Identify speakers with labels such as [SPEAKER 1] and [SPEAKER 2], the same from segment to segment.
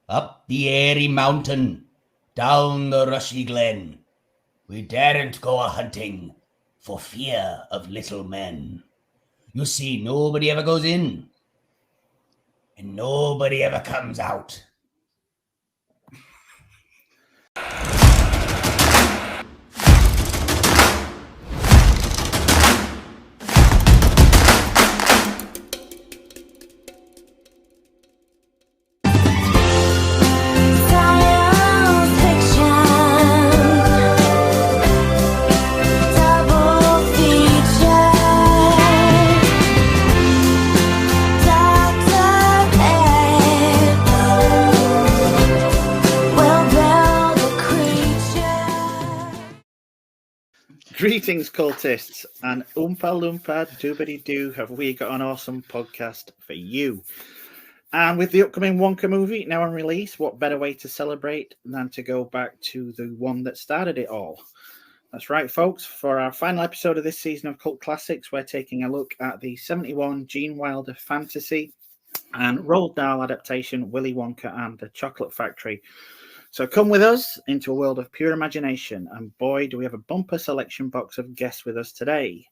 [SPEAKER 1] Up the airy mountain, down the rushy glen, we daren't go a-hunting for fear of little men. You see, nobody ever goes in, and nobody ever comes out.
[SPEAKER 2] Greetings, cultists, and Oompa Loompa Doobity Doo have we got an awesome podcast for you. And with the upcoming Wonka movie now on release, what better way to celebrate than to go back to the one that started it all? That's right, folks. For our final episode of this season of Cult Classics, we're taking a look at the 71 Gene Wilder fantasy and Roald Dahl adaptation, Willy Wonka and the Chocolate Factory. So come with us into a world of pure imagination, and boy, do we have a bumper selection box of guests with us today.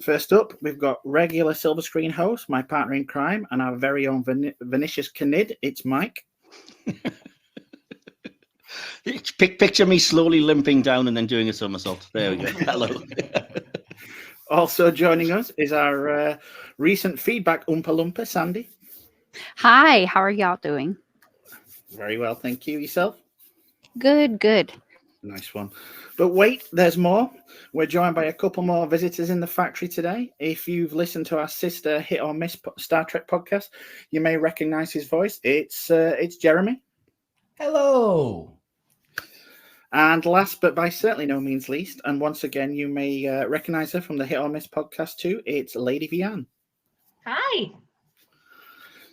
[SPEAKER 2] First up, we've got regular silver screen host, my partner in crime, and our very own Vinicius Canid. It's Mike.
[SPEAKER 3] Picture me slowly limping down and then doing a somersault. There we go. Hello.
[SPEAKER 2] Also joining us is our recent feedback Oompa Loompa, Sandy.
[SPEAKER 4] Hi, how are y'all doing?
[SPEAKER 2] Very well, thank you. Yourself?
[SPEAKER 4] Good.
[SPEAKER 2] Nice one. But wait, there's more. We're joined by a couple more visitors in the factory today. If you've listened to our sister Hit or Miss Star Trek podcast, you may recognize his voice. It's Jeremy.
[SPEAKER 1] Hello.
[SPEAKER 2] And last, but by certainly no means least, and once again, you may recognize her from the Hit or Miss podcast too. It's Lady Vean.
[SPEAKER 5] Hi.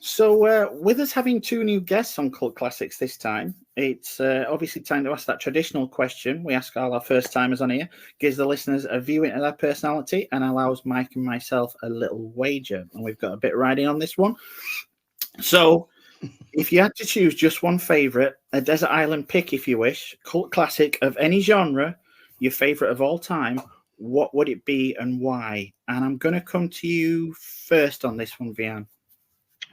[SPEAKER 2] So with us having two new guests on Cult Classics this time, it's obviously time to ask that traditional question we ask all our first-timers on here, gives the listeners a view into their personality, and allows Mike and myself a little wager. And we've got a bit riding on this one. So if you had to choose just one favourite, a desert island pick if you wish, cult classic of any genre, your favourite of all time, what would it be and why? And I'm going to come to you first on this one, Vean.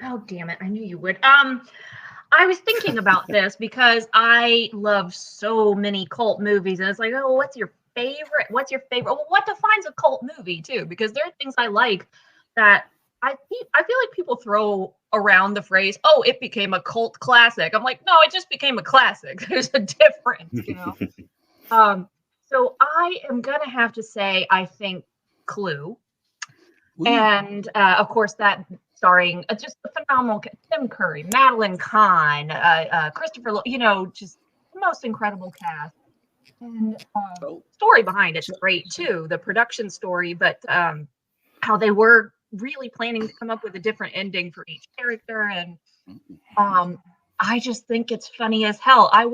[SPEAKER 5] Oh, damn it. I knew you would. I was thinking about this because I love so many cult movies. And it's like, oh, what's your favorite? What's your favorite? Well, what defines a cult movie, too? Because there are things I like that I feel like people throw around the phrase, oh, it became a cult classic. I'm like, no, it just became a classic. There's a difference, you know? So I am going to have to say, I think Clue. Ooh. And, of course, that starring just a phenomenal Tim Curry, Madeline Kahn, Christopher, just the most incredible cast. And story behind it's great, too, the production story, but how they were really planning to come up with a different ending for each character. And I just think it's funny as hell. I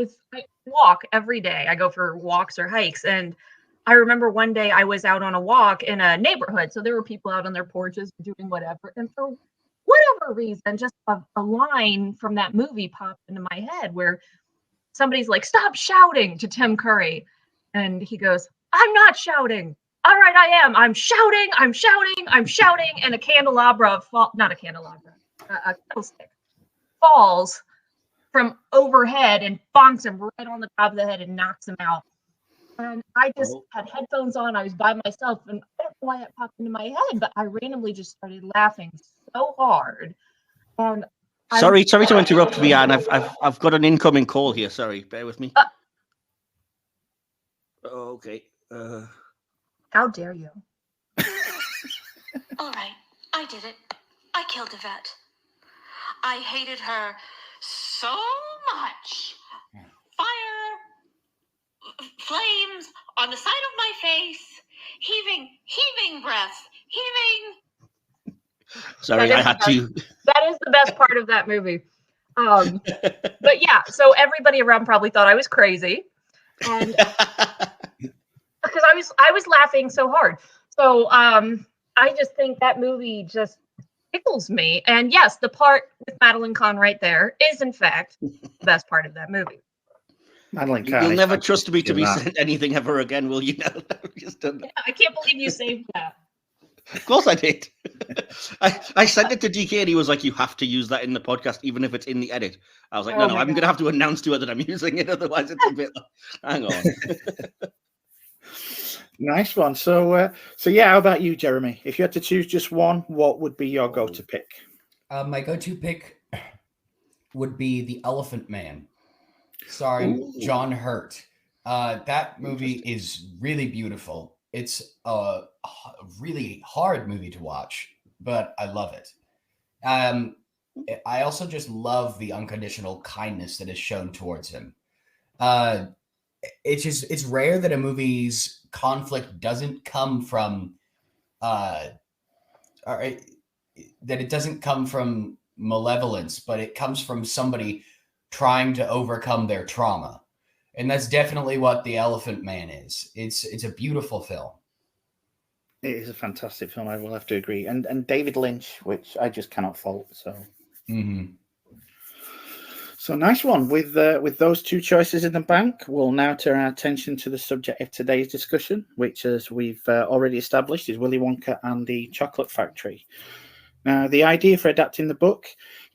[SPEAKER 5] walk every day. I go for walks or hikes. And I remember one day I was out on a walk in a neighborhood. So there were people out on their porches doing whatever. And for whatever reason, just a line from that movie popped into my head where somebody's like, stop shouting to Tim Curry. And he goes, I'm not shouting. All right, I am. I'm shouting. And a candelabra, not a candelabra, a candlestick falls from overhead and bonks him right on the top of the head and knocks him out. And I just had headphones on. I was by myself, and I don't know why that popped into my head, but I randomly just started laughing so hard. And
[SPEAKER 3] sorry to interrupt, Vean. I've got an incoming call here. Sorry, bear with me. Okay.
[SPEAKER 5] How dare you?
[SPEAKER 6] All right, I did it. I killed Yvette. I hated her so much. Fire, flames on the side of my face, heaving breath, heaving.
[SPEAKER 3] Sorry, I had to.
[SPEAKER 5] That is the best part of that movie. But yeah, so everybody around probably thought I was crazy, and because I was laughing so hard. So I just think that movie tickles me. And yes, the part with Madeline Kahn right there is, in fact, the best part of that movie.
[SPEAKER 2] Madeline Kahn.
[SPEAKER 3] You'll
[SPEAKER 2] is
[SPEAKER 3] never trust me to
[SPEAKER 2] fantastic
[SPEAKER 3] be
[SPEAKER 2] in that.
[SPEAKER 3] sent anything ever again, will you? Now I've just done that.
[SPEAKER 5] Yeah, I can't believe you saved that.
[SPEAKER 3] Of course I did. I sent it to DK and he was like, you have to use that in the podcast, even if it's in the edit. I was like,
[SPEAKER 5] Oh
[SPEAKER 3] no,
[SPEAKER 5] my
[SPEAKER 3] I'm
[SPEAKER 5] God.
[SPEAKER 3] going to have to announce to her that I'm using it. Otherwise, it's a bit like, hang on.
[SPEAKER 2] Nice one. So yeah, how about you, Jeremy? If you had to choose just one, what would be your go-to pick?
[SPEAKER 1] My go-to pick would be The Elephant Man, starring
[SPEAKER 2] Ooh.
[SPEAKER 1] John Hurt. That movie is really beautiful. It's a really hard movie to watch, but I love it. I also just love the unconditional kindness that is shown towards him. It's rare that a movie's conflict doesn't come from that it doesn't come from malevolence, but it comes from somebody trying to overcome their trauma. And that's definitely what The Elephant Man is. It's a beautiful film.
[SPEAKER 2] It is a fantastic film, I will have to agree. And David Lynch, which I just cannot fault. So So nice one. With those two choices in the bank, we'll now turn our attention to the subject of today's discussion, which, as we've already established, is Willy Wonka and the Chocolate Factory. Now, the idea for adapting the book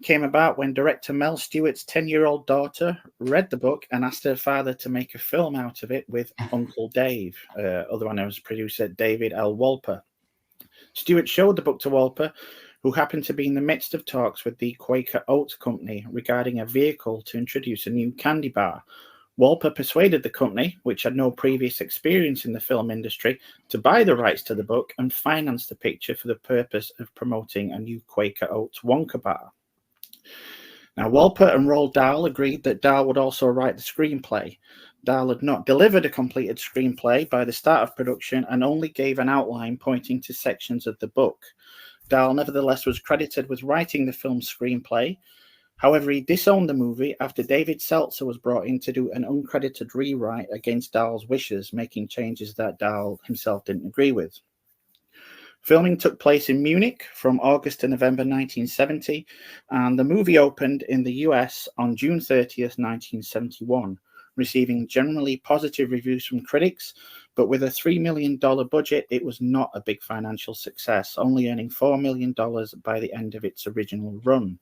[SPEAKER 2] came about when director Mel Stewart's 10-year-old daughter read the book and asked her father to make a film out of it with Uncle Dave, otherwise producer David L. Wolper. Stewart showed the book to Wolper, who happened to be in the midst of talks with the Quaker Oats Company regarding a vehicle to introduce a new candy bar. Wolper persuaded the company, which had no previous experience in the film industry, to buy the rights to the book and finance the picture for the purpose of promoting a new Quaker Oats Wonka bar. Now, Wolper and Roald Dahl agreed that Dahl would also write the screenplay. Dahl had not delivered a completed screenplay by the start of production and only gave an outline pointing to sections of the book. Dahl nevertheless was credited with writing the film's screenplay. However, he disowned the movie after David Seltzer was brought in to do an uncredited rewrite against Dahl's wishes, making changes that Dahl himself didn't agree with. Filming took place in Munich from August to November 1970, and the movie opened in the US on June 30th, 1971, receiving generally positive reviews from critics, but with a $3 million budget, it was not a big financial success, only earning $4 million by the end of its original run.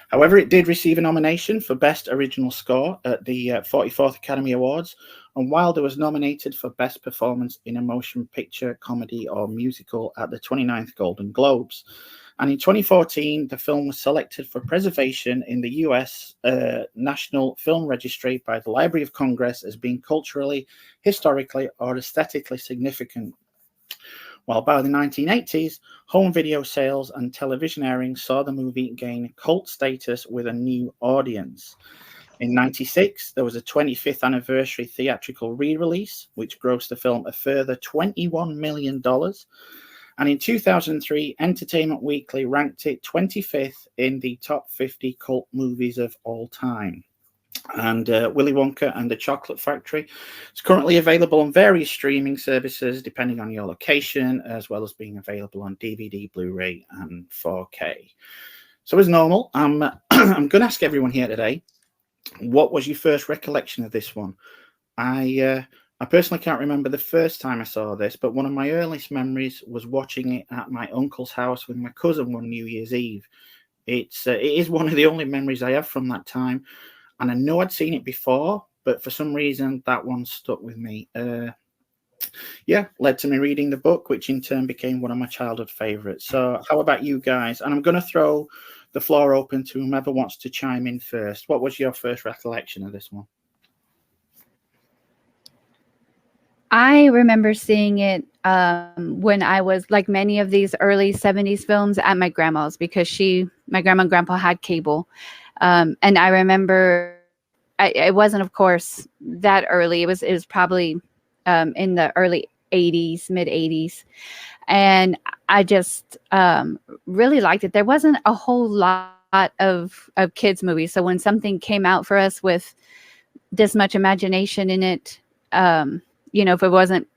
[SPEAKER 2] However, it did receive a nomination for Best Original Score at the 44th Academy Awards, and Wilder was nominated for Best Performance in a Motion Picture, Comedy or Musical at the 29th Golden Globes. And in 2014, the film was selected for preservation in the US National Film Registry by the Library of Congress as being culturally, historically, or aesthetically significant. While by the 1980s, home video sales and television airings saw the movie gain cult status with a new audience. In 1996, there was a 25th anniversary theatrical re-release, which grossed the film a further $21 million. And in 2003, Entertainment Weekly ranked it 25th in the top 50 cult movies of all time. And Willy Wonka and the Chocolate Factory is currently available on various streaming services depending on your location, as well as being available on DVD, Blu-ray, and 4K. So as normal, I'm going to ask everyone here today, what was your first recollection of this one? I personally can't remember the first time I saw this, but one of my earliest memories was watching it at my uncle's house with my cousin one New Year's Eve. It is one of the only memories I have from that time. And I know I'd seen it before, but for some reason that one stuck with me. Led to me reading the book, which in turn became one of my childhood favorites. So how about you guys? And I'm going to throw the floor open to whomever wants to chime in first. What was your first recollection of this one?
[SPEAKER 4] I remember seeing it when I was, like many of these early 70s films, at my grandma's, because my grandma and grandpa had cable. And I remember it wasn't, of course, that early. It was probably in the early 80s, mid 80s. And I just really liked it. There wasn't a whole lot of kids movies. So when something came out for us with this much imagination in it, if it wasn't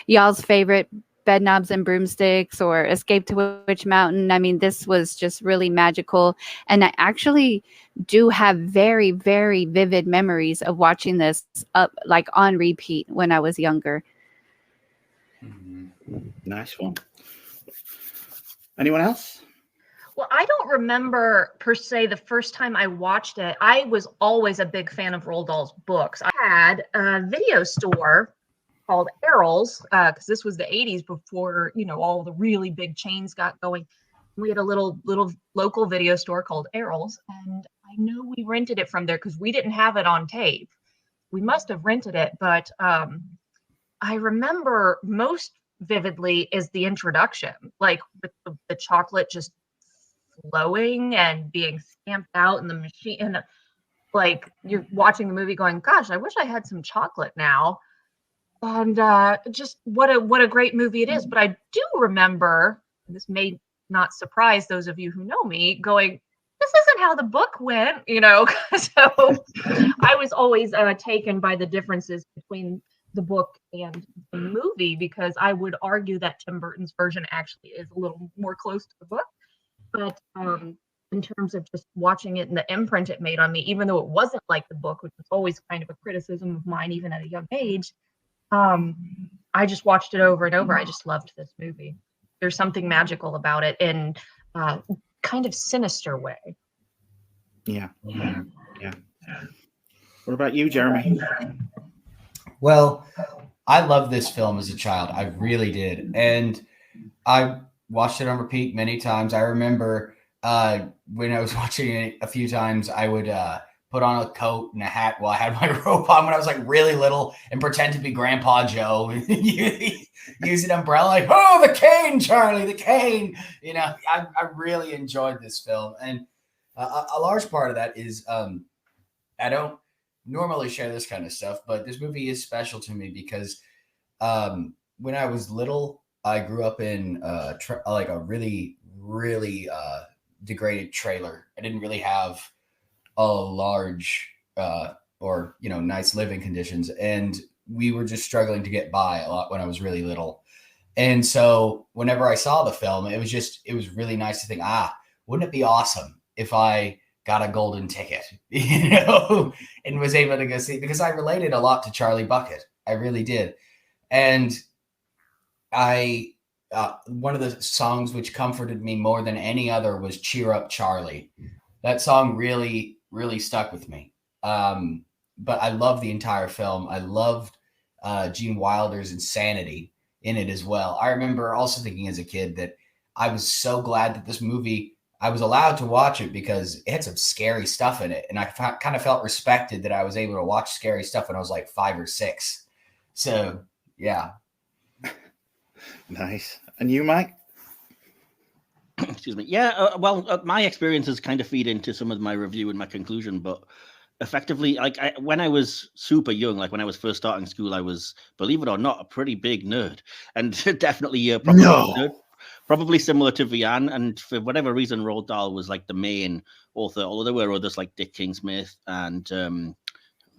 [SPEAKER 4] y'all's favorite Bedknobs and Broomsticks or Escape to Witch Mountain. I mean, this was just really magical. And I actually do have very, very vivid memories of watching this up like on repeat when I was younger.
[SPEAKER 2] Nice one. Anyone else?
[SPEAKER 5] Well, I don't remember per se the first time I watched it. I was always a big fan of Roald Dahl's books. I had a video store called Errol's because this was the 80s before, you know, all the really big chains got going. We had a little local video store called Errol's, and I know we rented it from there because we didn't have it on tape. We must have rented it, but I remember most vividly is the introduction, like with the chocolate just flowing and being stamped out in the machine, and like you're watching the movie going, gosh, I wish I had some chocolate now. And just what a great movie it is. But I do remember, this may not surprise those of you who know me, going, this isn't how the book went, you know. So I was always taken by the differences between the book and the movie, because I would argue that Tim Burton's version actually is a little more close to the book. But in terms of just watching it and the imprint it made on me, even though it wasn't like the book, which was always kind of a criticism of mine, even at a young age, I just watched it over and over. I just loved this movie. There's something magical about it in kind of sinister way.
[SPEAKER 2] Yeah. What about you, Jeremy?
[SPEAKER 1] Well, I loved this film as a child. I really did. And I watched it on repeat many times. I remember when I was watching it a few times, I would put on a coat and a hat while I had my robe on when I was like really little and pretend to be Grandpa Joe. Use an umbrella like, oh, the cane, Charlie, the cane. You know, I really enjoyed this film. And a large part of that is I don't normally share this kind of stuff, but this movie is special to me because when I was little, I grew up in like a really, really degraded trailer. I didn't really have a large or, you know, nice living conditions. And we were just struggling to get by a lot when I was really little. And so whenever I saw the film, it was really nice to think, wouldn't it be awesome if I got a golden ticket, you know, and was able to go see, because I related a lot to Charlie Bucket. I really did. And I, one of the songs which comforted me more than any other was Cheer Up Charlie. That song really, really stuck with me. But I love the entire film. I loved Gene Wilder's insanity in it as well. I remember also thinking as a kid that I was so glad that this movie, I was allowed to watch it because it had some scary stuff in it. And I kind of felt respected that I was able to watch scary stuff when I was like 5 or 6. So, yeah.
[SPEAKER 2] Nice. And you, Mike?
[SPEAKER 3] Excuse me. Yeah, well, my experiences kind of feed into some of my review and my conclusion, but effectively, like when I was super young, like when I was first starting school, I was, believe it or not, a pretty big nerd, and definitely probably similar to Vean. And for whatever reason, Roald Dahl was like the main author, although there were others like Dick King-Smith and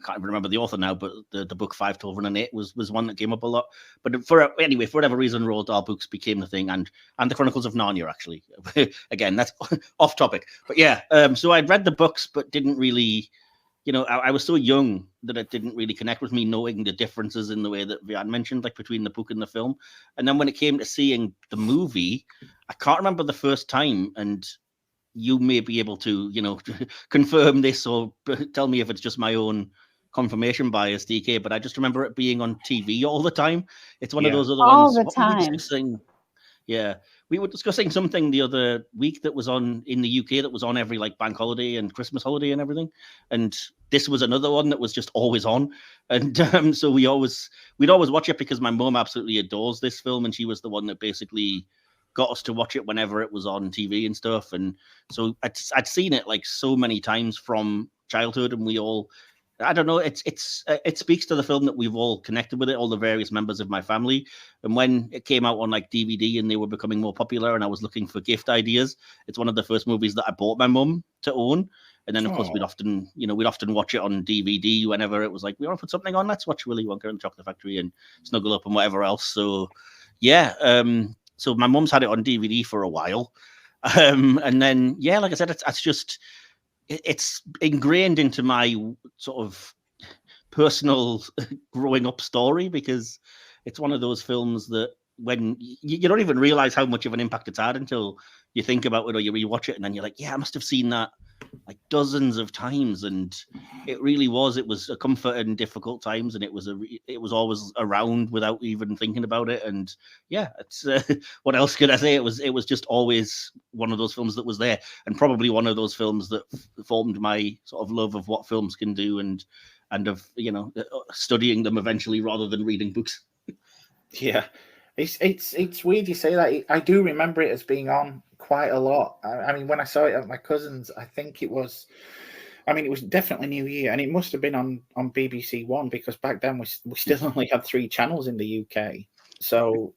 [SPEAKER 3] can't remember the author now, but the book 5 Children and 8 was one that came up a lot. But for whatever reason, Roald Dahl books became the thing, and the Chronicles of Narnia, actually. Again, that's off topic. But yeah, so I'd read the books, but didn't really, you know, I was so young that it didn't really connect with me, knowing the differences in the way that Vean mentioned, like between the book and the film. And then when it came to seeing the movie, I can't remember the first time, and you may be able to, you know, confirm this or tell me if it's just my own confirmation bias, DK, but I just remember it being on TV all the time. It's one of those other
[SPEAKER 4] all
[SPEAKER 3] ones.
[SPEAKER 4] the time.
[SPEAKER 3] Yeah, we were discussing something the other week that was on in the UK that was on every like bank holiday and Christmas holiday and everything, and this was another one that was just always on. And so we'd always watch it because my mum absolutely adores this film, and she was the one that basically got us to watch it whenever it was on TV and stuff. And so I'd seen it like so many times from childhood, and we all, I don't know, it speaks to the film that we've all connected with it, all the various members of my family. And when it came out on like DVD and they were becoming more popular and I was looking for gift ideas, it's one of the first movies that I bought my mum to own. And then of course we'd often watch it on DVD whenever it was like, we want to put something on, let's watch Willy Wonka and the Chocolate Factory and Snuggle Up and whatever else. So Yeah. So my mum's had it on DVD for a while. And then, yeah, like I said, it's ingrained into my sort of personal growing up story, because it's one of those films that when you don't even realize how much of an impact it's had until you think about it or you rewatch it, and then you're like, yeah, I must have seen that like dozens of times. And it was a comfort in difficult times, and it was always around without even thinking about it. And yeah, it's what else could I say? It was just always one of those films that was there, and probably one of those films that formed my sort of love of what films can do, and of studying them eventually rather than reading books.
[SPEAKER 2] Yeah, it's weird you say that. I do remember it as being on quite a lot. I mean, when I saw it at my cousin's, I think it was definitely New Year, and it must have been on BBC One, because back then we still only had 3 channels in the UK. So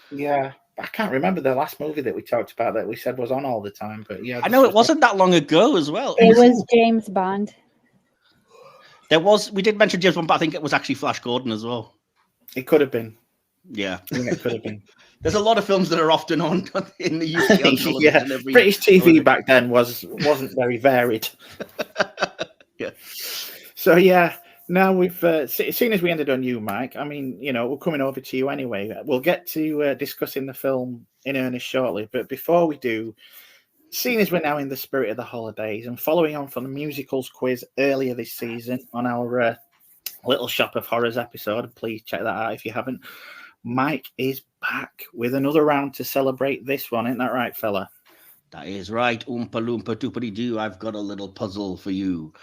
[SPEAKER 2] yeah, I can't remember the last movie that we talked about that we said was on all the time. But yeah,
[SPEAKER 3] I know it wasn't that long ago as well.
[SPEAKER 4] It was James Bond.
[SPEAKER 3] We did mention James Bond, but I think it was actually Flash Gordon as well.
[SPEAKER 2] It could have been.
[SPEAKER 3] Yeah,
[SPEAKER 2] it could have been.
[SPEAKER 3] There's a lot of films that are often on in the UK.
[SPEAKER 2] Yeah, British TV back then wasn't very varied.
[SPEAKER 3] Yeah.
[SPEAKER 2] So yeah, now we've seeing as we ended on you, Mike. I mean, we're coming over to you anyway. We'll get to discussing the film in earnest shortly, but before we do, seeing as we're now in the spirit of the holidays and following on from the musicals quiz earlier this season on our Little Shop of Horrors episode, please check that out if you haven't. Mike is back with another round to celebrate this one. Isn't that right, fella?
[SPEAKER 3] That is right. Oompa Loompa Doopity Doo. I've got a little puzzle for you.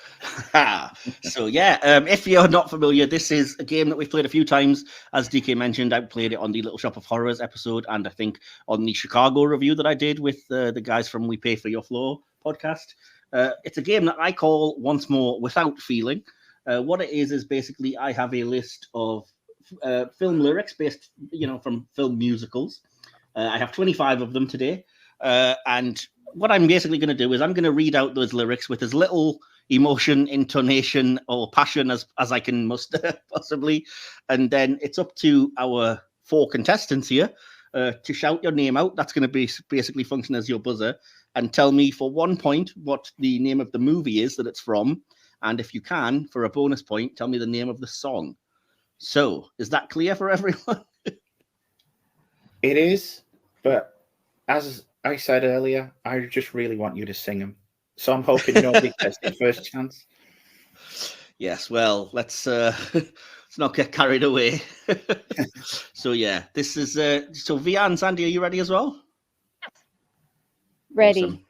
[SPEAKER 3] So yeah, if you're not familiar, this is a game that we've played a few times. As DK mentioned, I played it on the Little Shop of Horrors episode, and I think on the Chicago review that I did with the guys from We Pay for Your Floor podcast. It's a game that I call Once More Without Feeling. What it is basically I have a list of film lyrics based, from film musicals. I have 25 of them today. And what I'm basically going to do is I'm going to read out those lyrics with as little emotion, intonation, or passion as I can muster possibly. And then it's up to our 4 contestants here to shout your name out. That's going to be basically function as your buzzer, and tell me for 1 point what the name of the movie is that it's from. And if you can, for a bonus point, tell me the name of the song. So, is that clear for everyone?
[SPEAKER 2] It is, but as I said earlier, I just really want you to sing them. So I'm hoping nobody gets the first chance.
[SPEAKER 3] Yes, well, let's not get carried away. So yeah, this is so Vean, Sandy, are you ready as well?
[SPEAKER 4] Ready.
[SPEAKER 3] Awesome.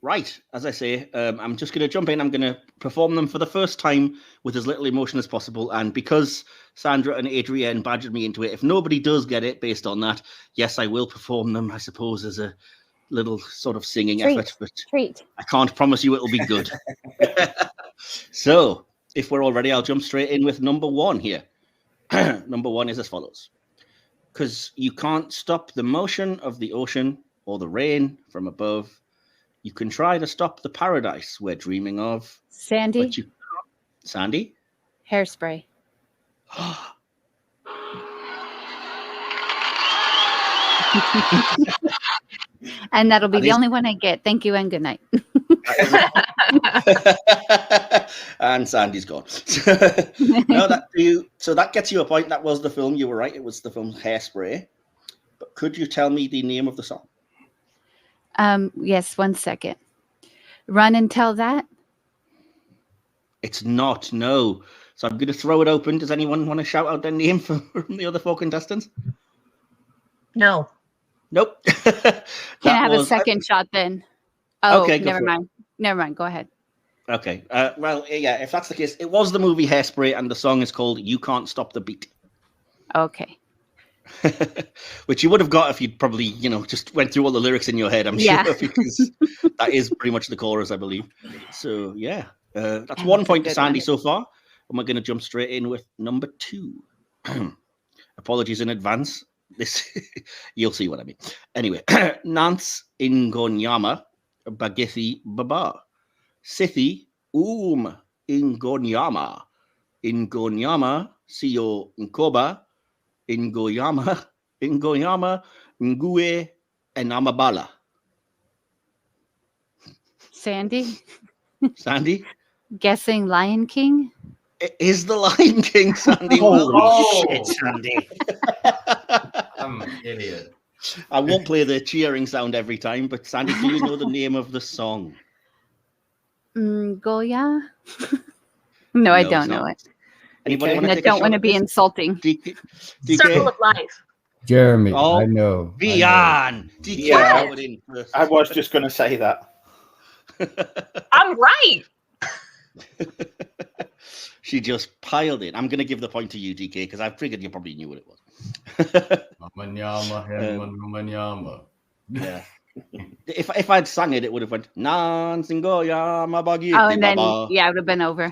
[SPEAKER 3] Right, as I say, I'm just going to jump in. I'm going to perform them for the first time with as little emotion as possible. And because Sandra and Adrienne badgered me into it, if nobody does get it based on that, yes, I will perform them, I suppose, as a little sort of singing effort. But I can't promise you it'll be good. So, if we're all ready, I'll jump straight in with number 1 here. Number 1 is as follows. 'Cause you can't stop the motion of the ocean or the rain from above. You can try to stop the paradise we're dreaming of.
[SPEAKER 4] Sandy?
[SPEAKER 3] But you can't. Sandy?
[SPEAKER 4] Hairspray. And that'll be the only one I get. Thank you and good night.
[SPEAKER 3] And Sandy's gone. So that gets you a point. That was the film. You were right. It was the film Hairspray. But could you tell me the name of the song?
[SPEAKER 4] Yes, 1 second. Run and Tell That?
[SPEAKER 3] It's not, no. So I'm going to throw it open. Does anyone want to shout out their name from the other 4 contestants?
[SPEAKER 5] No.
[SPEAKER 3] Nope.
[SPEAKER 4] Can I have a second shot then? Oh,
[SPEAKER 3] okay,
[SPEAKER 4] never mind. Never mind. Go ahead.
[SPEAKER 3] Okay. Well, yeah, if that's the case, it was the movie Hairspray, and the song is called You Can't Stop the Beat.
[SPEAKER 4] Okay.
[SPEAKER 3] Which you would have got if you'd probably, just went through all the lyrics in your head, I'm sure, because that is pretty much the chorus, I believe. So, yeah, that's 1 point to Sandy so far. And we're going to jump straight in with number 2. Apologies in advance. This, you'll see what I mean. Anyway, Nance Ingonyama Bagithi Baba. Sithi Ingonyama. Ingonyama Siyo Nkoba. Ingoyama, Ngoyama, Ngue, and Amabala.
[SPEAKER 4] Sandy,
[SPEAKER 3] Sandy?
[SPEAKER 4] guessing Lion King.
[SPEAKER 3] It is the Lion King, Sandy.
[SPEAKER 2] Holy shit, Sandy.
[SPEAKER 1] I'm an idiot.
[SPEAKER 3] I won't play the cheering sound every time, but Sandy, do you know the name of the song?
[SPEAKER 4] Goya. No, I
[SPEAKER 3] No,
[SPEAKER 4] don't
[SPEAKER 3] it's
[SPEAKER 4] know
[SPEAKER 3] not.
[SPEAKER 4] it.
[SPEAKER 3] Anybody
[SPEAKER 2] DK?
[SPEAKER 3] want
[SPEAKER 4] And
[SPEAKER 3] to
[SPEAKER 4] I
[SPEAKER 3] take a
[SPEAKER 4] don't
[SPEAKER 3] shot
[SPEAKER 4] want to
[SPEAKER 3] at
[SPEAKER 4] be
[SPEAKER 3] this?
[SPEAKER 4] insulting.
[SPEAKER 5] Circle
[SPEAKER 3] DK?
[SPEAKER 5] of Life.
[SPEAKER 1] Jeremy,
[SPEAKER 3] Oh,
[SPEAKER 1] I know.
[SPEAKER 3] Vean. DK,
[SPEAKER 2] Yeah.
[SPEAKER 3] throw it in first.
[SPEAKER 2] I was just going to say that.
[SPEAKER 5] I'm right.
[SPEAKER 3] She just piled it. I'm going to give the point to you, DK, because I figured you probably knew what it was. Yeah. If I'd sung it, it would have went Nan Singoyama Bagi.
[SPEAKER 4] Oh, and then yeah, it would have been over.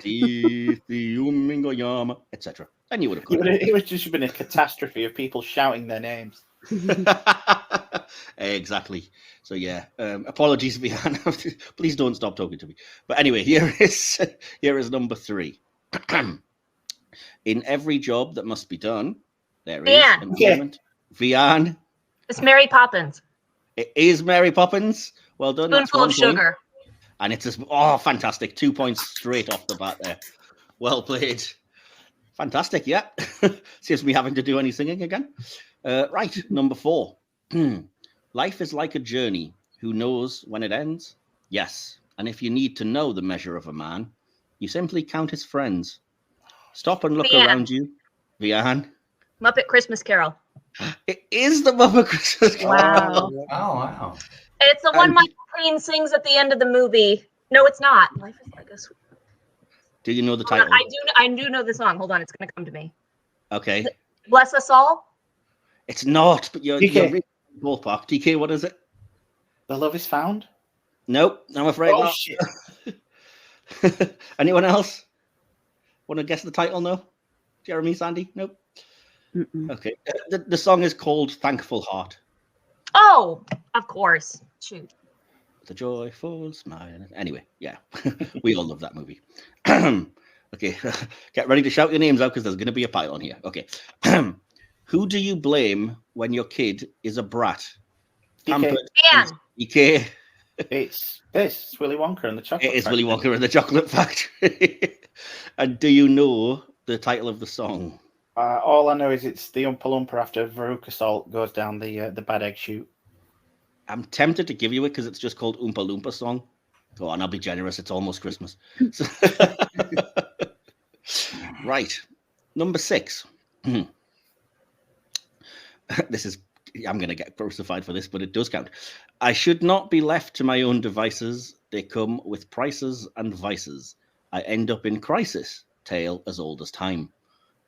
[SPEAKER 3] Etc. And you would have got
[SPEAKER 2] It would just been a catastrophe of people shouting their names.
[SPEAKER 3] it. Exactly. So yeah, apologies, Vean. Please don't stop talking to me. But anyway, here is number 3. In every job that must be done, there is
[SPEAKER 5] Vean.
[SPEAKER 3] employment. Vean.
[SPEAKER 5] It's Mary Poppins.
[SPEAKER 3] It is Mary Poppins. Well done. That's
[SPEAKER 5] Spoonful
[SPEAKER 3] 1
[SPEAKER 5] of
[SPEAKER 3] point.
[SPEAKER 5] sugar.
[SPEAKER 3] And it's fantastic. 2 points straight off the bat there. Well played. Fantastic, yeah. Saves me having to do any singing again. Right, number 4. Life is like a journey. Who knows when it ends? Yes. And if you need to know the measure of a man, you simply count his friends. Stop and look
[SPEAKER 5] Vean.
[SPEAKER 3] around you. Vean.
[SPEAKER 5] Muppet Christmas Carol.
[SPEAKER 3] It is the Muppet Christmas Carol.
[SPEAKER 4] Wow.
[SPEAKER 1] Oh, wow.
[SPEAKER 5] It's the one Michael Caine sings at the end of the movie. No, it's not. Life is like a sweet.
[SPEAKER 3] Do you know the
[SPEAKER 5] Hold on,
[SPEAKER 3] title?
[SPEAKER 5] I do know the song. Hold on, it's gonna come to me.
[SPEAKER 3] Okay.
[SPEAKER 5] Bless Us All.
[SPEAKER 3] It's not, but you're
[SPEAKER 2] DK.
[SPEAKER 3] really ballpark. DK, what is it?
[SPEAKER 2] The Love is Found?
[SPEAKER 3] Nope, I'm afraid
[SPEAKER 2] Oh,
[SPEAKER 3] not.
[SPEAKER 2] shit.
[SPEAKER 3] Anyone else want to guess the title? No. Jeremy, Sandy? Nope.
[SPEAKER 4] Mm-mm.
[SPEAKER 3] Okay. The song is called Thankful Heart.
[SPEAKER 5] Oh, of course. Shoot.
[SPEAKER 3] The joyful smile. Anyway, yeah. We all love that movie. Okay. Get ready to shout your names out because there's going to be a pile on here. Okay. Who do you blame when your kid is a brat?
[SPEAKER 2] DK.
[SPEAKER 3] Pampered
[SPEAKER 5] Vean.
[SPEAKER 3] and DK.
[SPEAKER 2] It's Willy Wonka and the Chocolate
[SPEAKER 3] It is
[SPEAKER 2] Factory.
[SPEAKER 3] Willy Wonka and the Chocolate Factory. And do you know the title of the song?
[SPEAKER 2] All I know is it's the Oompa Loompa after Veruca Salt goes down the bad egg chute.
[SPEAKER 3] I'm tempted to give you it because it's just called Oompa Loompa Song. Go on, I'll be generous. It's almost Christmas. Right. Number 6. This is, I'm going to get crucified for this, but it does count. I should not be left to my own devices. They come with prices and vices. I end up in crisis, tale as old as time.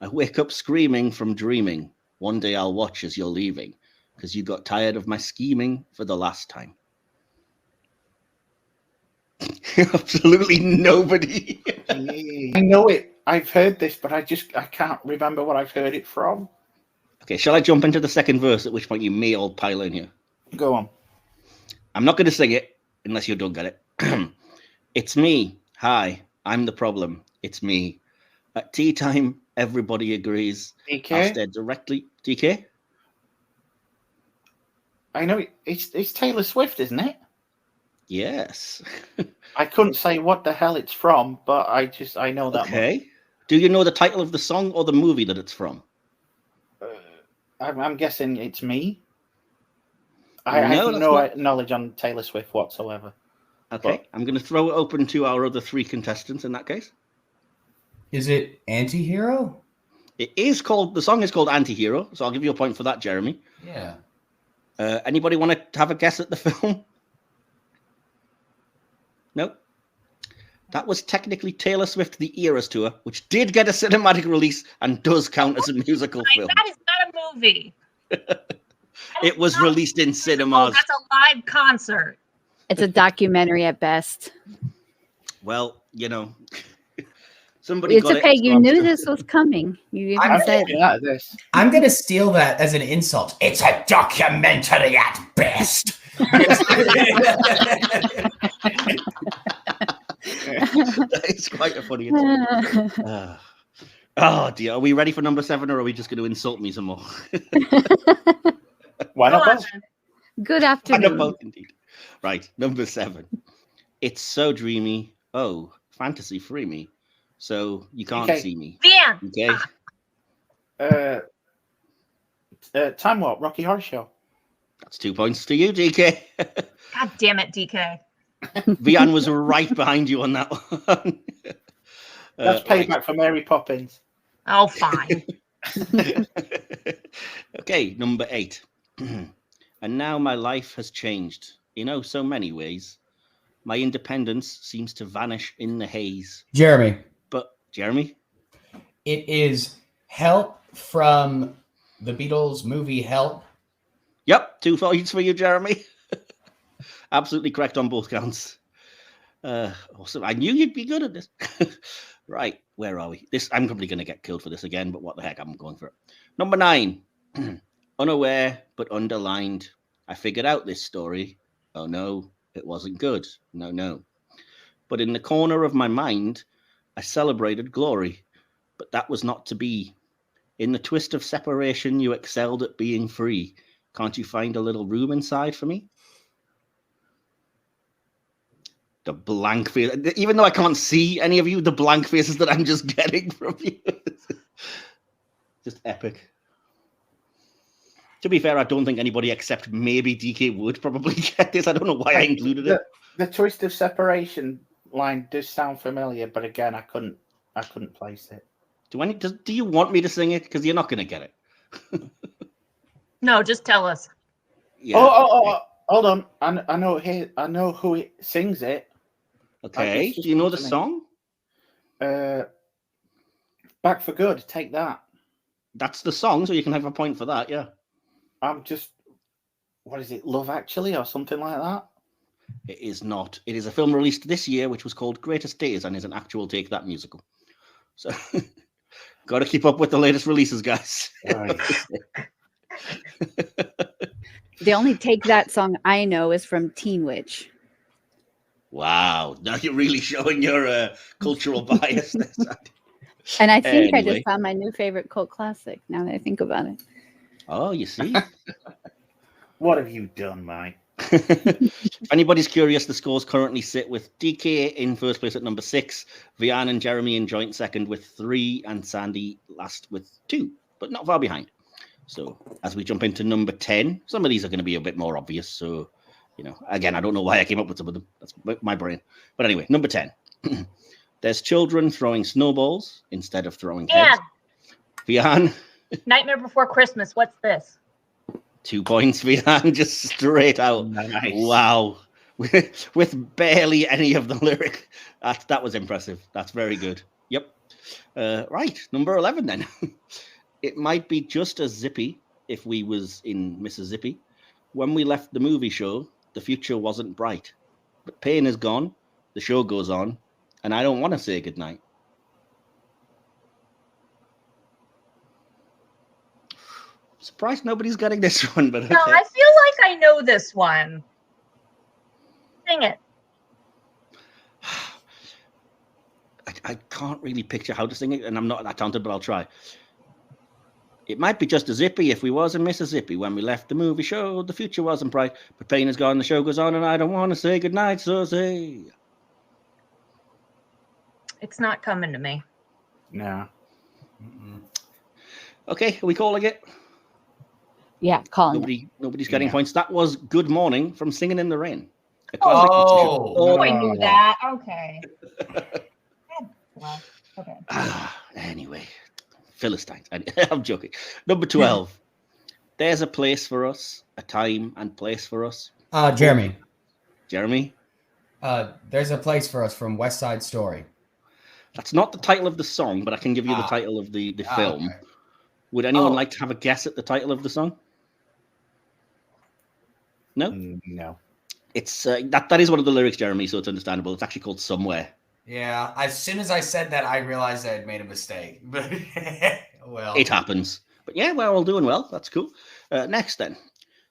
[SPEAKER 3] I wake up screaming from dreaming. One day I'll watch as you're leaving, because you got tired of my scheming for the last time. Absolutely nobody.
[SPEAKER 2] I know it. I've heard this, but I can't remember what I've heard it from.
[SPEAKER 3] Okay, shall I jump into the second verse, at which point you may all pile in here?
[SPEAKER 2] Go on.
[SPEAKER 3] I'm not going to sing it unless you don't get it. It's me. Hi, I'm the problem. It's me. At tea time, everybody agrees. I'll
[SPEAKER 2] DK?
[SPEAKER 3] stare directly. DK?
[SPEAKER 2] I know it's Taylor Swift, isn't it?
[SPEAKER 3] Yes.
[SPEAKER 2] I couldn't say what the hell it's from, but I know that
[SPEAKER 3] Okay. Do you know the title of the song or the movie that it's from?
[SPEAKER 2] much. I'm guessing it's me. I
[SPEAKER 3] No,
[SPEAKER 2] have
[SPEAKER 3] that's
[SPEAKER 2] no
[SPEAKER 3] not-
[SPEAKER 2] knowledge on Taylor Swift whatsoever.
[SPEAKER 3] Okay.
[SPEAKER 2] But-
[SPEAKER 3] I'm going to throw it open to our other 3 contestants in that case.
[SPEAKER 1] Is it Anti-Hero?
[SPEAKER 3] The song is called Anti-Hero, so I'll give you a point for that, Jeremy.
[SPEAKER 1] Yeah.
[SPEAKER 3] Anybody want to have a guess at the film? No? That was technically Taylor Swift The Eras Tour, which did get a cinematic release and does count as a musical film.
[SPEAKER 5] That is not a movie.
[SPEAKER 3] It was released in
[SPEAKER 5] Oh,
[SPEAKER 3] cinemas.
[SPEAKER 5] that's a live concert.
[SPEAKER 4] It's a documentary at best.
[SPEAKER 3] Well, you know, somebody
[SPEAKER 4] It's
[SPEAKER 3] got
[SPEAKER 4] okay.
[SPEAKER 3] it. so
[SPEAKER 4] You
[SPEAKER 3] I'm
[SPEAKER 4] knew
[SPEAKER 3] still-
[SPEAKER 4] this was coming. You even
[SPEAKER 1] I'm
[SPEAKER 4] said
[SPEAKER 2] Getting out of this.
[SPEAKER 1] I'm going to steal that as an insult. It's a documentary at best.
[SPEAKER 3] That is quite a funny insult. Oh dear, are we ready for number 7, or are we just going to insult me some more?
[SPEAKER 2] Why
[SPEAKER 5] Go
[SPEAKER 2] not
[SPEAKER 5] on,
[SPEAKER 2] both?
[SPEAKER 5] then.
[SPEAKER 4] Good
[SPEAKER 3] I know
[SPEAKER 4] afternoon.
[SPEAKER 3] both indeed. Right, number 7. It's so dreamy. Oh, fantasy free me. So you can't
[SPEAKER 2] Okay.
[SPEAKER 3] see me.
[SPEAKER 5] Vean.
[SPEAKER 3] Okay,
[SPEAKER 2] Time Warp, Rocky Horror Show.
[SPEAKER 3] that's 2 points to you, DK.
[SPEAKER 5] God damn it, DK.
[SPEAKER 3] Vean was right behind you on that one.
[SPEAKER 2] That's
[SPEAKER 3] Right.
[SPEAKER 2] payback for Mary Poppins.
[SPEAKER 5] Oh, fine.
[SPEAKER 3] Okay, number 8. And now my life has changed in oh so many ways. My independence seems to vanish in the haze.
[SPEAKER 1] Jeremy,
[SPEAKER 3] But Jeremy,
[SPEAKER 1] it is Help from the Beatles movie Help.
[SPEAKER 3] yep, 2 points for you, Jeremy. Absolutely correct on both counts. Awesome. I knew you'd be good at this. Right, where are we? I'm probably going to get killed for this again, but what the heck, I'm going for it. Number 9. Unaware but underlined. I figured out this story. Oh no, it wasn't good. No. But in the corner of my mind, I celebrated glory. But that was not to be. In the twist of separation, you excelled at being free. Can't you find a little room inside for me? The blank face, even though I can't see any of you, the blank faces that I'm just getting from you. Just epic. To be fair, I don't think anybody except maybe DK would probably get this. I don't know why I included it.
[SPEAKER 2] The twist of separation line does sound familiar, but again, I couldn't place it.
[SPEAKER 3] Do you want me to sing it? Because you're not going to get it.
[SPEAKER 5] No, just tell us.
[SPEAKER 3] Yeah.
[SPEAKER 2] Oh, hold on. I know who it sings it.
[SPEAKER 3] Okay.
[SPEAKER 2] It's just
[SPEAKER 3] Do you know the
[SPEAKER 2] something.
[SPEAKER 3] song?
[SPEAKER 2] Back for Good. Take that.
[SPEAKER 3] That's the song, so you can have a point for that. Yeah.
[SPEAKER 2] I'm just. What is it? Love Actually or something like that?
[SPEAKER 3] It is not. It is a film released this year, which was called Greatest Days, and is an actual Take That musical. So, got to keep up with the latest releases, guys.
[SPEAKER 2] Right.
[SPEAKER 4] The only Take That song I know is from Teen Witch.
[SPEAKER 3] Wow, now you're really showing your cultural bias.
[SPEAKER 4] And I think I
[SPEAKER 3] Anyway.
[SPEAKER 4] just found my new favorite cult classic now that I think about it.
[SPEAKER 3] Oh, you see.
[SPEAKER 2] What have you done, Mike?
[SPEAKER 3] If anybody's curious, the scores currently sit with DK in first place at number 6, Vean and Jeremy in joint second with 3, and Sandy last with 2, but not far behind. So as we jump into number 10, some of these are going to be a bit more obvious. So, again, I don't know why I came up with some of them. That's my brain. But anyway, number 10. There's children throwing snowballs instead of throwing heads. Vean.
[SPEAKER 5] Nightmare Before Christmas. What's this?
[SPEAKER 3] 2 points, Vean, just straight out.
[SPEAKER 2] Nice.
[SPEAKER 3] Wow. With barely any of the lyric. That was impressive. That's very good. Yep. Right, number 11 then. It might be just as zippy if we was in Mississippi. When we left the movie show, the future wasn't bright. But pain is gone, the show goes on, and I don't want to say goodnight. Surprised nobody's getting this one, but okay.
[SPEAKER 5] No, I feel like I know this one. Sing it.
[SPEAKER 3] I can't really picture how to sing it, and I'm not that talented, but I'll try. It might be just as zippy if we was in Mississippi. When we left the movie show, the future wasn't bright, but pain is gone, the show goes on, and I don't want to say goodnight, so say.
[SPEAKER 5] It's not coming to me.
[SPEAKER 2] No.
[SPEAKER 3] Okay, are we calling it?
[SPEAKER 4] Yeah, calling it.
[SPEAKER 3] Nobody's getting
[SPEAKER 2] Yeah.
[SPEAKER 3] points. That was Good Morning from Singing in the Rain.
[SPEAKER 5] Oh, I knew that. Okay. Well, okay.
[SPEAKER 3] Anyway, Philistines. I'm joking. Number 12. There's a place for us, a time and place for us.
[SPEAKER 1] Jeremy.
[SPEAKER 3] Jeremy?
[SPEAKER 1] There's a place for us from West Side Story.
[SPEAKER 3] That's not the title of the song, but I can give you the title of the film.
[SPEAKER 1] Okay.
[SPEAKER 3] Would anyone like to have a guess at the title of the song? No?
[SPEAKER 2] No.
[SPEAKER 3] It's that is one of the lyrics, Jeremy, so it's understandable. It's actually called Somewhere.
[SPEAKER 1] Yeah, as soon as I said that, I realized I had made a mistake. But well,
[SPEAKER 3] It happens. But yeah, we're all doing well. That's cool. Next then.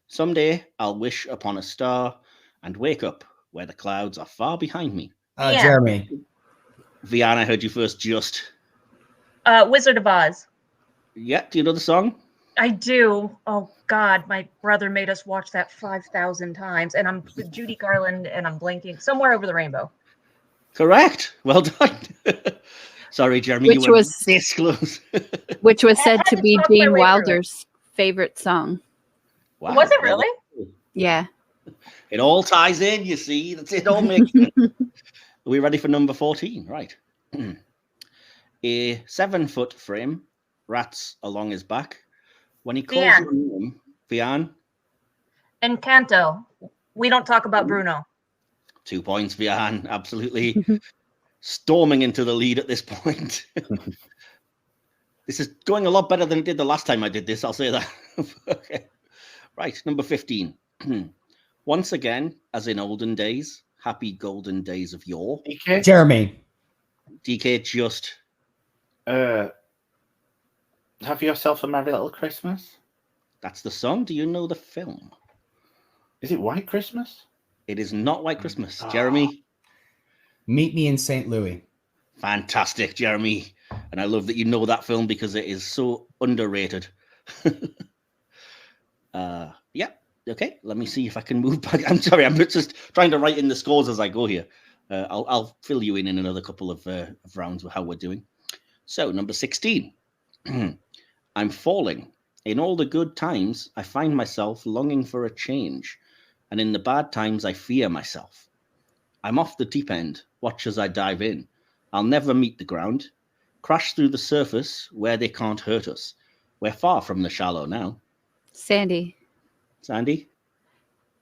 [SPEAKER 3] Someday I'll wish upon a star and wake up where the clouds are far behind me.
[SPEAKER 5] Yeah.
[SPEAKER 1] Jeremy.
[SPEAKER 3] Vean, I heard you first just.
[SPEAKER 5] Wizard of Oz.
[SPEAKER 3] Yeah, do you know the song?
[SPEAKER 5] I do. Oh God, my brother made us watch that 5,000 times, and I'm with Judy Garland, and I'm blanking. Somewhere Over the Rainbow.
[SPEAKER 3] Correct. Well done. Sorry, Jeremy,
[SPEAKER 4] Which
[SPEAKER 3] you were
[SPEAKER 4] was-
[SPEAKER 3] this close.
[SPEAKER 4] Which was
[SPEAKER 5] I
[SPEAKER 4] said
[SPEAKER 5] had
[SPEAKER 4] to
[SPEAKER 5] to
[SPEAKER 4] be
[SPEAKER 5] talk my
[SPEAKER 4] Gene
[SPEAKER 5] way through it.
[SPEAKER 4] Wilder's favorite song.
[SPEAKER 3] Wow,
[SPEAKER 5] Was it
[SPEAKER 3] well,
[SPEAKER 5] really?
[SPEAKER 4] Yeah.
[SPEAKER 3] it all ties in, you see. That's it all makes sense. Are we ready for number 14? Right. A 7-foot frame, rats along his back. When he calls
[SPEAKER 5] Vean.
[SPEAKER 3] your name, Vean,
[SPEAKER 5] Encanto. We don't talk about Bruno.
[SPEAKER 3] 2 points, Vean, absolutely. Storming into the lead at this point. This is going a lot better than it did the last time I did this, I'll say that. Okay. Right, number 15. Once again, as in olden days, happy golden days of yore.
[SPEAKER 2] DK?
[SPEAKER 1] Jeremy.
[SPEAKER 3] DK just...
[SPEAKER 2] Have yourself a merry little Christmas.
[SPEAKER 3] That's the song. Do you know the film?
[SPEAKER 2] Is it White Christmas?
[SPEAKER 3] It is not White Christmas.
[SPEAKER 2] Oh.
[SPEAKER 3] Jeremy?
[SPEAKER 1] Meet Me in St. Louis.
[SPEAKER 3] Fantastic, Jeremy. And I love that you know that film because it is so underrated. Yeah. Okay. Let me see if I can move back. I'm sorry. I'm just trying to write in the scores as I go here. I'll fill you in another couple of rounds with how we're doing. So, number 16. I'm falling. In all the good times, I find myself longing for a change. And in the bad times, I fear myself. I'm off the deep end. Watch as I dive in. I'll never meet the ground. Crash through the surface where they can't hurt us. We're far from the shallow now.
[SPEAKER 4] Sandy.
[SPEAKER 3] Sandy?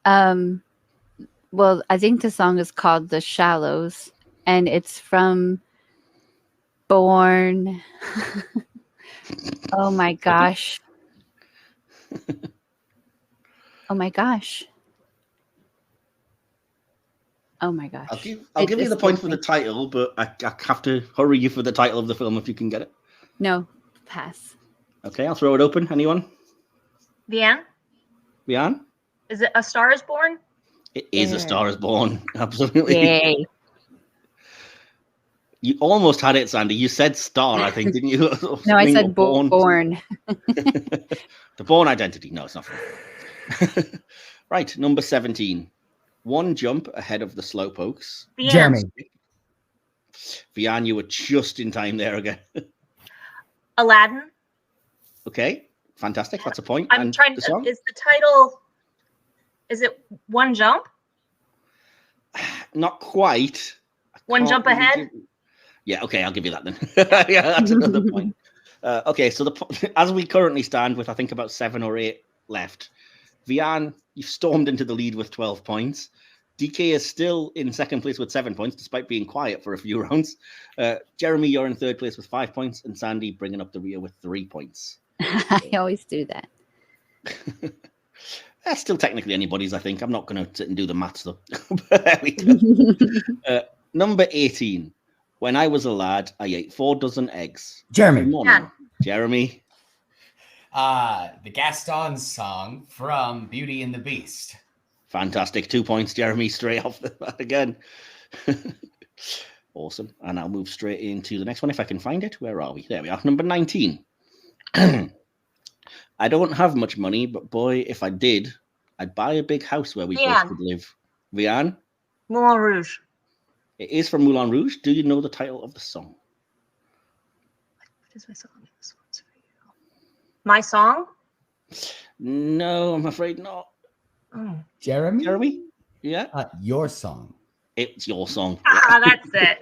[SPEAKER 4] Well, I think the song is called The Shallows, and it's from Born. Oh my gosh. Oh my gosh. Oh my gosh.
[SPEAKER 3] I'll give you the point for the title, but I have to hurry you for the title of the film if you can get it.
[SPEAKER 4] No, pass.
[SPEAKER 3] Okay, I'll throw it open. Anyone?
[SPEAKER 5] Vean?
[SPEAKER 3] Vean?
[SPEAKER 5] Is it A Star is Born?
[SPEAKER 3] It is
[SPEAKER 4] Yeah.
[SPEAKER 3] A Star is Born. Absolutely.
[SPEAKER 4] Yay.
[SPEAKER 3] You almost had it, Sandy. You said star, I think, didn't you?
[SPEAKER 4] No, I
[SPEAKER 3] Something
[SPEAKER 4] said born.
[SPEAKER 3] The Born identity. No, it's not. Right, number 17. One jump ahead of the slowpokes.
[SPEAKER 5] Vean.
[SPEAKER 1] Jeremy.
[SPEAKER 3] Vean, you were just in time there again.
[SPEAKER 5] Aladdin.
[SPEAKER 3] Okay, fantastic. That's a point.
[SPEAKER 5] I'm
[SPEAKER 3] And
[SPEAKER 5] trying
[SPEAKER 3] the
[SPEAKER 5] to.
[SPEAKER 3] song?
[SPEAKER 5] Is the title? Is it One Jump?
[SPEAKER 3] Not quite.
[SPEAKER 5] One Jump Ahead?
[SPEAKER 3] Yeah, okay, I'll give you that then. Yeah, that's another point. Okay, so as we currently stand with, I think, about 7 or 8 left, Vean, you've stormed into the lead with 12 points. DK is still in second place with 7 points, despite being quiet for a few rounds. Jeremy, you're in third place with 5 points, and Sandy bringing up the rear with 3 points.
[SPEAKER 4] I always do that.
[SPEAKER 3] That's still technically anybody's, I think. I'm not going to sit and do the maths, though. There we go. Number 18. When I was a lad, I ate 4 dozen eggs.
[SPEAKER 1] Jeremy.
[SPEAKER 3] Come on now. Jeremy.
[SPEAKER 1] The Gaston song from Beauty and the Beast.
[SPEAKER 3] Fantastic. 2 points, Jeremy, straight off the bat again. Awesome. And I'll move straight into the next one if I can find it. Where are we? There we are. Number 19. I don't have much money, but boy, if I did, I'd buy a big house where we both
[SPEAKER 5] Vean.
[SPEAKER 3] could live. Vean?
[SPEAKER 5] Moulin Rouge.
[SPEAKER 3] It is from Moulin Rouge. Do you know the title of the song?
[SPEAKER 5] What is my song? This one's for you. My song?
[SPEAKER 3] No, I'm afraid not.
[SPEAKER 5] Oh.
[SPEAKER 1] Jeremy?
[SPEAKER 3] Jeremy? Yeah?
[SPEAKER 1] Your song.
[SPEAKER 3] It's your song.
[SPEAKER 5] That's it.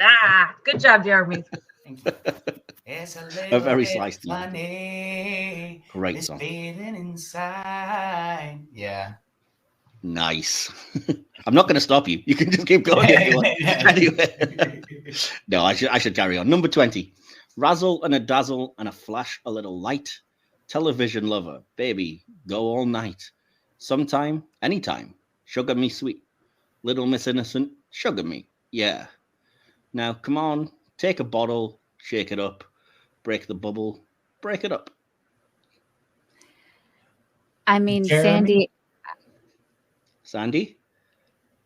[SPEAKER 5] Good job, Jeremy.
[SPEAKER 1] Thank you. It's
[SPEAKER 3] A very
[SPEAKER 1] bit
[SPEAKER 3] sliced line.
[SPEAKER 1] funny.
[SPEAKER 3] Great
[SPEAKER 1] It's
[SPEAKER 3] song.
[SPEAKER 1] feeling inside. Yeah.
[SPEAKER 3] Nice. I'm not going to stop you. You can just keep going if you want. Anyway. No, I should carry on. Number 20. Razzle and a dazzle and a flash a little light. Television lover, baby, go all night. Sometime, anytime, sugar me sweet. Little Miss Innocent, sugar me, yeah. Now, come on, take a bottle, shake it up, break the bubble, break it up.
[SPEAKER 4] I mean,
[SPEAKER 1] Jeremy?
[SPEAKER 3] Sandy?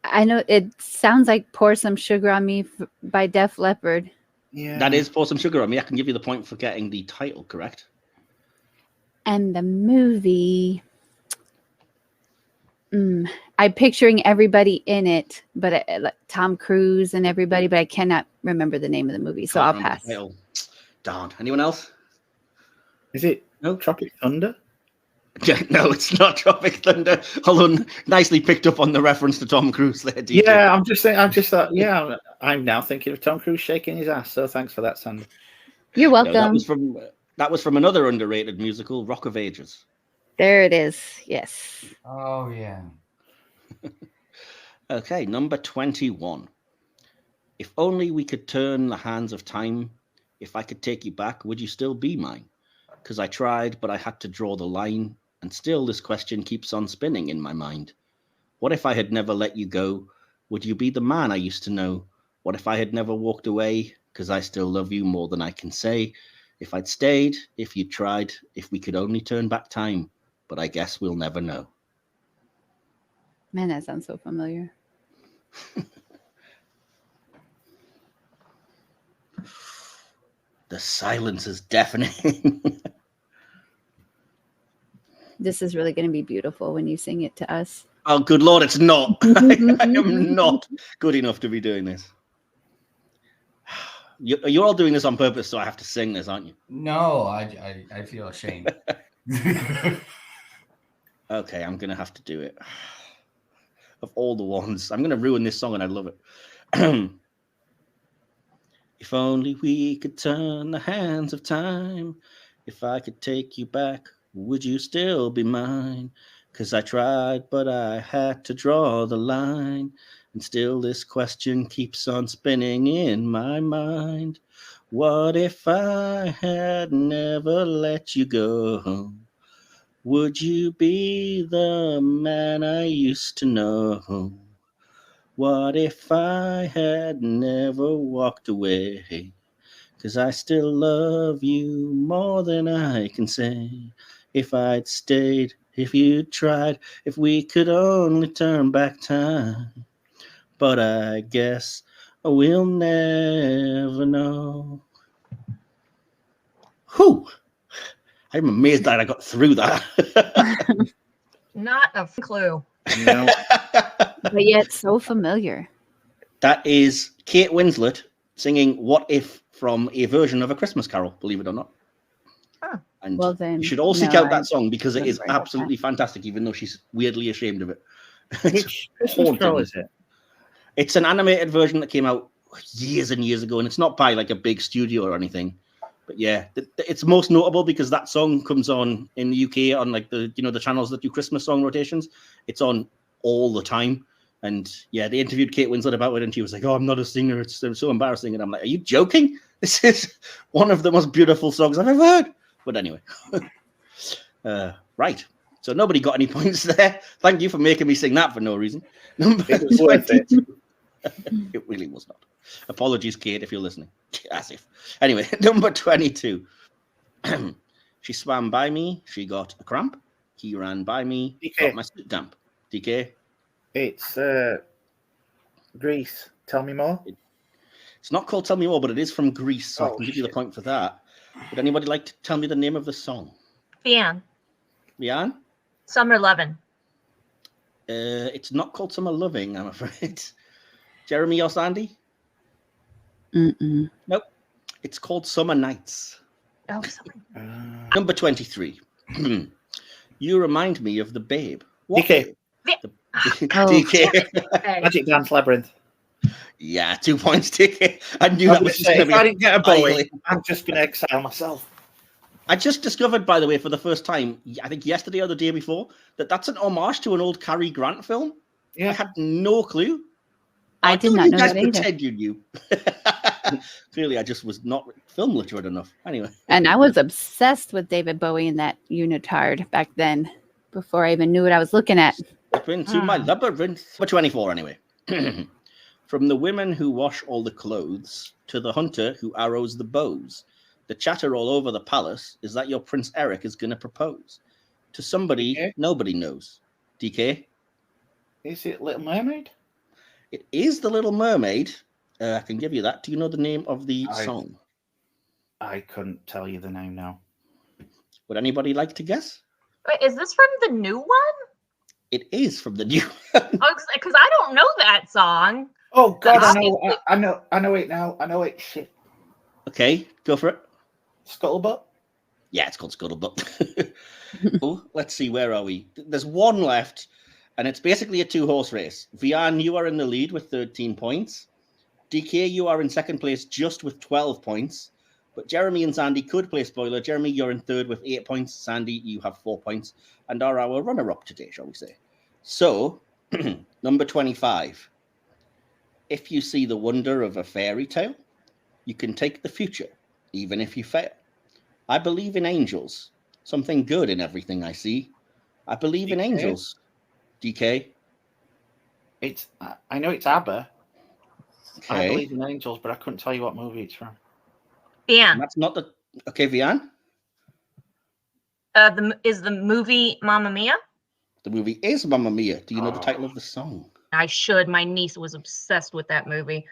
[SPEAKER 4] I know it sounds like Pour Some Sugar on Me by Def Leppard.
[SPEAKER 2] Yeah.
[SPEAKER 3] That is Pour Some Sugar on Me. I can give you the point for getting the title correct.
[SPEAKER 4] And the movie. I'm picturing everybody in it, but like Tom Cruise and everybody, but I cannot remember the name of the movie, so I'll pass.
[SPEAKER 3] Darn. Anyone else?
[SPEAKER 2] Is it
[SPEAKER 3] No.
[SPEAKER 2] Tropic Thunder?
[SPEAKER 3] No, it's not Tropic Thunder. Although nicely picked up on the reference to Tom Cruise there, DJ.
[SPEAKER 2] Yeah, I'm just thought, yeah, I'm now thinking of Tom Cruise shaking his ass. So thanks for that, Sandy.
[SPEAKER 4] You're
[SPEAKER 3] No,
[SPEAKER 4] welcome.
[SPEAKER 3] that was from another underrated musical, Rock of Ages.
[SPEAKER 4] There it is. Yes.
[SPEAKER 1] Oh, yeah.
[SPEAKER 3] Okay, number 21. If only we could turn the hands of time. If I could take you back, would you still be mine? Because I tried, but I had to draw the line. And still this question keeps on spinning in my mind. What if I had never let you go? Would you be the man I used to know? What if I had never walked away? Because I still love you more than I can say. If I'd stayed, if you'd tried, if we could only turn back time. But I guess we'll never know.
[SPEAKER 4] Man, that sounds so familiar.
[SPEAKER 3] The silence is deafening.
[SPEAKER 4] This is really going to be beautiful when you sing it to us.
[SPEAKER 3] Oh, good Lord, it's not. I am not good enough to be doing this. You're all doing this on purpose, so I have to sing this, aren't you?
[SPEAKER 1] No, I feel ashamed.
[SPEAKER 3] Okay, I'm going to have to do it. Of all the ones, I'm going to ruin this song and I love it. If only we could turn the hands of time. If I could take you back, would you still be mine? 'Cause I tried, but I had to draw the line. And still this question keeps on spinning in my mind. What if I had never let you go? Would you be the man I used to know? What if I had never walked away? 'Cause I still love you more than I can say. If I'd stayed, if you'd tried, if we could only turn back time. But I guess we'll never know. Whew! I'm amazed that I got through that.
[SPEAKER 5] Not a clue.
[SPEAKER 2] No.
[SPEAKER 4] But yet so familiar.
[SPEAKER 3] That is Kate Winslet singing What If from a version of A Christmas Carol, believe it or not.
[SPEAKER 5] Huh.
[SPEAKER 3] And
[SPEAKER 4] Well, then,
[SPEAKER 3] you should all seek
[SPEAKER 4] no,
[SPEAKER 3] out that song because it
[SPEAKER 4] wouldn't
[SPEAKER 3] is
[SPEAKER 4] worry about
[SPEAKER 3] absolutely fantastic, even though she's weirdly ashamed of it.
[SPEAKER 2] Which Christmas Carol is it?
[SPEAKER 3] It's an animated version that came out years and years ago, and it's not by like a big studio or anything. But yeah, it's most notable because that song comes on in the UK on like the channels that do Christmas song rotations. It's on all the time. And yeah, they interviewed Kate Winslet about it, and she was like, "Oh, I'm not a singer. It's so embarrassing." And I'm like, "Are you joking? This is one of the most beautiful songs I've ever heard." But anyway, right. So nobody got any points there. Thank you for making me sing that for no reason. Number
[SPEAKER 2] It was worth it.
[SPEAKER 3] It really was not. Apologies, Kate, if you're listening. As if. Anyway, number 22. She swam by me. She got a cramp. He ran by me.
[SPEAKER 2] DK.
[SPEAKER 3] Got my suit damp. DK.
[SPEAKER 2] It's Greece. Tell me more.
[SPEAKER 3] It's not called Tell Me More, but it is from Greece, so I
[SPEAKER 2] Oh,
[SPEAKER 3] can give you the
[SPEAKER 2] shit.
[SPEAKER 3] point for that. Would anybody like to tell me the name of the song?
[SPEAKER 5] Vean.
[SPEAKER 3] Vean?
[SPEAKER 5] Summer Lovin'.
[SPEAKER 3] It's not called Summer Loving, I'm afraid. Jeremy or Sandy?
[SPEAKER 4] Mm-mm.
[SPEAKER 3] Nope. It's called Summer Nights.
[SPEAKER 5] Oh, sorry.
[SPEAKER 3] Number 23. You remind me of the babe. What?
[SPEAKER 2] DK.
[SPEAKER 3] DK.
[SPEAKER 5] Okay.
[SPEAKER 2] Magic Dance Labyrinth.
[SPEAKER 3] Yeah, 2 points, DK. I knew
[SPEAKER 2] I
[SPEAKER 3] that
[SPEAKER 2] was
[SPEAKER 3] was just
[SPEAKER 2] gonna say,
[SPEAKER 3] going
[SPEAKER 2] if I
[SPEAKER 3] to
[SPEAKER 2] didn't get a
[SPEAKER 3] be
[SPEAKER 2] Bowie,
[SPEAKER 3] highly-
[SPEAKER 2] I'm just going to exile myself.
[SPEAKER 3] I just discovered, by the way, for the first time, I think yesterday or the day before, that's an homage to an old Cary Grant film.
[SPEAKER 2] Yeah.
[SPEAKER 3] I had no clue.
[SPEAKER 4] I did
[SPEAKER 3] Don't
[SPEAKER 4] not
[SPEAKER 3] you
[SPEAKER 4] know
[SPEAKER 3] guys
[SPEAKER 4] that either.
[SPEAKER 3] pretend you knew. Clearly, I just was not film literate enough. Anyway.
[SPEAKER 4] And I was obsessed with David Bowie and that unitard back then, before I even knew what I was looking at.
[SPEAKER 3] Step into my labyrinth. Number 24, anyway. From the women who wash all the clothes to the hunter who arrows the bows, the chatter all over the palace is that your Prince Eric is going to propose to somebody nobody knows. DK?
[SPEAKER 2] Is it Little Mermaid?
[SPEAKER 3] It is The Little Mermaid. I can give you that. Do you know the name of the song?
[SPEAKER 2] I couldn't tell you the name now.
[SPEAKER 3] Would anybody like to guess?
[SPEAKER 5] Wait, is this from the new one?
[SPEAKER 3] It is from the new
[SPEAKER 5] one. Oh, because I don't know that song.
[SPEAKER 2] Oh God, I know it now. I know it. Shit.
[SPEAKER 3] Okay, go for it.
[SPEAKER 2] Scuttlebutt.
[SPEAKER 3] Yeah, it's called Scuttlebutt. Oh, let's see, where are we? There's one left, and it's basically a 2-horse race. Vean, you are in the lead with 13 points. DK, you are in second place just with 12 points. But Jeremy and Sandy could play spoiler. Jeremy, you're in third with 8 points. Sandy, you have 4 points and are our runner-up today, shall we say. So, number 25. If you see the wonder of a fairy tale, you can take the future, even if you fail. I believe in angels. Something good in everything I see. I believe in angels. DK?
[SPEAKER 2] I know it's ABBA.
[SPEAKER 3] Okay.
[SPEAKER 2] I believe in angels, but I couldn't tell you what movie it's from.
[SPEAKER 5] Yeah.
[SPEAKER 3] That's not the... Okay, Vean?
[SPEAKER 5] Is the movie Mamma Mia?
[SPEAKER 3] The movie is Mamma Mia. Do you know the title of the song?
[SPEAKER 5] I should. My niece was obsessed with that movie.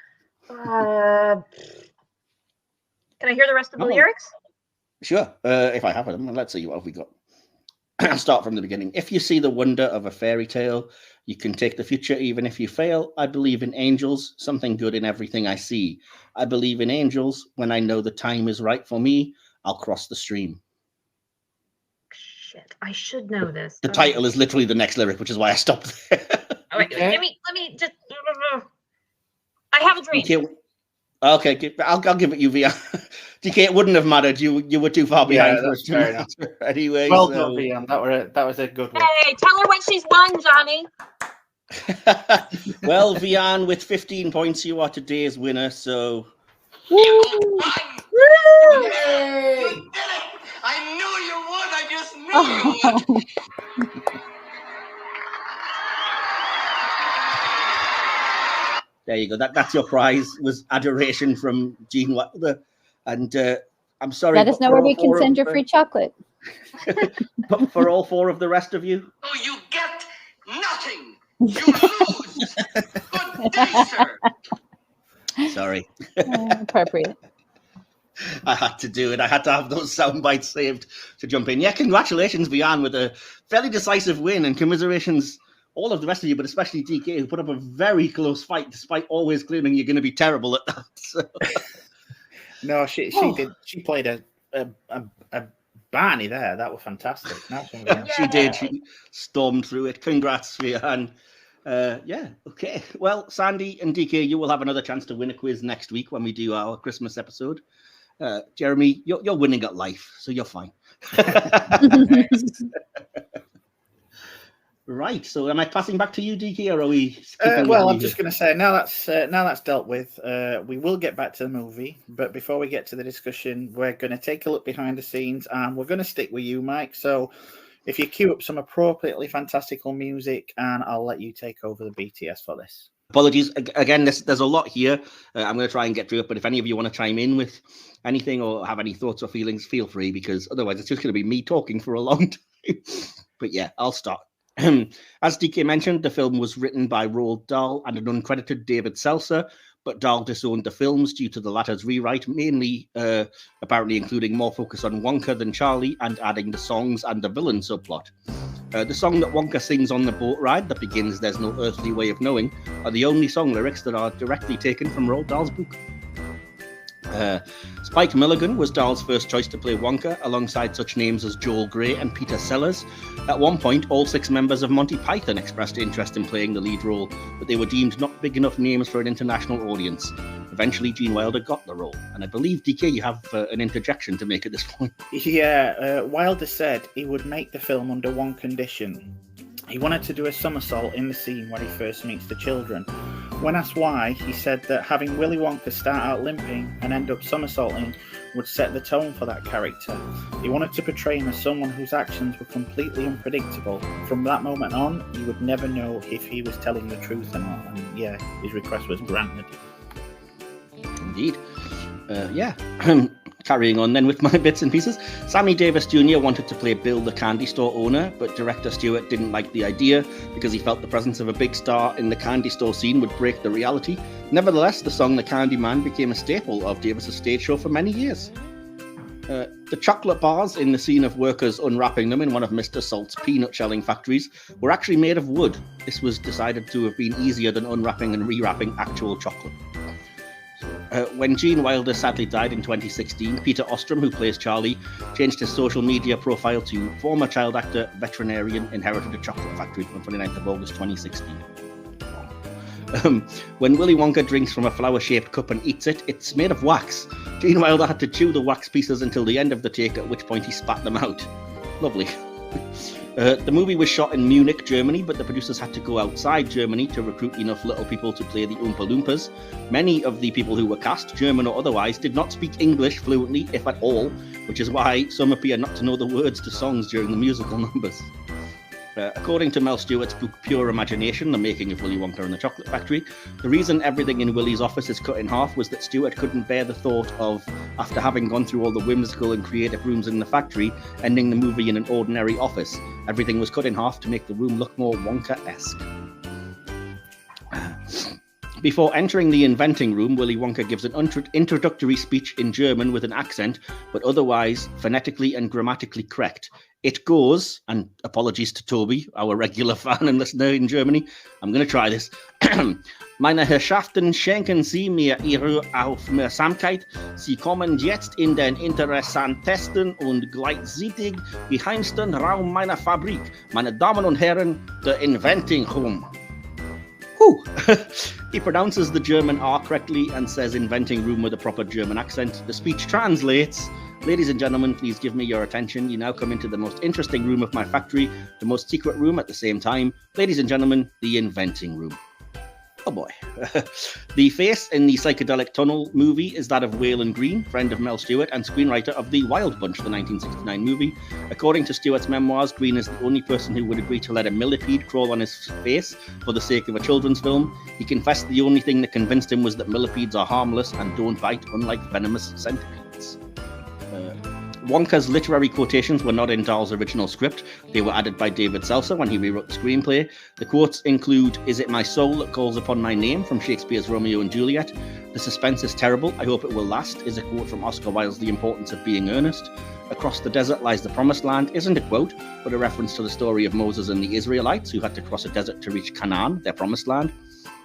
[SPEAKER 5] Can I hear the rest of the lyrics?
[SPEAKER 3] Sure. If I have them, let's see what have we got. I'll start from the beginning. If you see the wonder of a fairy tale, you can take the future even if you fail. I believe in angels, something good in everything I see. I believe in angels. When I know the time is right for me, I'll cross the stream.
[SPEAKER 5] Shit, I should know this.
[SPEAKER 3] The title is literally the next lyric, which is why I stopped there.
[SPEAKER 5] All right, let me just... I have a dream.
[SPEAKER 3] DK, okay, I'll give it you, Via. DK, it wouldn't have mattered. You were too far behind for us to matter anyway.
[SPEAKER 2] Well done, Vean. That was a good one.
[SPEAKER 5] Hey, tell her what she's won, Johnny.
[SPEAKER 3] Well, Vean, with 15 points, you are today's winner. So,
[SPEAKER 6] Woo! You did it! I knew you would. I just knew you would.
[SPEAKER 3] There you go. That's your prize. Was adoration from Gene Wilder, and I'm sorry.
[SPEAKER 4] Let us know where we can send your free chocolate.
[SPEAKER 3] But for all 4 of the rest of you,
[SPEAKER 6] oh, you get nothing. You lose. Good day, sir.
[SPEAKER 3] Sorry.
[SPEAKER 4] Appropriate.
[SPEAKER 3] I had to do it. I had to have those sound bites saved to jump in. Yeah, congratulations, Vean, with a fairly decisive win, and commiserations all of the rest of you, but especially DK, who put up a very close fight despite always claiming you're going to be terrible at that. So.
[SPEAKER 2] No, she did. She played a Barney there. That was fantastic.
[SPEAKER 3] She did. She stormed through it. Congrats, Vean. Yeah, okay. Well, Sandy and DK, you will have another chance to win a quiz next week when we do our Christmas episode. Jeremy, you're winning at life, so you're fine. Right. So, am I passing back to you, DK, or are we?
[SPEAKER 2] Well, I'm just going to say now that's dealt with. We will get back to the movie, but before we get to the discussion, we're going to take a look behind the scenes, and we're going to stick with you, Mike. So, if you cue up some appropriately fantastical music, and I'll let you take over the BTS for this.
[SPEAKER 3] Apologies again. There's a lot here. I'm going to try and get through it, but if any of you want to chime in with anything or have any thoughts or feelings, feel free, because otherwise it's just going to be me talking for a long time. But yeah, I'll start. As DK mentioned, the film was written by Roald Dahl and an uncredited David Seltzer, but Dahl disowned the films due to the latter's rewrite, mainly apparently including more focus on Wonka than Charlie and adding the songs and the villain subplot. The song that Wonka sings on the boat ride that begins "There's no earthly way of knowing" are the only song lyrics that are directly taken from Roald Dahl's book. Spike Milligan was Dahl's first choice to play Wonka, alongside such names as Joel Grey and Peter Sellers. At one point, all 6 members of Monty Python expressed interest in playing the lead role, but they were deemed not big enough names for an international audience. Eventually, Gene Wilder got the role, and I believe, DK, you have an interjection to make at this point.
[SPEAKER 2] Yeah, Wilder said he would make the film under one condition. He wanted to do a somersault in the scene where he first meets the children. When asked why, he said that having Willy Wonka start out limping and end up somersaulting would set the tone for that character. He wanted to portray him as someone whose actions were completely unpredictable. From that moment on, you would never know if he was telling the truth or not. And yeah, his request was granted.
[SPEAKER 3] Indeed. Yeah. Carrying on then with my bits and pieces, Sammy Davis Jr. wanted to play Bill the candy store owner, but director Stewart didn't like the idea because he felt the presence of a big star in the candy store scene would break the reality. Nevertheless, the song The Candy Man became a staple of Davis's stage show for many years. The chocolate bars in the scene of workers unwrapping them in one of Mr. Salt's peanut shelling factories were actually made of wood. This was decided to have been easier than unwrapping and rewrapping actual chocolate. When Gene Wilder sadly died in 2016, Peter Ostrom, who plays Charlie, changed his social media profile to former child actor, veterinarian, inherited a chocolate factory on 29th of August 2016. When Willy Wonka drinks from a flower-shaped cup and eats it, it's made of wax. Gene Wilder had to chew the wax pieces until the end of the take, at which point he spat them out. Lovely. The movie was shot in Munich, Germany, but the producers had to go outside Germany to recruit enough little people to play the Oompa Loompas. Many of the people who were cast, German or otherwise, did not speak English fluently, if at all, which is why some appear not to know the words to songs during the musical numbers. According to Mel Stewart's book Pure Imagination, The Making of Willy Wonka and the Chocolate Factory, the reason everything in Willy's office is cut in half was that Stewart couldn't bear the thought of, after having gone through all the whimsical and creative rooms in the factory, ending the movie in an ordinary office. Everything was cut in half to make the room look more Wonka-esque. Before entering the inventing room, Willy Wonka gives an introductory speech in German with an accent, but otherwise phonetically and grammatically correct. It goes, and apologies to Toby, our regular fan and listener in Germany, I'm going to try this. Meine Herrschaften, schenken Sie mir Ihre Aufmerksamkeit. Sie kommen jetzt in den interessantesten und gleichzeitig geheimsten Raum meiner Fabrik. Meine Damen und Herren, the inventing room. He pronounces the German R correctly and says inventing room with a proper German accent. The speech translates, ladies and gentlemen, please give me your attention. You now come into the most interesting room of my factory, the most secret room at the same time. Ladies and gentlemen, the inventing room. Oh boy. The face in the Psychedelic Tunnel movie is that of Waylon Green, friend of Mel Stewart and screenwriter of The Wild Bunch, the 1969 movie. According to Stewart's memoirs, Green is the only person who would agree to let a millipede crawl on his face for the sake of a children's film. He confessed the only thing that convinced him was that millipedes are harmless and don't bite, unlike venomous centipedes. Wonka's literary quotations were not in Dahl's original script. They were added by David Seltzer when he rewrote the screenplay. The quotes include, "Is it my soul that calls upon my name?" from Shakespeare's Romeo and Juliet. "The suspense is terrible. I hope it will last," is a quote from Oscar Wilde's The Importance of Being Earnest. "Across the desert lies the promised land" isn't a quote, but a reference to the story of Moses and the Israelites who had to cross a desert to reach Canaan, their promised land.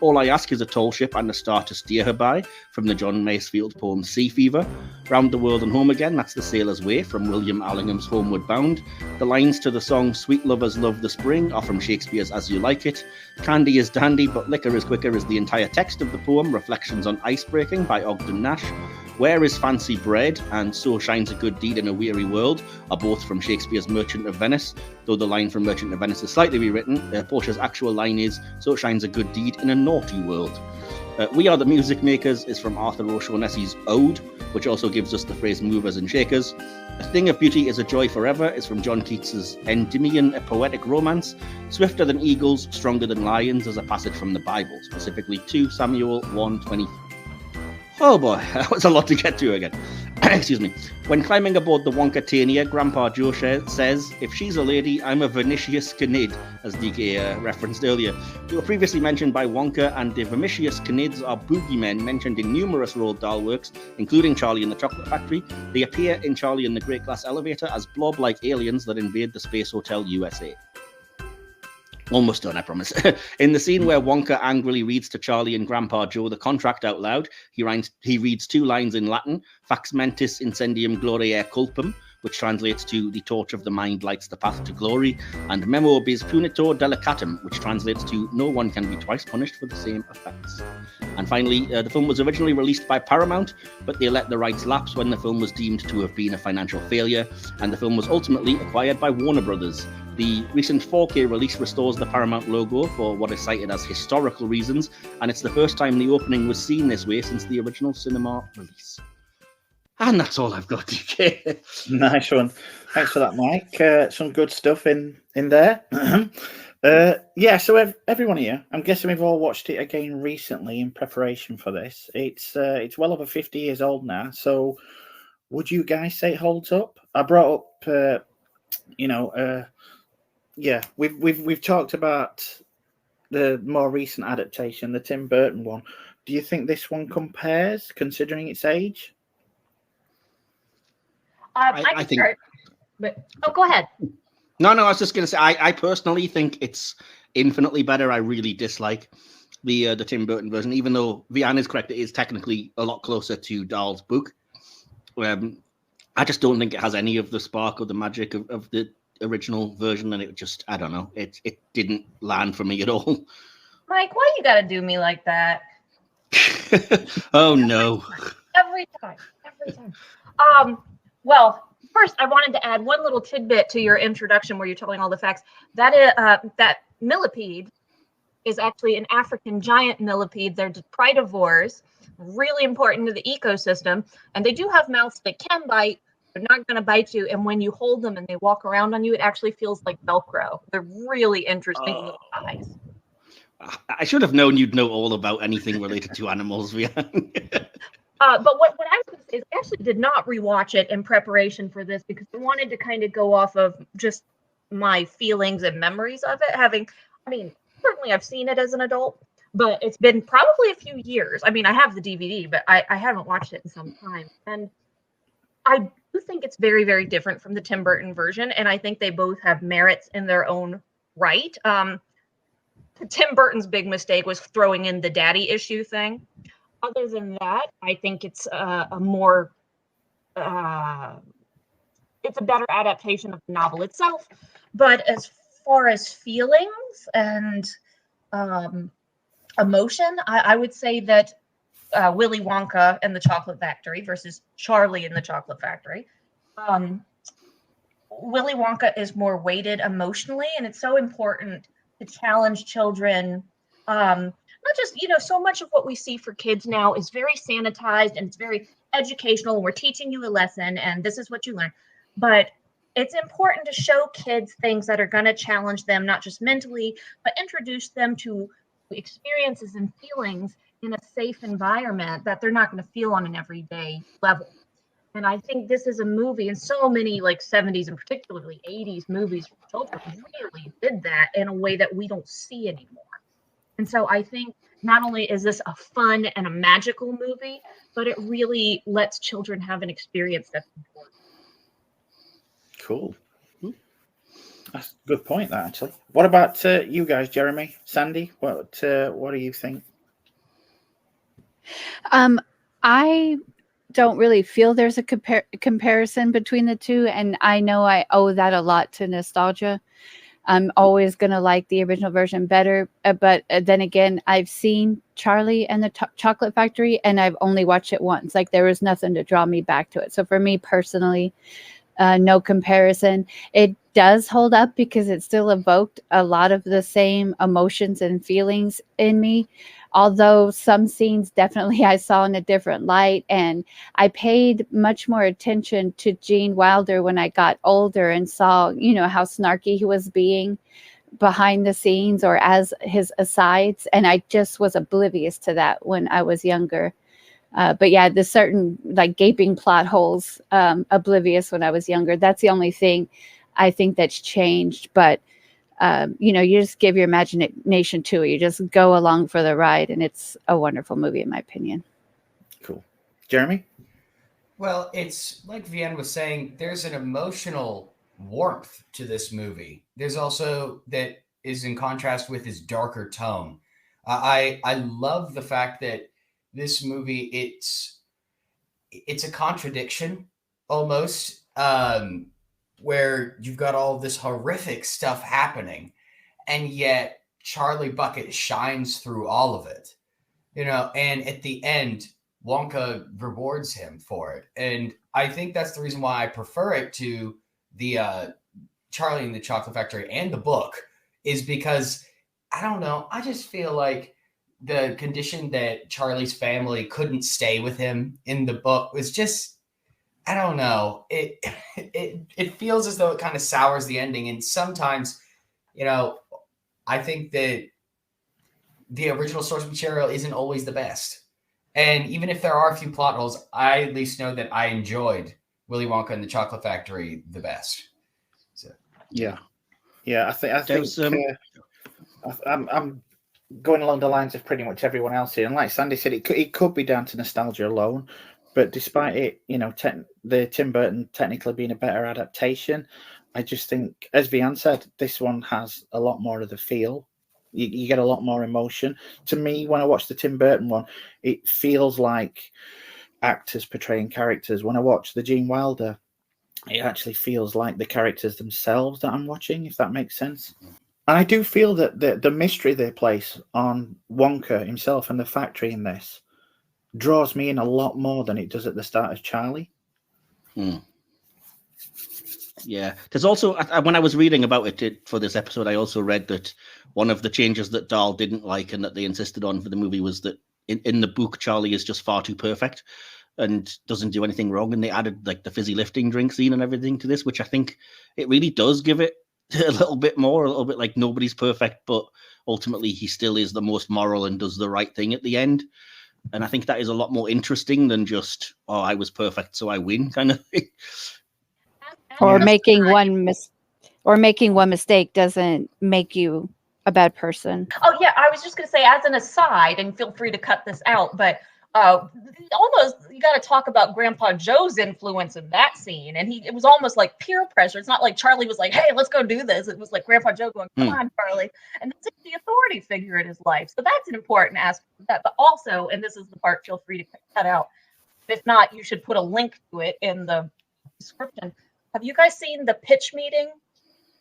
[SPEAKER 3] "All I ask is a tall ship and a star to steer her by," from the John Masefield poem Sea Fever. "Round the world and home again," that's The Sailor's Way, from William Allingham's Homeward Bound. The lines to the song Sweet Lovers Love the Spring are from Shakespeare's As You Like It. "Candy is dandy, but liquor is quicker" is the entire text of the poem Reflections on Ice Breaking by Ogden Nash. "Where is fancy bred?" and "So shines a good deed in a weary world" are both from Shakespeare's Merchant of Venice, though the line from Merchant of Venice is slightly rewritten. Portia's actual line is "So shines a good deed in a naughty world." "We Are the Music Makers" is from Arthur O'Shaughnessy's Ode, which also gives us the phrase "movers and shakers." "A Thing of Beauty is a Joy Forever" is from John Keats's Endymion, a poetic romance. "Swifter than eagles, stronger than lions" is a passage from the Bible, specifically 2 Samuel 1:23. Oh boy, that was a lot to get to again. Excuse me. When climbing aboard the Wonka Tania, Grandpa Joe says, "If she's a lady, I'm a Vinicius Cnid," as DK referenced earlier. They were previously mentioned by Wonka, and the Vinicius Cnids are boogeymen mentioned in numerous Roald Dahl works, including Charlie and the Chocolate Factory. They appear in Charlie and the Great Glass Elevator as blob-like aliens that invade the Space Hotel USA. Almost done, I promise. In the scene where Wonka angrily reads to Charlie and Grandpa Joe the contract out loud, he reads 2 lines in Latin, "Fax mentis incendium gloriae culpum," which translates to "the torch of the mind lights the path to glory," and "Memo bis punitor delicatum," which translates to "no one can be twice punished for the same offense." And finally, the film was originally released by Paramount, but they let the rights lapse when the film was deemed to have been a financial failure, and the film was ultimately acquired by Warner Brothers. The recent 4K release restores the Paramount logo for what is cited as historical reasons, and it's the first time the opening was seen this way since the original cinema release. And that's all I've got, DK.
[SPEAKER 2] Nice one. Thanks for that, Mike. Some good stuff in there. Yeah, so everyone here, I'm guessing we've all watched it again recently in preparation for this. It's well over 50 years old now. So Would you guys say it holds up? I brought up, yeah, we've talked about the more recent adaptation, the Tim Burton one. Do you think this one compares, considering its age?
[SPEAKER 5] I can
[SPEAKER 3] think.
[SPEAKER 5] start, but go ahead.
[SPEAKER 3] No, I was just going to say, I personally think it's infinitely better. I really dislike the Tim Burton version, even though Vean is correct. It is technically a lot closer to Dahl's book. I just don't think it has any of the spark or the magic of the original version, and it just, I don't know, it didn't land for me at all.
[SPEAKER 5] Mike, why you gotta do me like that?
[SPEAKER 3] Oh no.
[SPEAKER 5] Every time. Well, first I wanted to add one little tidbit to your introduction where you're telling all the facts. That millipede is actually an African giant millipede. They're detritivores, really important to the ecosystem, and they do have mouths that can bite. They're not going to bite you, and when you hold them and they walk around on you, it actually feels like Velcro. They're really interesting little guys.
[SPEAKER 3] I should have known you'd know all about anything related to animals, Vean.
[SPEAKER 5] But what I was going to say is I actually did not rewatch it in preparation for this because I wanted to kind of go off of just my feelings and memories of it. Certainly I've seen it as an adult, but it's been probably a few years. I have the DVD, but I haven't watched it in some time. And I do think it's very, very different from the Tim Burton version. And I think they both have merits in their own right. Tim Burton's big mistake was throwing in the daddy issue thing. Other than that, I think it's it's a better adaptation of the novel itself. But as far as feelings and emotion, I would say that Willy Wonka and the Chocolate Factory versus Charlie and the Chocolate Factory. Willy Wonka is more weighted emotionally, and it's so important to challenge children. Not just, so much of what we see for kids now is very sanitized and it's very educational. And we're teaching you a lesson and this is what you learn. But it's important to show kids things that are going to challenge them, not just mentally, but introduce them to experiences and feelings in a safe environment that they're not going to feel on an everyday level. And I think this is a movie, and so many 70s and particularly 80s movies for children really did that in a way that we don't see anymore. And so I think not only is this a fun and a magical movie, but it really lets children have an experience that's important.
[SPEAKER 2] Cool. That's a good point, that, actually. What about you guys, Jeremy, Sandy? What do you think?
[SPEAKER 4] I don't really feel there's a comparison between the two, and I know I owe that a lot to nostalgia. I'm always going to like the original version better. But then again, I've seen Charlie and the Chocolate Factory, and I've only watched it once. There was nothing to draw me back to it. So for me personally, no comparison. It does hold up because it still evoked a lot of the same emotions and feelings in me. Although some scenes definitely I saw in a different light, and I paid much more attention to Gene Wilder when I got older and saw, how snarky he was being behind the scenes or as his asides. And I just was oblivious to that when I was younger. But yeah, the certain gaping plot holes, oblivious when I was younger. That's the only thing I think that's changed. But you just give your imagination to it. You just go along for the ride, and it's a wonderful movie, in my opinion.
[SPEAKER 2] Cool. Jeremy?
[SPEAKER 1] Well, it's like Vean was saying, there's an emotional warmth to this movie. There's also that is in contrast with his darker tone. I love the fact that this movie, it's a contradiction almost. Where you've got all this horrific stuff happening, and yet Charlie Bucket shines through all of it, and at the end, Wonka rewards him for it. And I think that's the reason why I prefer it to the Charlie and the Chocolate Factory and the book, is because, I don't know, I just feel like the condition that Charlie's family couldn't stay with him in the book was just, I don't know. It feels as though it kind of sours the ending. And sometimes, I think that the original source material isn't always the best.
[SPEAKER 7] And even if there are a few plot holes, I at least know that I enjoyed Willy Wonka and the Chocolate Factory the best. So
[SPEAKER 2] Yeah. I think
[SPEAKER 3] There's,
[SPEAKER 2] I'm going along the lines of pretty much everyone else here. And like Sandy said, it could be down to nostalgia alone. But despite it, the Tim Burton technically being a better adaptation, I just think, as Vean said, this one has a lot more of the feel. You get a lot more emotion. To me, when I watch the Tim Burton one, it feels like actors portraying characters. When I watch the Gene Wilder, it actually feels like the characters themselves that I'm watching, if that makes sense. And I do feel that the mystery they place on Wonka himself and the factory in this draws me in a lot more than it does at the start of Charlie.
[SPEAKER 3] Yeah, there's also, when I was reading about it for this episode, I also read that one of the changes that Dahl didn't like and that they insisted on for the movie was that in the book, Charlie is just far too perfect and doesn't do anything wrong. And they added like the fizzy lifting drink scene and everything to this, which I think it really does give it a little bit like nobody's perfect, but ultimately he still is the most moral and does the right thing at the end. And I think that is a lot more interesting than just, oh, I was perfect, so I win kind of thing.
[SPEAKER 4] Or making one mistake doesn't make you a bad person.
[SPEAKER 5] Oh yeah, I was just going to say, as an aside, and feel free to cut this out, but almost you got to talk about Grandpa Joe's influence in that scene, and it was almost like peer pressure. It's not like Charlie was like, "Hey, let's go do this." It was like Grandpa Joe going, "Come on, Charlie," and that's the authority figure in his life. So that's an important aspect of that. But also, and this is the part, feel free to cut out. If not, you should put a link to it in the description. Have you guys seen the pitch meeting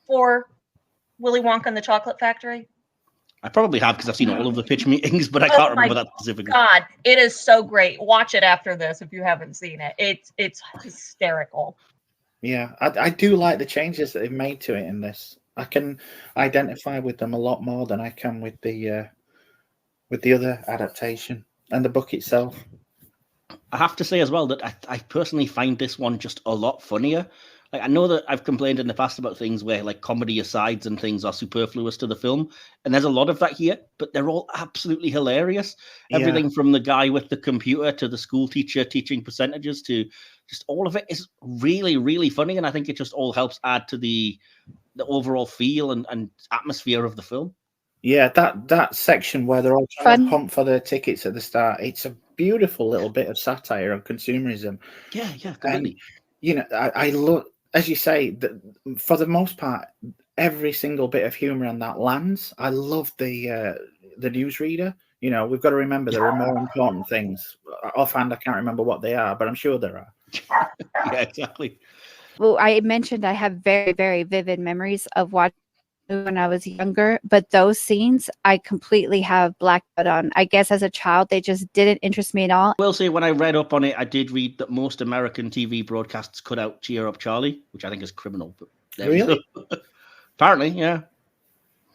[SPEAKER 5] for Willy Wonka and the Chocolate Factory?
[SPEAKER 3] I probably have because I've seen all of the pitch meetings, but I can't remember that specifically.
[SPEAKER 5] God, it is so great. Watch it after this if you haven't seen it. It's hysterical.
[SPEAKER 2] Yeah, I do like the changes that they've made to it in this. I can identify with them a lot more than I can with the other adaptation and the book itself.
[SPEAKER 3] I have to say as well that I personally find this one just a lot funnier. Like, I know that I've complained in the past about things where like comedy asides and things are superfluous to the film, and there's a lot of that here, but they're all absolutely hilarious.
[SPEAKER 2] Yeah.
[SPEAKER 3] Everything from the guy with the computer to the school teacher teaching percentages to just all of it is really, really funny, and I think it just all helps add to the overall feel and atmosphere of the film.
[SPEAKER 2] Yeah, that section where they're all trying to pump for their tickets at the start, it's a beautiful little bit of satire on consumerism.
[SPEAKER 3] Yeah, completely.
[SPEAKER 2] And, I love, as you say, that for the most part, every single bit of humor on that lands. I love the newsreader. We've got to remember there are more important things. Offhand, I can't remember what they are, but I'm sure there are.
[SPEAKER 3] Yeah, exactly.
[SPEAKER 4] Well, I mentioned I have very, very vivid memories of watching when I was younger, but those scenes I completely have blacked out on. I guess as a child, they just didn't interest me at all.
[SPEAKER 3] I will say when I read up on it, I did read that most American TV broadcasts cut out Cheer Up Charlie, which I think is criminal. But
[SPEAKER 2] really?
[SPEAKER 3] Apparently, yeah.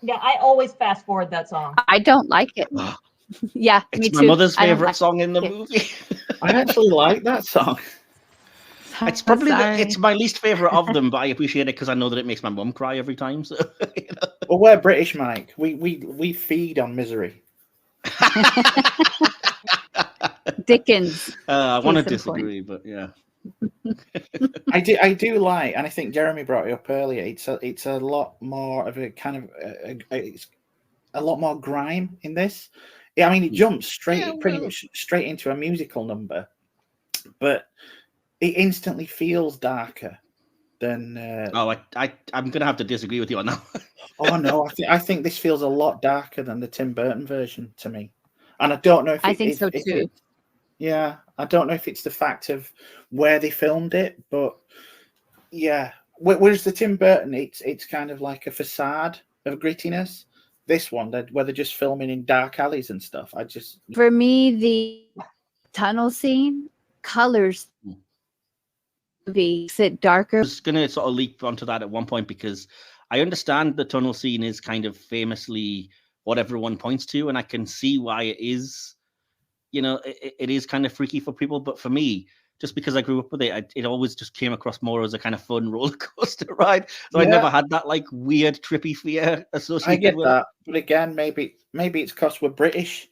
[SPEAKER 5] Yeah, I always fast forward that song.
[SPEAKER 4] I don't like it. Yeah, me
[SPEAKER 3] It's
[SPEAKER 4] too.
[SPEAKER 3] my mother's
[SPEAKER 4] I don't
[SPEAKER 3] favorite
[SPEAKER 4] like
[SPEAKER 3] song in the
[SPEAKER 4] it.
[SPEAKER 3] movie.
[SPEAKER 2] I actually like that song.
[SPEAKER 3] It's probably
[SPEAKER 4] Sorry.
[SPEAKER 3] it's my least favorite of them, but I appreciate it because I know that it makes my mum cry every time. So,
[SPEAKER 2] Well, we're British, Mike. We feed on misery.
[SPEAKER 4] Dickens.
[SPEAKER 3] I want to
[SPEAKER 4] Case in point.
[SPEAKER 3] disagree, but yeah.
[SPEAKER 2] I do like, and I think Jeremy brought it up earlier. It's a lot more of a kind of it's a lot more grime in this. Yeah, I mean it jumps pretty much straight into a musical number, but it instantly feels darker than.
[SPEAKER 3] I'm gonna have to disagree with you on that.
[SPEAKER 2] Oh no, I think this feels a lot darker than the Tim Burton version to me, and I don't know if
[SPEAKER 4] I think so too.
[SPEAKER 2] Yeah, I don't know if it's the fact of where they filmed it, but yeah. Whereas the Tim Burton, it's kind of like a facade of grittiness. This one, where they're just filming in dark alleys and stuff.
[SPEAKER 4] For me, the tunnel scene colors makes it darker.
[SPEAKER 3] I was gonna sort of leap onto that at one point because I understand the tunnel scene is kind of famously what everyone points to, and I can see why it is. It is kind of freaky for people, but for me, just because I grew up with it, it always just came across more as a kind of fun roller coaster ride. So I never had that like weird trippy fear associated with
[SPEAKER 2] that,
[SPEAKER 3] it.
[SPEAKER 2] but again, maybe it's because we're British.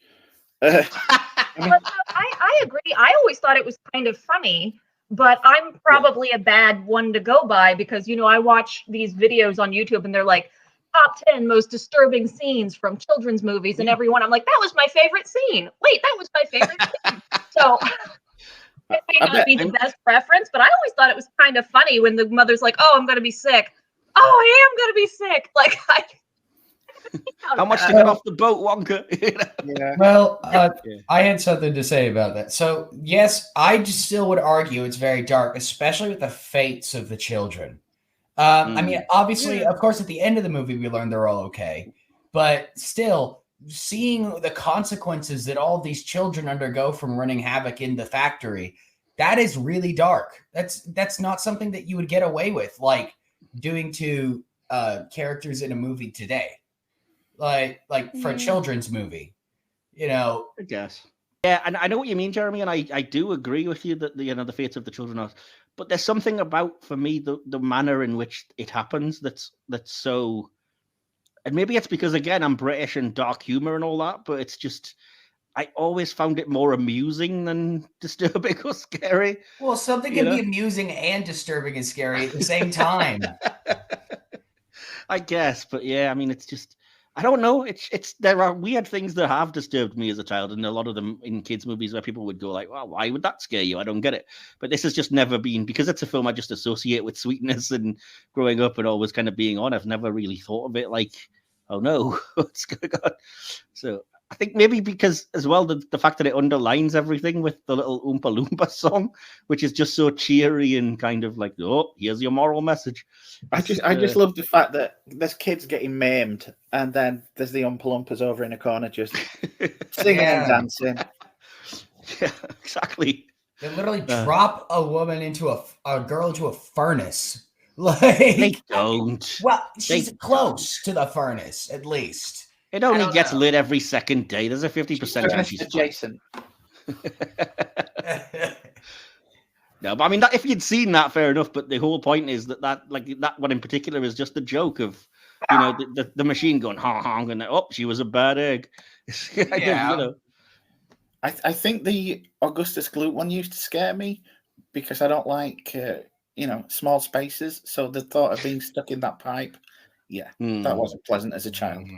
[SPEAKER 5] I agree. I always thought it was kind of funny, but I'm probably a bad one to go by because, I watch these videos on YouTube and they're like, top 10 most disturbing scenes from children's movies, and everyone, I'm like, that was my favorite scene. Wait, that was my favorite scene. So it may not be the best preference, but I always thought it was kind of funny when the mother's like, oh, I'm going to be sick. Oh, I am going to be sick. Like,
[SPEAKER 3] how much to get off the boat, Wonka?
[SPEAKER 2] Yeah.
[SPEAKER 7] Well, I had something to say about that. So, yes, I just still would argue it's very dark, especially with the fates of the children. I mean, obviously, of course, at the end of the movie, we learn they're all okay. But still, seeing the consequences that all these children undergo from running havoc in the factory, that is really dark. That's not something that you would get away with, like doing to characters in a movie today. Like for a children's movie, I
[SPEAKER 3] guess. Yeah, and I know what you mean, Jeremy, and I do agree with you that the fates of the children are. But there's something about, for me, the manner in which it happens that's so. And maybe it's because, again, I'm British and dark humor and all that, but it's just, I always found it more amusing than disturbing or scary.
[SPEAKER 7] Well, something can be amusing and disturbing and scary at the same time.
[SPEAKER 3] I guess, but yeah, I mean, it's just, I don't know. There are weird things that have disturbed me as a child, and a lot of them in kids' movies where people would go like, "Well, why would that scare you?" I don't get it. But this has just never been, because it's a film I just associate with sweetness and growing up and always kind of being on. I've never really thought of it like, "Oh no, what's going on?" So I think maybe because as well the fact that it underlines everything with the little Oompa Loompa song, which is just so cheery and kind of like, "Oh, here's your moral message."
[SPEAKER 2] I just love the fact that there's kids getting maimed, and then there's the Oompa Loompas over in a corner just singing and dancing.
[SPEAKER 3] Yeah, exactly.
[SPEAKER 7] They literally drop a woman into a girl into a furnace. Like
[SPEAKER 3] they don't.
[SPEAKER 7] Well, she's close to the furnace, at least.
[SPEAKER 3] It only gets lit every second day. There's a 50% chance she's
[SPEAKER 2] adjacent.
[SPEAKER 3] No, but I mean, if you'd seen that, fair enough. But the whole point is that one in particular is just a joke of, the machine going honk honk, and she was a bad egg.
[SPEAKER 2] I think the Augustus Gloop one used to scare me because I don't like small spaces. So the thought of being stuck in that pipe, that wasn't pleasant as a child.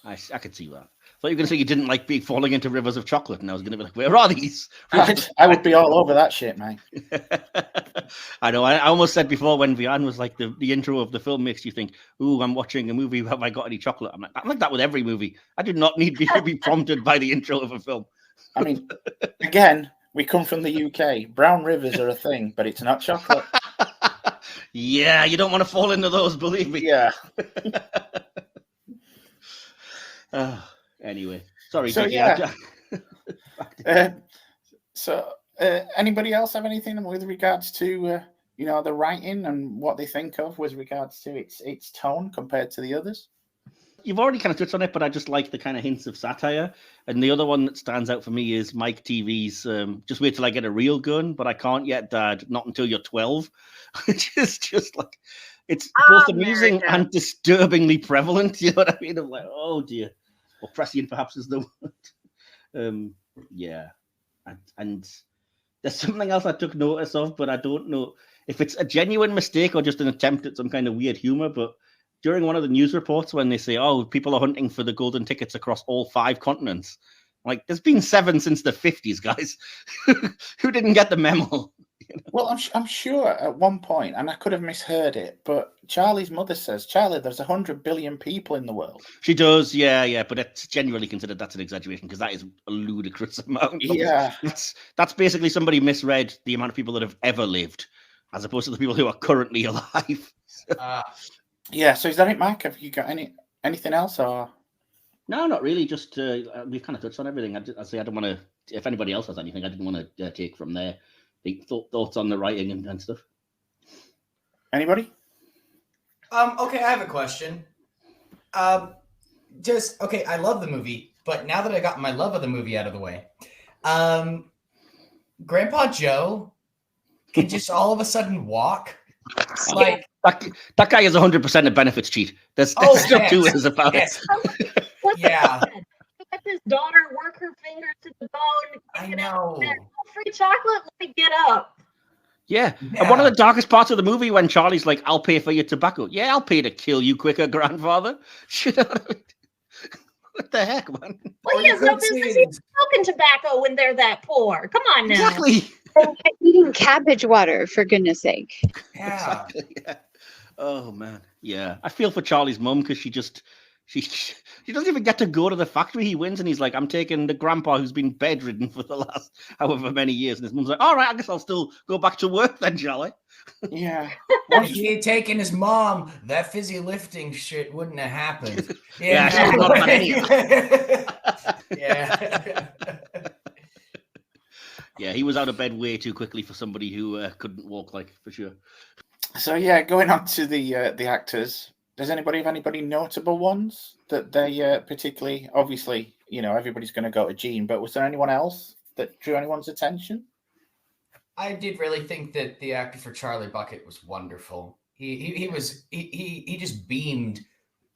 [SPEAKER 3] I could see that. I thought you were going to say you didn't like falling into rivers of chocolate, and I was going to be like, where are these?
[SPEAKER 2] I would be all over that shit, man.
[SPEAKER 3] I know. I almost said before when Vean was like, the intro of the film makes you think, ooh, I'm watching a movie. Have I got any chocolate? I'm like that with every movie. I do not need to be prompted by the intro of a film.
[SPEAKER 2] I mean, again, we come from the UK. Brown rivers are a thing, but it's not chocolate.
[SPEAKER 3] Yeah, you don't want to fall into those, believe me.
[SPEAKER 2] Yeah.
[SPEAKER 3] Anyway, sorry.
[SPEAKER 2] So anybody else have anything with regards to the writing and what they think of with regards to its tone compared to the others?
[SPEAKER 3] You've already kind of touched on it, but I just like the kind of hints of satire. And the other one that stands out for me is Mike TV's "Just Wait Till I Get a Real Gun," but I can't yet, Dad. Not until you're 12. Which is just like, it's both amusing and disturbingly prevalent. You know what I mean? I'm like, oh dear. Or prescient, perhaps, is the word. Yeah. And there's something else I took notice of, but I don't know if it's a genuine mistake or just an attempt at some kind of weird humor. But during one of the news reports, when they say, oh, people are hunting for the golden tickets across all 5 continents, like, there's been 7 since the 50s, guys. Who didn't get the memo?
[SPEAKER 2] Well, I'm sure at one point, and I could have misheard it, but Charlie's mother says, Charlie, there's 100 billion people in the world.
[SPEAKER 3] She does, yeah, but it's generally considered that's an exaggeration because that is a ludicrous amount.
[SPEAKER 2] Yeah.
[SPEAKER 3] That's basically somebody misread the amount of people that have ever lived as opposed to the people who are currently alive.
[SPEAKER 2] Yeah, so is that it, Mike? Have you got anything else? Or
[SPEAKER 3] No, not really. Just we've kind of touched on everything. I say I don't want to, if anybody else has anything, I didn't want to take from there. Thoughts on the writing and stuff.
[SPEAKER 2] Anybody?
[SPEAKER 1] Okay, I have a question. I love the movie, but now that I got my love of the movie out of the way, Grandpa Joe can just all of a sudden walk. Like
[SPEAKER 3] that guy is 100% a benefits cheat. There's stuff to it about it.
[SPEAKER 1] Yeah.
[SPEAKER 5] lets his daughter work her fingers to the bone.
[SPEAKER 7] I know.
[SPEAKER 5] Free chocolate, let me get up.
[SPEAKER 3] Yeah. And one of the darkest parts of the movie when Charlie's like, I'll pay for your tobacco. Yeah, I'll pay to kill you quicker, grandfather. You know what I mean? What the heck, man?
[SPEAKER 5] Well, he has no business smoking tobacco when they're that poor. Come on now.
[SPEAKER 3] Exactly.
[SPEAKER 4] Eating cabbage water, for goodness sake.
[SPEAKER 7] Yeah.
[SPEAKER 3] Exactly. Yeah. Oh man. Yeah. I feel for Charlie's mum because she doesn't even get to go to the factory. He wins and he's like, I'm taking the grandpa who's been bedridden for the last however many years. And his mum's like, all right, I guess I'll still go back to work then, Charlie.
[SPEAKER 2] Yeah.
[SPEAKER 7] If he had taken his mom, that fizzy lifting shit wouldn't have happened.
[SPEAKER 3] Yeah, she would've got him at
[SPEAKER 7] Yeah.
[SPEAKER 3] Yeah, he was out of bed way too quickly for somebody who couldn't walk, like, for sure.
[SPEAKER 2] So yeah, going on to the actors. Does anybody have anybody notable ones that they particularly? Obviously, everybody's going to go to Gene, but was there anyone else that drew anyone's attention?
[SPEAKER 7] I did really think that the actor for Charlie Bucket was wonderful. He just beamed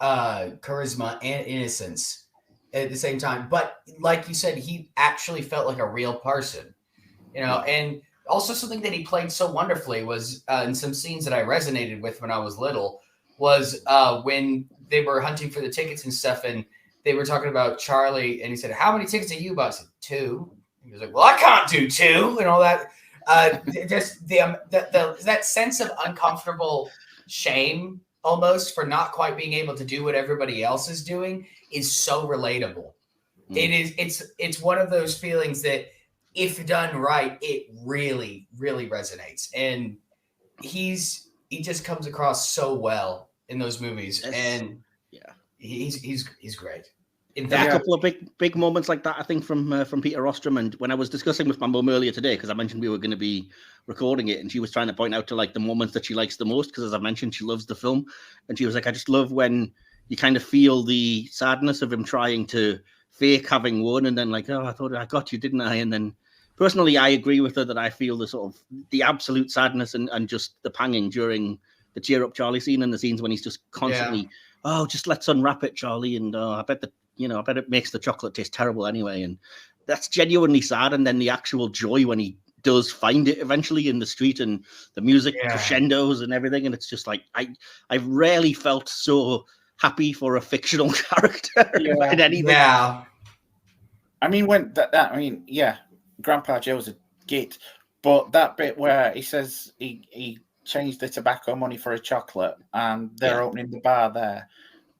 [SPEAKER 7] charisma and innocence at the same time. But like you said, he actually felt like a real person, and also something that he played so wonderfully was in some scenes that I resonated with when I was little was when they were hunting for the tickets and stuff, and they were talking about Charlie, and he said, "How many tickets have you bought?" I said, 2. He was like, "Well, I can't do 2," and all that. Just that sense of uncomfortable shame almost for not quite being able to do what everybody else is doing is so relatable. It's one of those feelings that if done right, it really, really resonates. And he just comes across so well in those movies. And yeah, he's great.
[SPEAKER 3] There are a couple of big moments like that, I think, from Peter Ostrom. And when I was discussing with my mum earlier today, because I mentioned we were going to be recording it, and she was trying to point out to like the moments that she likes the most, because as I mentioned, she loves the film. And she was like, I just love when you kind of feel the sadness of him trying to fake having won, and then like, oh, I thought I got you, didn't I? And then personally, I agree with her that I feel the sort of the absolute sadness and just the panging during the cheer up Charlie scene and the scenes when he's just constantly, oh, just let's unwrap it, Charlie, and I bet that. I bet it makes the chocolate taste terrible anyway. And that's genuinely sad. And then the actual joy when he does find it eventually in the street and the music crescendos and everything. And it's just like, I've rarely felt so happy for a fictional character in anything.
[SPEAKER 2] Yeah. I mean, Grandpa Joe's a git, but that bit where he says he changed the tobacco money for a chocolate and they're opening the bar there.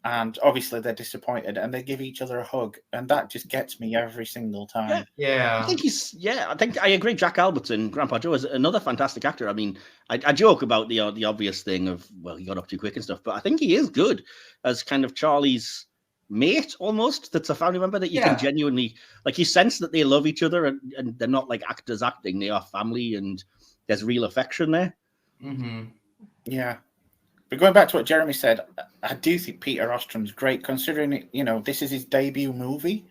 [SPEAKER 2] And obviously they're disappointed and they give each other a hug. And that just gets me every single time.
[SPEAKER 7] Yeah.
[SPEAKER 3] I think I agree. Jack Albertson, Grandpa Joe, is another fantastic actor. I mean, I joke about the obvious thing of, well, he got up too quick and stuff, but I think he is good as kind of Charlie's mate almost. That's a family member that you can genuinely, like, you sense that they love each other and they're not like actors acting. They are family and there's real affection there.
[SPEAKER 7] Mm-hmm.
[SPEAKER 2] Yeah. But going back to what Jeremy said, I do think Peter Ostrom's great, considering it. This is his debut movie,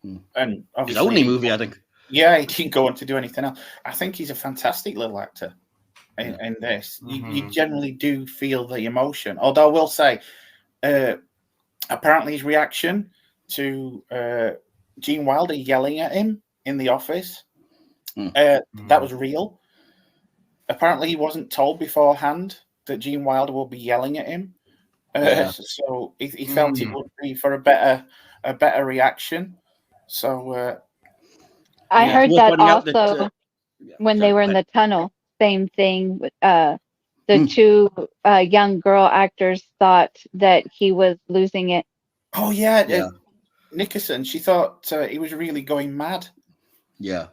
[SPEAKER 2] and obviously
[SPEAKER 3] his only movie, I think.
[SPEAKER 2] Yeah, he didn't go on to do anything else. I think he's a fantastic little actor in this.
[SPEAKER 7] Mm-hmm.
[SPEAKER 2] You generally do feel the emotion. Although I will say, apparently his reaction to Gene Wilder yelling at him in the office, that was real. Apparently, he wasn't told beforehand that Gene Wilder will be yelling at him, so he felt it would be for a better reaction. So
[SPEAKER 4] I heard that also when they were in the tunnel. Same thing. The two young girl actors thought that he was losing it.
[SPEAKER 2] Oh yeah. Nickerson. She thought he was really going mad.
[SPEAKER 3] Yeah.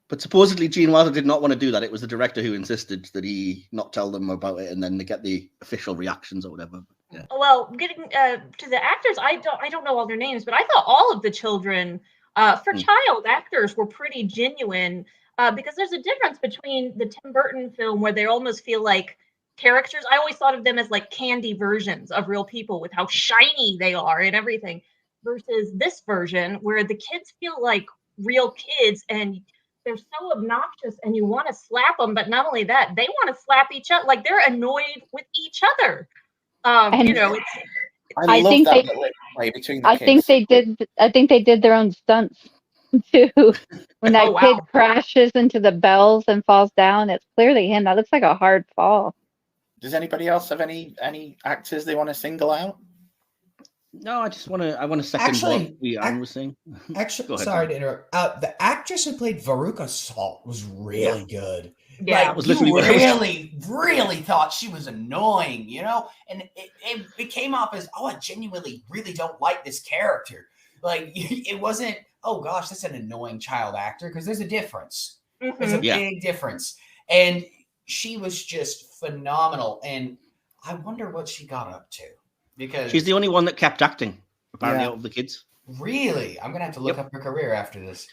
[SPEAKER 3] But supposedly Gene Wilder did not want to do that. It was the director who insisted that he not tell them about it, and then they get the official reactions or whatever. Yeah.
[SPEAKER 5] Well, getting to the actors, I don't know all their names, but I thought all of the children for child actors were pretty genuine because there's a difference between the Tim Burton film where they almost feel like characters. I always thought of them as like candy versions of real people with how shiny they are and everything, versus this version where the kids feel like real kids and they're so obnoxious and you want to slap them, but not only that, they want to slap each other. Like they're annoyed with each other.
[SPEAKER 2] I love
[SPEAKER 4] think
[SPEAKER 2] that
[SPEAKER 4] they-
[SPEAKER 2] little play between the
[SPEAKER 4] I
[SPEAKER 2] kids.
[SPEAKER 4] think they did their own stunts too. When that
[SPEAKER 5] Oh, wow.
[SPEAKER 4] kid crashes into the bells and falls down, it's clearly him. That looks like a hard fall.
[SPEAKER 2] Does anybody else have any actors they want to single out?
[SPEAKER 3] No, I want to second
[SPEAKER 7] Actually,
[SPEAKER 3] what Vean was saying.
[SPEAKER 7] Actually,
[SPEAKER 3] Go ahead,
[SPEAKER 7] sorry
[SPEAKER 3] Tom.
[SPEAKER 7] to interrupt. The actress who played Veruca Salt was really good.
[SPEAKER 5] Yeah.
[SPEAKER 7] Like,
[SPEAKER 3] That was
[SPEAKER 7] you
[SPEAKER 3] literally what I was-
[SPEAKER 7] really thought she was annoying, you know? And it came off as, oh, I genuinely really don't like this character. Like, it wasn't, oh gosh, that's an annoying child actor, because there's a difference. There's a
[SPEAKER 3] Yeah.
[SPEAKER 7] big difference. And she was just phenomenal. And I wonder what she got up to. Because
[SPEAKER 3] She's the only one that kept acting, apparently,
[SPEAKER 2] Yeah.
[SPEAKER 3] out of the kids.
[SPEAKER 7] really, I'm going to have to look up her career after this.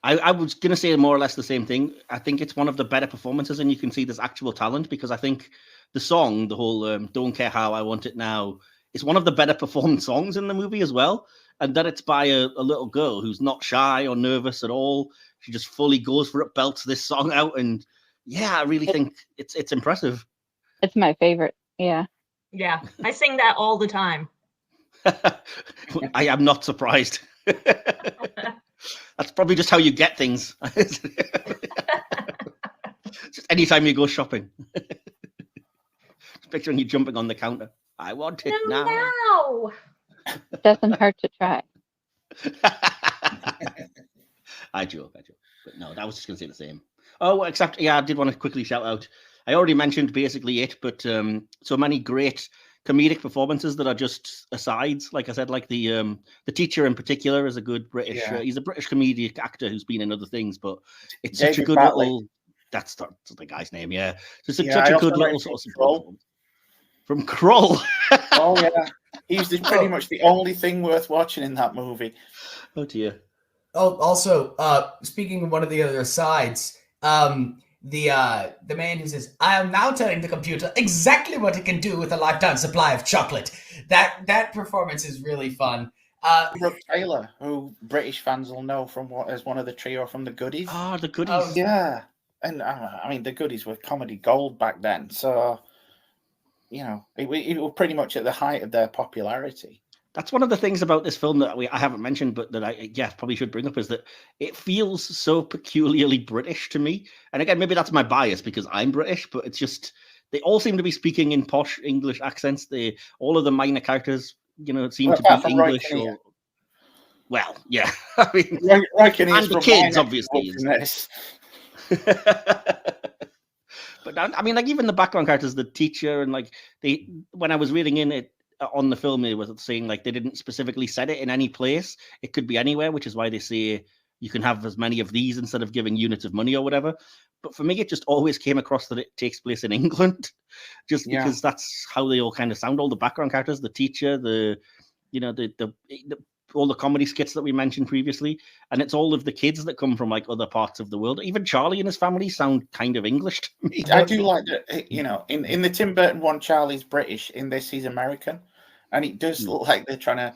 [SPEAKER 3] I was going to say more or less the same thing. I think it's one of the better performances, and you can see there's actual talent, because I think the song, the whole Don't Care How I Want It Now, is one of the better performed songs in the movie as well. And that it's by a little girl who's not shy or nervous at all. She just fully goes for it, belts this song out. And yeah, I really think it's impressive.
[SPEAKER 4] It's my favorite. Yeah.
[SPEAKER 5] Yeah. I sing that all the time.
[SPEAKER 3] I am not surprised. That's probably just how you get things. Just anytime you go shopping. Just picturing you jumping on the counter. I want it now.
[SPEAKER 5] No.
[SPEAKER 4] Doesn't hurt to try.
[SPEAKER 3] I joke. But no, I was just going to say the same. Oh, except, yeah, I did want to quickly shout out. I already mentioned basically it, but so many great comedic performances that are just asides. Like I said, like the teacher in particular is a good British.
[SPEAKER 2] Yeah.
[SPEAKER 3] He's a British comedic actor who's been in other things, but it's
[SPEAKER 2] David
[SPEAKER 3] such a good
[SPEAKER 2] Bartlett.
[SPEAKER 3] little. That's the guy's name, yeah. So it's
[SPEAKER 2] Yeah,
[SPEAKER 3] such
[SPEAKER 2] I
[SPEAKER 3] a
[SPEAKER 2] also
[SPEAKER 3] good
[SPEAKER 2] like
[SPEAKER 3] little
[SPEAKER 2] from
[SPEAKER 3] sort of
[SPEAKER 2] Krull.
[SPEAKER 3] support from Krull.
[SPEAKER 2] Oh yeah, he's pretty much the only thing worth watching in that movie.
[SPEAKER 3] Oh dear.
[SPEAKER 7] Oh, also, speaking of one of the other asides, the man who says, "I am now telling the computer exactly what it can do with a lifetime supply of chocolate." That performance is really fun.
[SPEAKER 2] Brooke Taylor, who British fans will know from as one of the trio from the Goodies.
[SPEAKER 3] Ah, the goodies.
[SPEAKER 7] Oh,
[SPEAKER 2] Yeah, and I mean the Goodies were comedy gold back then, so you know it was pretty much at the height of their popularity.
[SPEAKER 3] That's one of the things about this film that I haven't mentioned, but that I probably should bring up, is that it feels so peculiarly British to me. And again, maybe that's my bias because I'm British, but it's just they all seem to be speaking in posh English accents. All of the minor characters, seem to be English. Well, yeah, I mean,
[SPEAKER 2] Roy Kinnear
[SPEAKER 3] and
[SPEAKER 2] is
[SPEAKER 3] the
[SPEAKER 2] from
[SPEAKER 3] kids,
[SPEAKER 2] my
[SPEAKER 3] obviously.
[SPEAKER 2] neck of the woods
[SPEAKER 3] But I mean, like even the background characters, the teacher, and like when I was reading in it on the film, it was saying like they didn't specifically set it in any place. It could be anywhere, which is why they say you can have as many of these instead of giving units of money or whatever. But for me, it just always came across that it takes place in England, just because that's how they all kind of sound. All the background characters, the teacher, the all the comedy skits that we mentioned previously, and it's all of the kids that come from like other parts of the world. Even Charlie and his family sound kind of English to me.
[SPEAKER 2] I do like that, in the Tim Burton one, Charlie's British. In this, he's American, and it does look like they're trying to,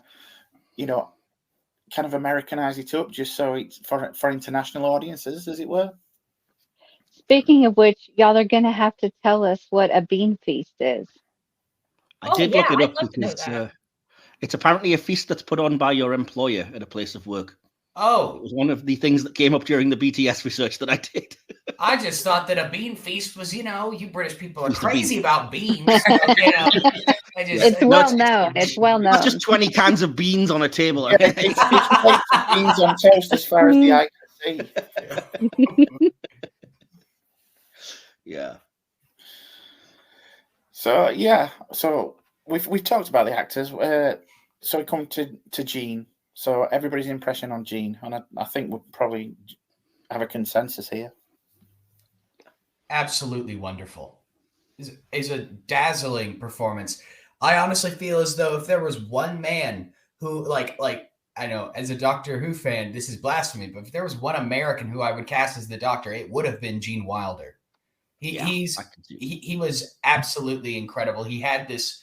[SPEAKER 2] kind of Americanize it up just so it's for international audiences, as it were.
[SPEAKER 4] Speaking of which, y'all are gonna have to tell us what a bean feast is.
[SPEAKER 3] I did look it
[SPEAKER 5] I'd
[SPEAKER 3] up
[SPEAKER 5] love to know
[SPEAKER 3] because
[SPEAKER 5] that.
[SPEAKER 3] it's apparently a feast that's put on by your employer at a place of work. It
[SPEAKER 7] Oh,
[SPEAKER 3] was one of the things that came up during the BTS research that I did.
[SPEAKER 7] I just thought that a bean feast was, you British people are
[SPEAKER 3] Feast of
[SPEAKER 7] crazy
[SPEAKER 3] beans.
[SPEAKER 7] about beans.
[SPEAKER 4] It's well known. It's well known.
[SPEAKER 3] It's just 20 cans of beans on a table.
[SPEAKER 2] Yeah, it's plates of beans on toast as far as the eye can see.
[SPEAKER 3] Yeah.
[SPEAKER 2] So we've talked about the actors. So we come to Jean. So everybody's impression on Jean, and I think we'll probably have a consensus here.
[SPEAKER 7] Absolutely wonderful. Is a dazzling performance. I honestly feel as though if there was one man who, like I know as a Doctor Who fan, this is blasphemy, but if there was one American who I would cast as the Doctor, it would have been Gene Wilder. He was absolutely incredible. He had this,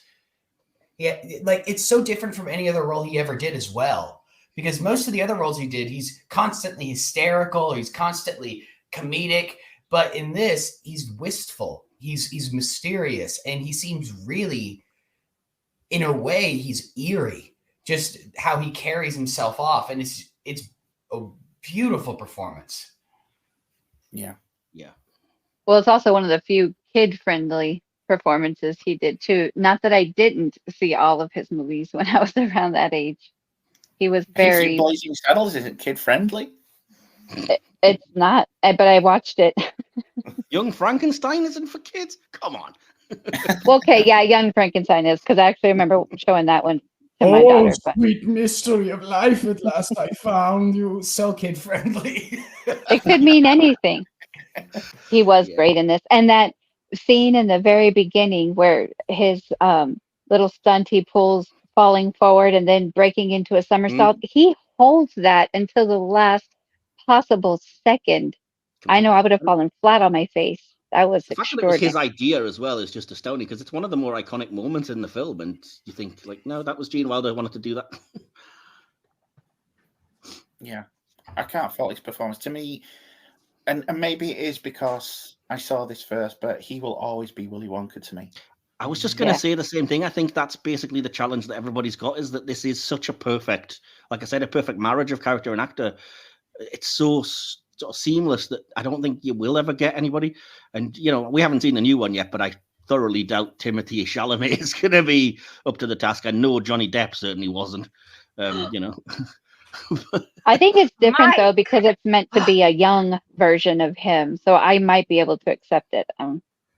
[SPEAKER 7] it's so different from any other role he ever did as well. Because most of the other roles he did, he's constantly hysterical, he's constantly comedic, but in this, he's wistful, he's mysterious, and he seems really in a way, he's eerie. Just how he carries himself off, and it's a beautiful performance.
[SPEAKER 2] Yeah.
[SPEAKER 4] Well, it's also one of the few kid-friendly performances he did too. Not that I didn't see all of his movies when I was around that age. He was
[SPEAKER 2] Have you seen
[SPEAKER 4] very.
[SPEAKER 2] Blazing Saddles? Is it kid friendly?
[SPEAKER 4] It's not, but I watched it.
[SPEAKER 3] Young Frankenstein isn't for kids. Come on.
[SPEAKER 4] Well, okay, yeah, Young Frankenstein is, because I actually remember showing that one to my daughter. But
[SPEAKER 7] Sweet mystery of life! At last I found you. So kid friendly.
[SPEAKER 4] it could mean anything. He was
[SPEAKER 3] Yeah.
[SPEAKER 4] great in this, and that scene in the very beginning where his little stunt he pulls falling forward and then breaking into a somersault, he holds that until the last possible second. I know I would have fallen flat on my face. That was
[SPEAKER 3] The fact that it was
[SPEAKER 4] extraordinary.
[SPEAKER 3] his idea as well is just astounding, because it's one of the more iconic moments in the film, and you think, like, no, that was Gene Wilder wanted to do that.
[SPEAKER 2] Yeah, I can't fault his performance. To me, and maybe it is because I saw this first, but he will always be Willy Wonka to me.
[SPEAKER 3] I was just going to
[SPEAKER 4] Yeah.
[SPEAKER 3] say the same thing. I think that's basically the challenge that everybody's got, is that this is such a perfect, like I said, a perfect marriage of character and actor. It's so sort of seamless that I don't think you will ever get anybody. And, you know, we haven't seen the new one yet, but I thoroughly doubt Timothée Chalamet is going to be up to the task. I know Johnny Depp certainly wasn't, you know.
[SPEAKER 4] I think it's different
[SPEAKER 5] My-
[SPEAKER 4] though because it's meant to be a young version of him, so I might be able to accept it.
[SPEAKER 2] Yeah,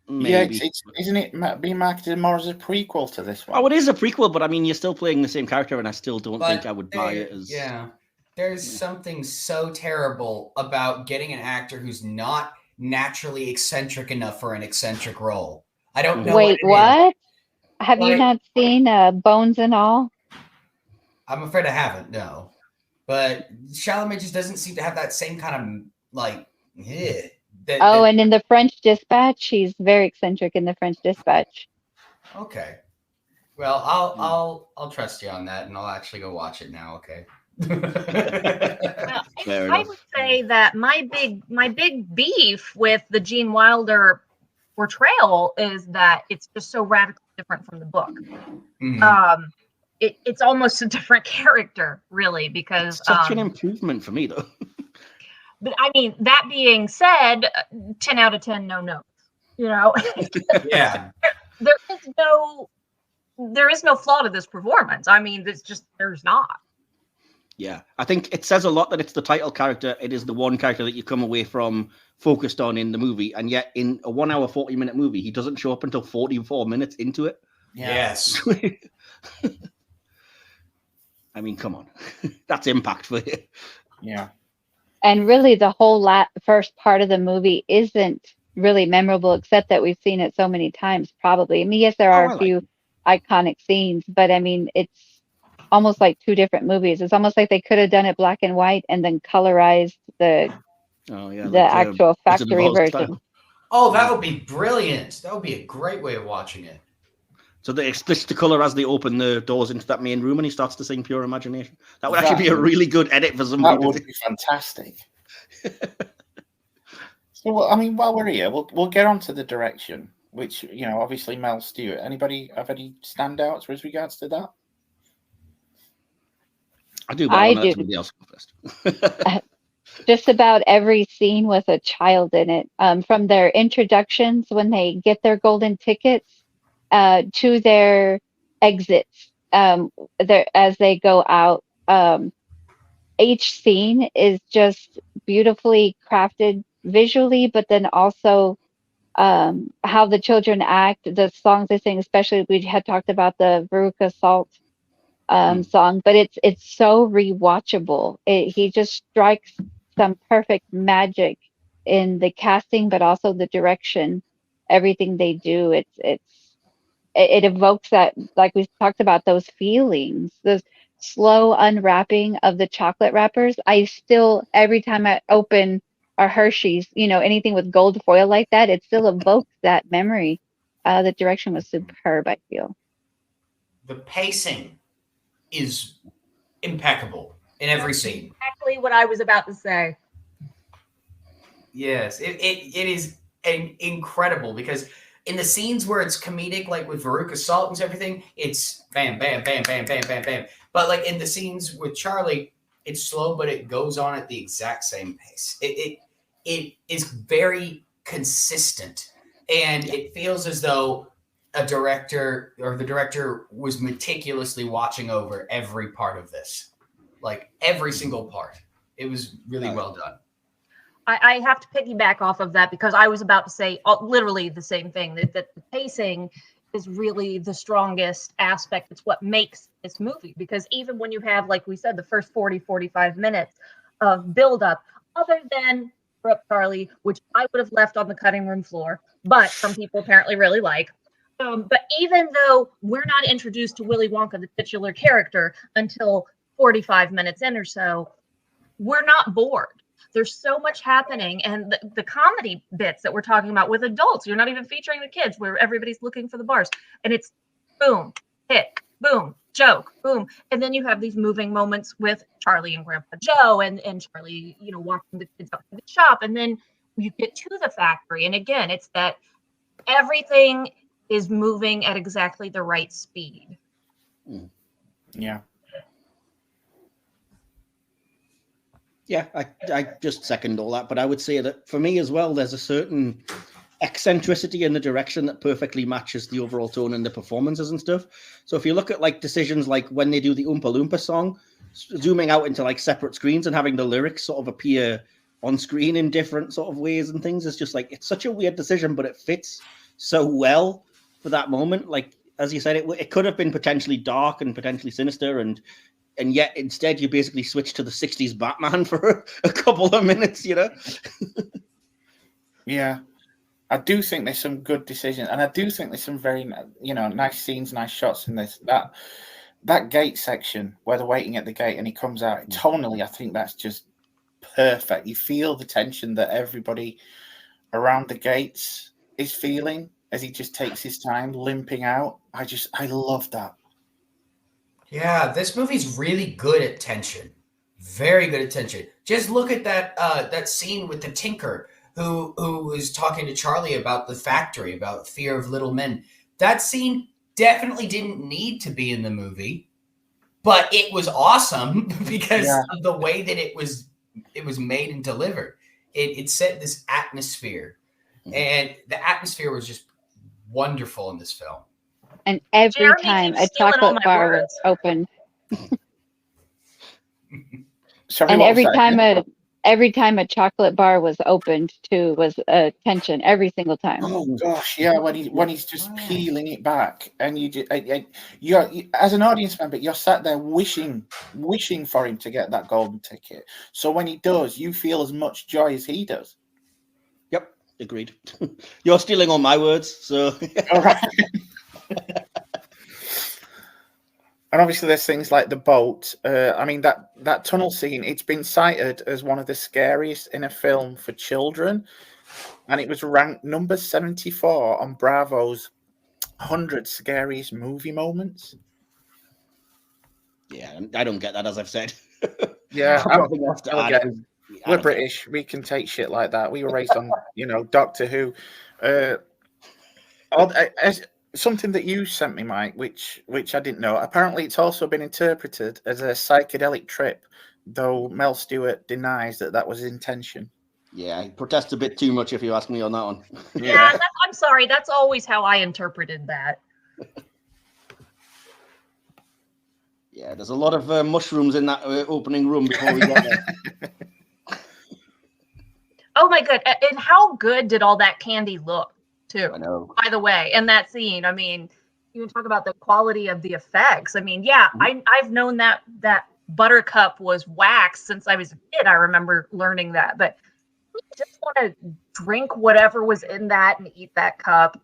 [SPEAKER 3] Maybe.
[SPEAKER 2] isn't it being marketed more as a prequel to this one?
[SPEAKER 3] Oh, it is a prequel, but I mean, you're still playing the same character, and I still don't think I would buy it as.
[SPEAKER 7] Yeah. There's something so terrible about getting an actor who's not naturally eccentric enough for an eccentric role. I don't know.
[SPEAKER 4] Wait, what? Have you
[SPEAKER 7] Like-
[SPEAKER 4] not seen Bones and All?
[SPEAKER 7] I'm afraid I haven't, no. But Chalamet just doesn't seem to have that same kind of, like,
[SPEAKER 4] And in the French Dispatch, he's very eccentric in the French Dispatch.
[SPEAKER 7] Okay. Well, I'll trust you on that, and I'll actually go watch it now. Okay.
[SPEAKER 5] Well,
[SPEAKER 3] Fair
[SPEAKER 5] I
[SPEAKER 3] enough.
[SPEAKER 5] would say that my big beef with the Gene Wilder portrayal is that it's just so radically different from the book.
[SPEAKER 7] Mhm.
[SPEAKER 5] It's almost a different character, really, because
[SPEAKER 3] Such an improvement for me, though.
[SPEAKER 5] but I mean, that being said, 10 out of 10, no notes. You know,
[SPEAKER 7] Yeah.
[SPEAKER 5] there is no flaw to this performance. I mean, there's not.
[SPEAKER 3] Yeah, I think it says a lot that it's the title character. It is the one character that you come away from focused on in the movie, and yet in a 1 hour, 40-minute movie, he doesn't show up until 44 minutes into it.
[SPEAKER 2] Yeah.
[SPEAKER 7] Yes.
[SPEAKER 3] I mean, come on. That's impact for you.
[SPEAKER 2] Yeah.
[SPEAKER 4] And really, the whole first part of the movie isn't really memorable, except that we've seen it so many times, probably. I mean, yes, there are a few iconic scenes, but I mean, it's almost like two different movies. It's almost like they could have done it black and white and then colorized the actual factory version.
[SPEAKER 7] Oh, that would be brilliant. That would be a great way of watching it.
[SPEAKER 3] So they split the color as they open the doors into that main room and he starts to sing Pure Imagination. That would actually be a really good edit for somebody.
[SPEAKER 2] That would be fantastic. So, well, I mean, while we're here, we'll get on to the direction, which, you know, obviously Mel Stewart. Anybody have any standouts with regards to that?
[SPEAKER 3] I do, but I want to let somebody else go first.
[SPEAKER 4] Just about every scene with a child in it, from their introductions when they get their golden tickets to their exits as they go out. Each scene is just beautifully crafted visually, but then also how the children act, the songs they sing, especially we had talked about the Veruca Salt song, but it's so rewatchable. He just strikes some perfect magic in the casting, but also the direction, everything they do. It evokes that, like we talked about, those feelings, those slow unwrapping of the chocolate wrappers. I still, every time I open a Hershey's, you know, anything with gold foil like that, it still evokes that memory. The direction was superb, I feel.
[SPEAKER 7] The pacing is impeccable in every scene.
[SPEAKER 5] Exactly what I was about to say.
[SPEAKER 7] Yes, it is incredible because in the scenes where it's comedic, like with Veruca Salt and everything, it's bam, bam, bam, bam, bam, bam, bam. But like in the scenes with Charlie, it's slow, but it goes on at the exact same pace. It is very consistent, and it feels as though the director was meticulously watching over every part of this, like every single part. It was really well done.
[SPEAKER 5] I have to piggyback off of that because I was about to say literally the same thing, that the pacing is really the strongest aspect. It's what makes this movie, because even when you have, like we said, the first 45 minutes of buildup, other than Charlie, which I would have left on the cutting room floor, but some people apparently really like. But even though we're not introduced to Willy Wonka, the titular character, until 45 minutes in or so, we're not bored. There's so much happening, and the comedy bits that we're talking about with adults, you're not even featuring the kids, where everybody's looking for the bars, and it's boom, hit, boom, joke, boom, and then you have these moving moments with Charlie and Grandpa Joe, and Charlie, walking the kids up to the shop, and then you get to the factory, and again, it's that everything is moving at exactly the right speed.
[SPEAKER 2] Yeah.
[SPEAKER 3] Yeah, I just second all that. But I would say that for me as well, there's a certain eccentricity in the direction that perfectly matches the overall tone and the performances and stuff. So if you look at like decisions like when they do the Oompa Loompa song, zooming out into like separate screens and having the lyrics sort of appear on screen in different sort of ways and things, it's just like, it's such a weird decision, but it fits so well for that moment. Like, as you said, it could have been potentially dark and potentially sinister, and yet instead you basically switch to the 60s Batman for a couple of minutes,
[SPEAKER 2] Yeah. I do think there's some good decisions, and I do think there's some very, nice scenes, nice shots in this. That gate section where they're waiting at the gate and he comes out, tonally, I think that's just perfect. You feel the tension that everybody around the gates is feeling as he just takes his time limping out. I love that.
[SPEAKER 7] Yeah, this movie's really good at tension. Very good at tension. Just look at that scene with the tinker who is talking to Charlie about the factory, about fear of little men. That scene definitely didn't need to be in the movie, but it was awesome because of the way that it was made and delivered. It set this atmosphere, and the atmosphere was just wonderful in this film.
[SPEAKER 4] And every
[SPEAKER 5] Jeremy
[SPEAKER 4] time
[SPEAKER 5] keeps
[SPEAKER 4] a
[SPEAKER 5] stealing all
[SPEAKER 4] chocolate
[SPEAKER 5] my
[SPEAKER 4] bar
[SPEAKER 5] words.
[SPEAKER 4] was open,
[SPEAKER 2] Sorry,
[SPEAKER 4] and
[SPEAKER 2] what was that?
[SPEAKER 4] every time a chocolate bar was opened too was tension every single time.
[SPEAKER 2] Oh gosh, yeah. When he's just peeling it back, and you're as an audience member, you're sat there wishing for him to get that golden ticket. So when he does, you feel as much joy as he does.
[SPEAKER 3] Yep, agreed. You're stealing all my words, so.
[SPEAKER 2] All right. And obviously there's things like the boat. That tunnel scene, it's been cited as one of the scariest in a film for children. And it was ranked number 74 on Bravo's 100 scariest movie moments.
[SPEAKER 3] Yeah, I don't get that, as I've said.
[SPEAKER 2] Yeah, we're
[SPEAKER 3] British.
[SPEAKER 2] British. We can take shit like that. We were raised on, Doctor Who. Something that you sent me, Mike, which I didn't know. Apparently, it's also been interpreted as a psychedelic trip, though Mel Stewart denies that was his intention.
[SPEAKER 3] Yeah, he protests a bit too much, if you ask me on that one.
[SPEAKER 5] Yeah, I'm sorry. That's always how I interpreted that.
[SPEAKER 3] Yeah, there's a lot of mushrooms in that opening room before we get there.
[SPEAKER 5] Oh my god! And how good did all that candy look, too?
[SPEAKER 3] I know.
[SPEAKER 5] By the way, in that scene, you can talk about the quality of the effects. I've known that Buttercup was wax since I was a kid. I remember learning that, but you just want to drink whatever was in that and eat that cup.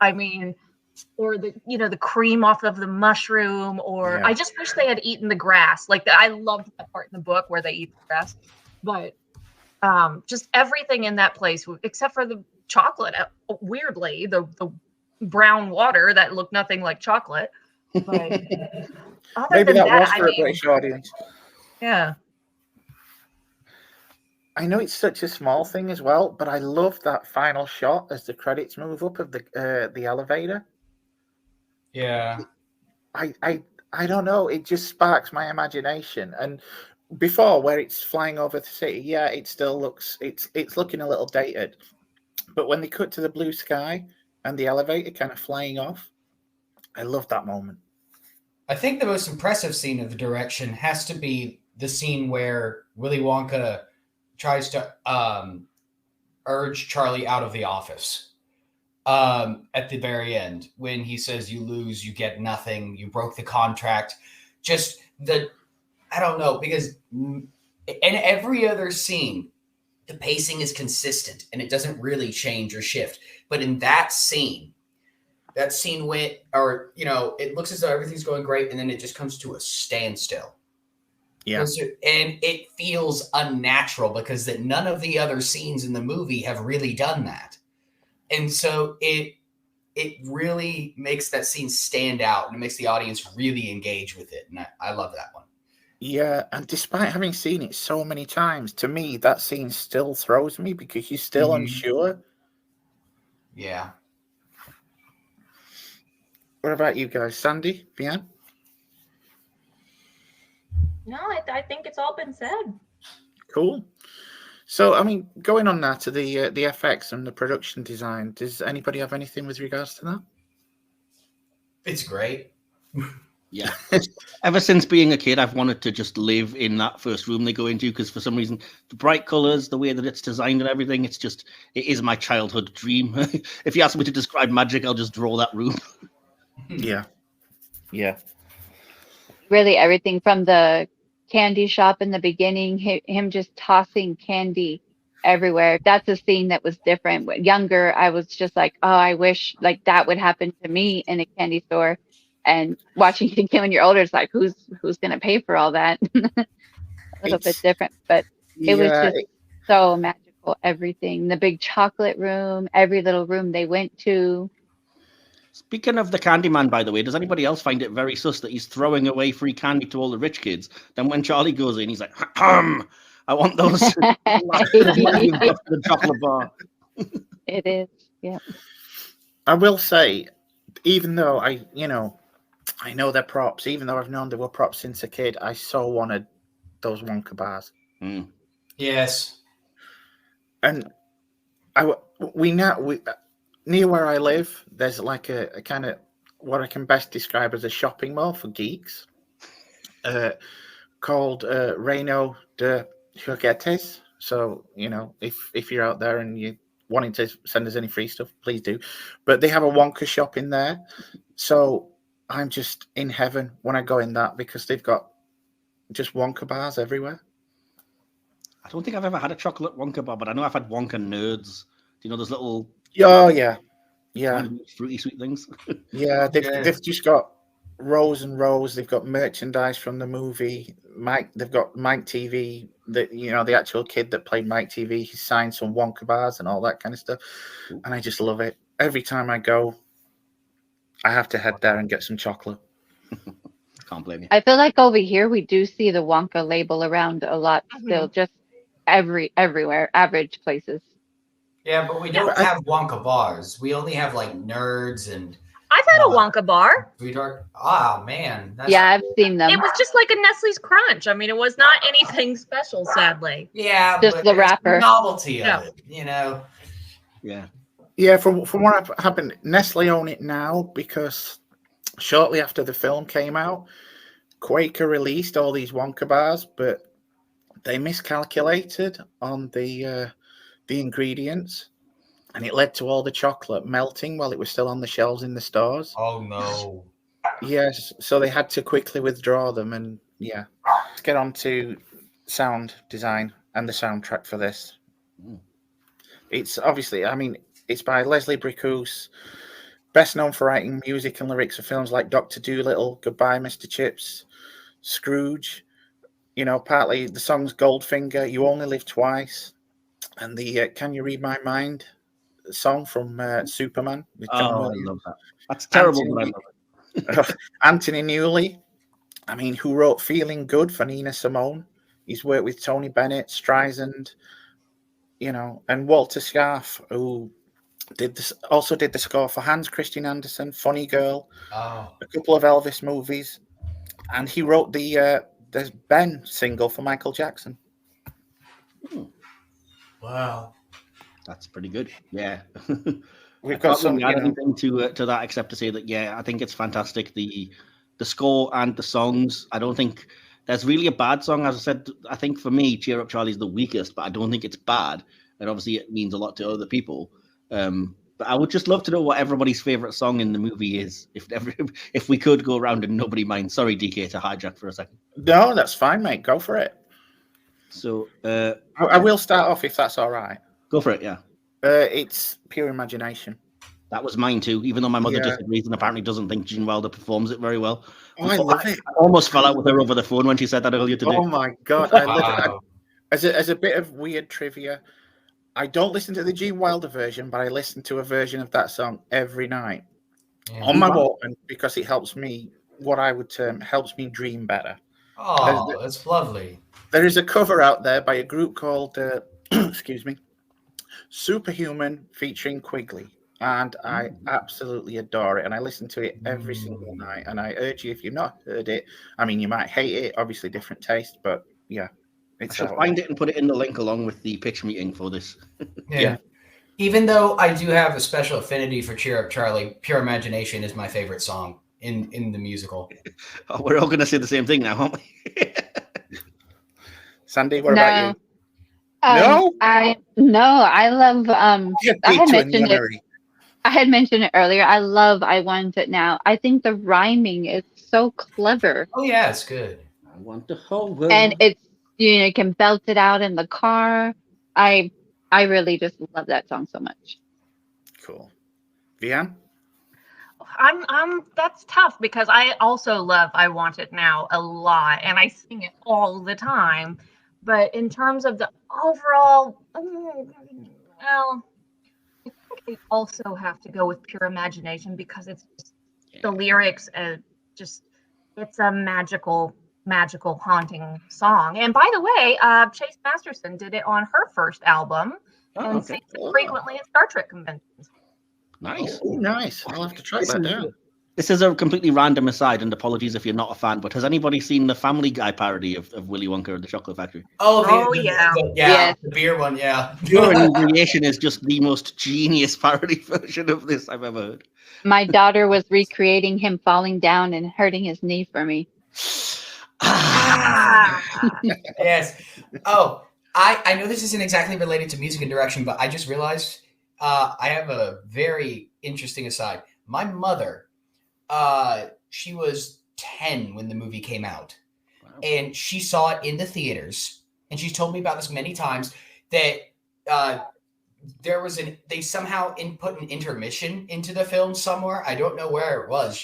[SPEAKER 5] Or the cream off of the mushroom, or I just wish they had eaten the grass. I loved that part in the book where they eat the grass, but just everything in that place, except for the chocolate. Weirdly, the brown water that looked nothing like chocolate. But
[SPEAKER 2] maybe that was for a British audience.
[SPEAKER 5] Yeah.
[SPEAKER 2] I know it's such a small thing as well, but I love that final shot as the credits move up of the elevator.
[SPEAKER 7] Yeah.
[SPEAKER 2] I don't know. It just sparks my imagination. And before, where it's flying over the city, yeah, it still looks it's looking a little dated. But when they cut to the blue sky and the elevator kind of flying off, I love that moment.
[SPEAKER 7] I think the most impressive scene of the direction has to be the scene where Willy Wonka tries to urge Charlie out of the office at the very end, when he says, "You lose, you get nothing, you broke the contract." Just I don't know, because in every other scene, the pacing is consistent and it doesn't really change or shift. But in that scene went, or, it looks as though everything's going great and then it just comes to a standstill.
[SPEAKER 2] Yeah.
[SPEAKER 7] And it feels unnatural because that none of the other scenes in the movie have really done that. And so it really makes that scene stand out, and it makes the audience really engage with it. And I love that one.
[SPEAKER 2] Yeah, and despite having seen it so many times, to me, that scene still throws me because you're still unsure.
[SPEAKER 7] Yeah.
[SPEAKER 2] What about you guys? Sandy? Vean?
[SPEAKER 5] No, I think it's all been said.
[SPEAKER 2] Cool. So, I mean, going on now to the FX and the production design, does anybody have anything with regards to that?
[SPEAKER 7] It's great.
[SPEAKER 3] Yeah. Ever since being a kid, I've wanted to just live in that first room they go into, because for some reason, the bright colors, the way that it's designed and everything, it is my childhood dream. If you ask me to describe magic, I'll just draw that room.
[SPEAKER 2] Yeah. Yeah.
[SPEAKER 4] Really, everything from the candy shop in the beginning, him just tossing candy everywhere. That's a scene that was different. When younger, I was just like, oh, I wish like that would happen to me in a candy store. And watching it again when you're older, it's like, who's going to pay for all that? A little bit different, but it was just so magical. Everything, the big chocolate room, every little room they went to.
[SPEAKER 3] Speaking of the Candyman, by the way, does anybody else find it very sus that he's throwing away free candy to all the rich kids? Then when Charlie goes in, he's like, I want those the chocolate bar.
[SPEAKER 4] It is, yeah.
[SPEAKER 2] I will say, even though I know they're props, even though I've known they were props since a kid, I so wanted those Wonka bars.
[SPEAKER 3] Mm.
[SPEAKER 7] Yes.
[SPEAKER 2] And near where I live, there's like a kind of what I can best describe as a shopping mall for geeks, called Reino de Juguetes. So, if you're out there and you're wanting to send us any free stuff, please do. But they have a Wonka shop in there. So I'm just in heaven when I go in that, because they've got just Wonka bars everywhere.
[SPEAKER 3] I don't think I've ever had a chocolate Wonka bar, but I know I've had Wonka nerds. Do you know those little...
[SPEAKER 2] Oh, yeah.
[SPEAKER 3] Fruity sweet things.
[SPEAKER 2] Yeah, they've just got rows and rows. They've got merchandise from the movie. They've got Mike TV. The actual kid that played Mike TV. He signed some Wonka bars and all that kind of stuff. And I just love it. Every time I go, I have to head there and get some chocolate.
[SPEAKER 3] Can't blame you.
[SPEAKER 4] I feel like over here we do see the Wonka label around a lot still, just everywhere, average places.
[SPEAKER 7] Yeah, but we don't have Wonka bars. We only have like nerds and...
[SPEAKER 5] I've had a Wonka bar.
[SPEAKER 7] Sweetheart. Ah, man.
[SPEAKER 4] Yeah, I've seen them.
[SPEAKER 5] It was just like a Nestle's Crunch. I mean, it was not anything special, sadly.
[SPEAKER 7] Yeah,
[SPEAKER 4] just the wrapper.
[SPEAKER 7] Novelty of it,
[SPEAKER 3] Yeah.
[SPEAKER 2] Yeah, from what happened, Nestle own it now, because shortly after the film came out, Quaker released all these Wonka bars, but they miscalculated on the ingredients, and it led to all the chocolate melting while it was still on the shelves in the stores.
[SPEAKER 7] Oh no.
[SPEAKER 2] Yes, so they had to quickly withdraw them. And yeah, let's get on to sound design and the soundtrack for this. It's obviously, it's by Leslie Bricusse, best known for writing music and lyrics for films like Dr. Dolittle, Goodbye Mr. Chips, Scrooge, partly the songs Goldfinger, You Only Live Twice, and the Can You Read My Mind song from Superman with John Williams.
[SPEAKER 3] I love that. That's terrible, but I love it.
[SPEAKER 2] Anthony Newley, who wrote Feeling Good for Nina Simone. He's worked with Tony Bennett, Streisand, and Walter Scarf, who also did the score for Hans Christian Andersen, Funny Girl, a couple of Elvis movies, and he wrote the Ben single for Michael Jackson.
[SPEAKER 7] Wow,
[SPEAKER 3] that's pretty good. Yeah.
[SPEAKER 2] We've got some
[SPEAKER 3] anything to that except to say that I think it's fantastic. The score and the songs. I don't think there's really a bad song. As I said, I think for me, Cheer Up Charlie is the weakest, but I don't think it's bad. And obviously, it means a lot to other people. But I would just love to know what everybody's favorite song in the movie is. If we could go around and nobody minds. Sorry, DK, to hijack for a second.
[SPEAKER 2] No, that's fine, mate. Go for it.
[SPEAKER 3] So
[SPEAKER 2] I will start off if that's all right.
[SPEAKER 3] Go for it. Yeah.
[SPEAKER 2] It's Pure Imagination.
[SPEAKER 3] That was mine too, even though my mother disagrees and apparently doesn't think Gene Wilder performs it very well.
[SPEAKER 2] Oh, I love it.
[SPEAKER 3] I almost fell out with her over the phone when she said that earlier today.
[SPEAKER 2] Oh my God. I love it. As a bit of weird trivia, I don't listen to the Gene Wilder version, but I listen to a version of that song every night on my Walkman because it helps me, what I would term, helps me dream better.
[SPEAKER 7] Oh, that's lovely.
[SPEAKER 2] There is a cover out there by a group called, excuse me, Superhuman featuring Quigley. And I absolutely adore it. And I listen to it every single night. And I urge you, if you've not heard it, I mean, you might hate it, obviously different taste, but yeah.
[SPEAKER 3] I shall find it and put it in the link along with the pitch meeting for this.
[SPEAKER 7] Yeah. Even though I do have a special affinity for Cheer Up Charlie, Pure Imagination is my favorite song in the musical.
[SPEAKER 3] Oh, we're all going to say the same thing now, aren't we?
[SPEAKER 2] Sandy, what about you?
[SPEAKER 4] I love I had mentioned it earlier. I love I Want It Now. I think the rhyming is so clever.
[SPEAKER 7] Oh yeah, it's good.
[SPEAKER 3] I want the whole world.
[SPEAKER 4] And it's you can belt it out in the car. I really just love that song so much.
[SPEAKER 2] Cool. Vean?
[SPEAKER 5] That's tough because I also love I Want It Now a lot and I sing it all the time. But in terms of the overall, well, I think I also have to go with Pure Imagination because it's just, the lyrics it's a magical, haunting song. And by the way, Chase Masterson did it on her first album and sings it frequently at Star Trek conventions.
[SPEAKER 3] Nice.
[SPEAKER 2] Oh, nice. I'll have to try that down.
[SPEAKER 3] This is a completely random aside, and apologies if you're not a fan, but has anybody seen the Family Guy parody of Willy Wonka and the Chocolate Factory?
[SPEAKER 7] The beer one, yeah.
[SPEAKER 3] Your inebriation is just the most genius parody version of this I've ever heard.
[SPEAKER 4] My daughter was recreating him falling down and hurting his knee for me.
[SPEAKER 7] Yes. Oh, I know this isn't exactly related to music and direction, but I just realized I have a very interesting aside. My mother, she was 10 when the movie came out. Wow. And she saw it in the theaters. And she's told me about this many times that they somehow put an intermission into the film somewhere. I don't know where it was.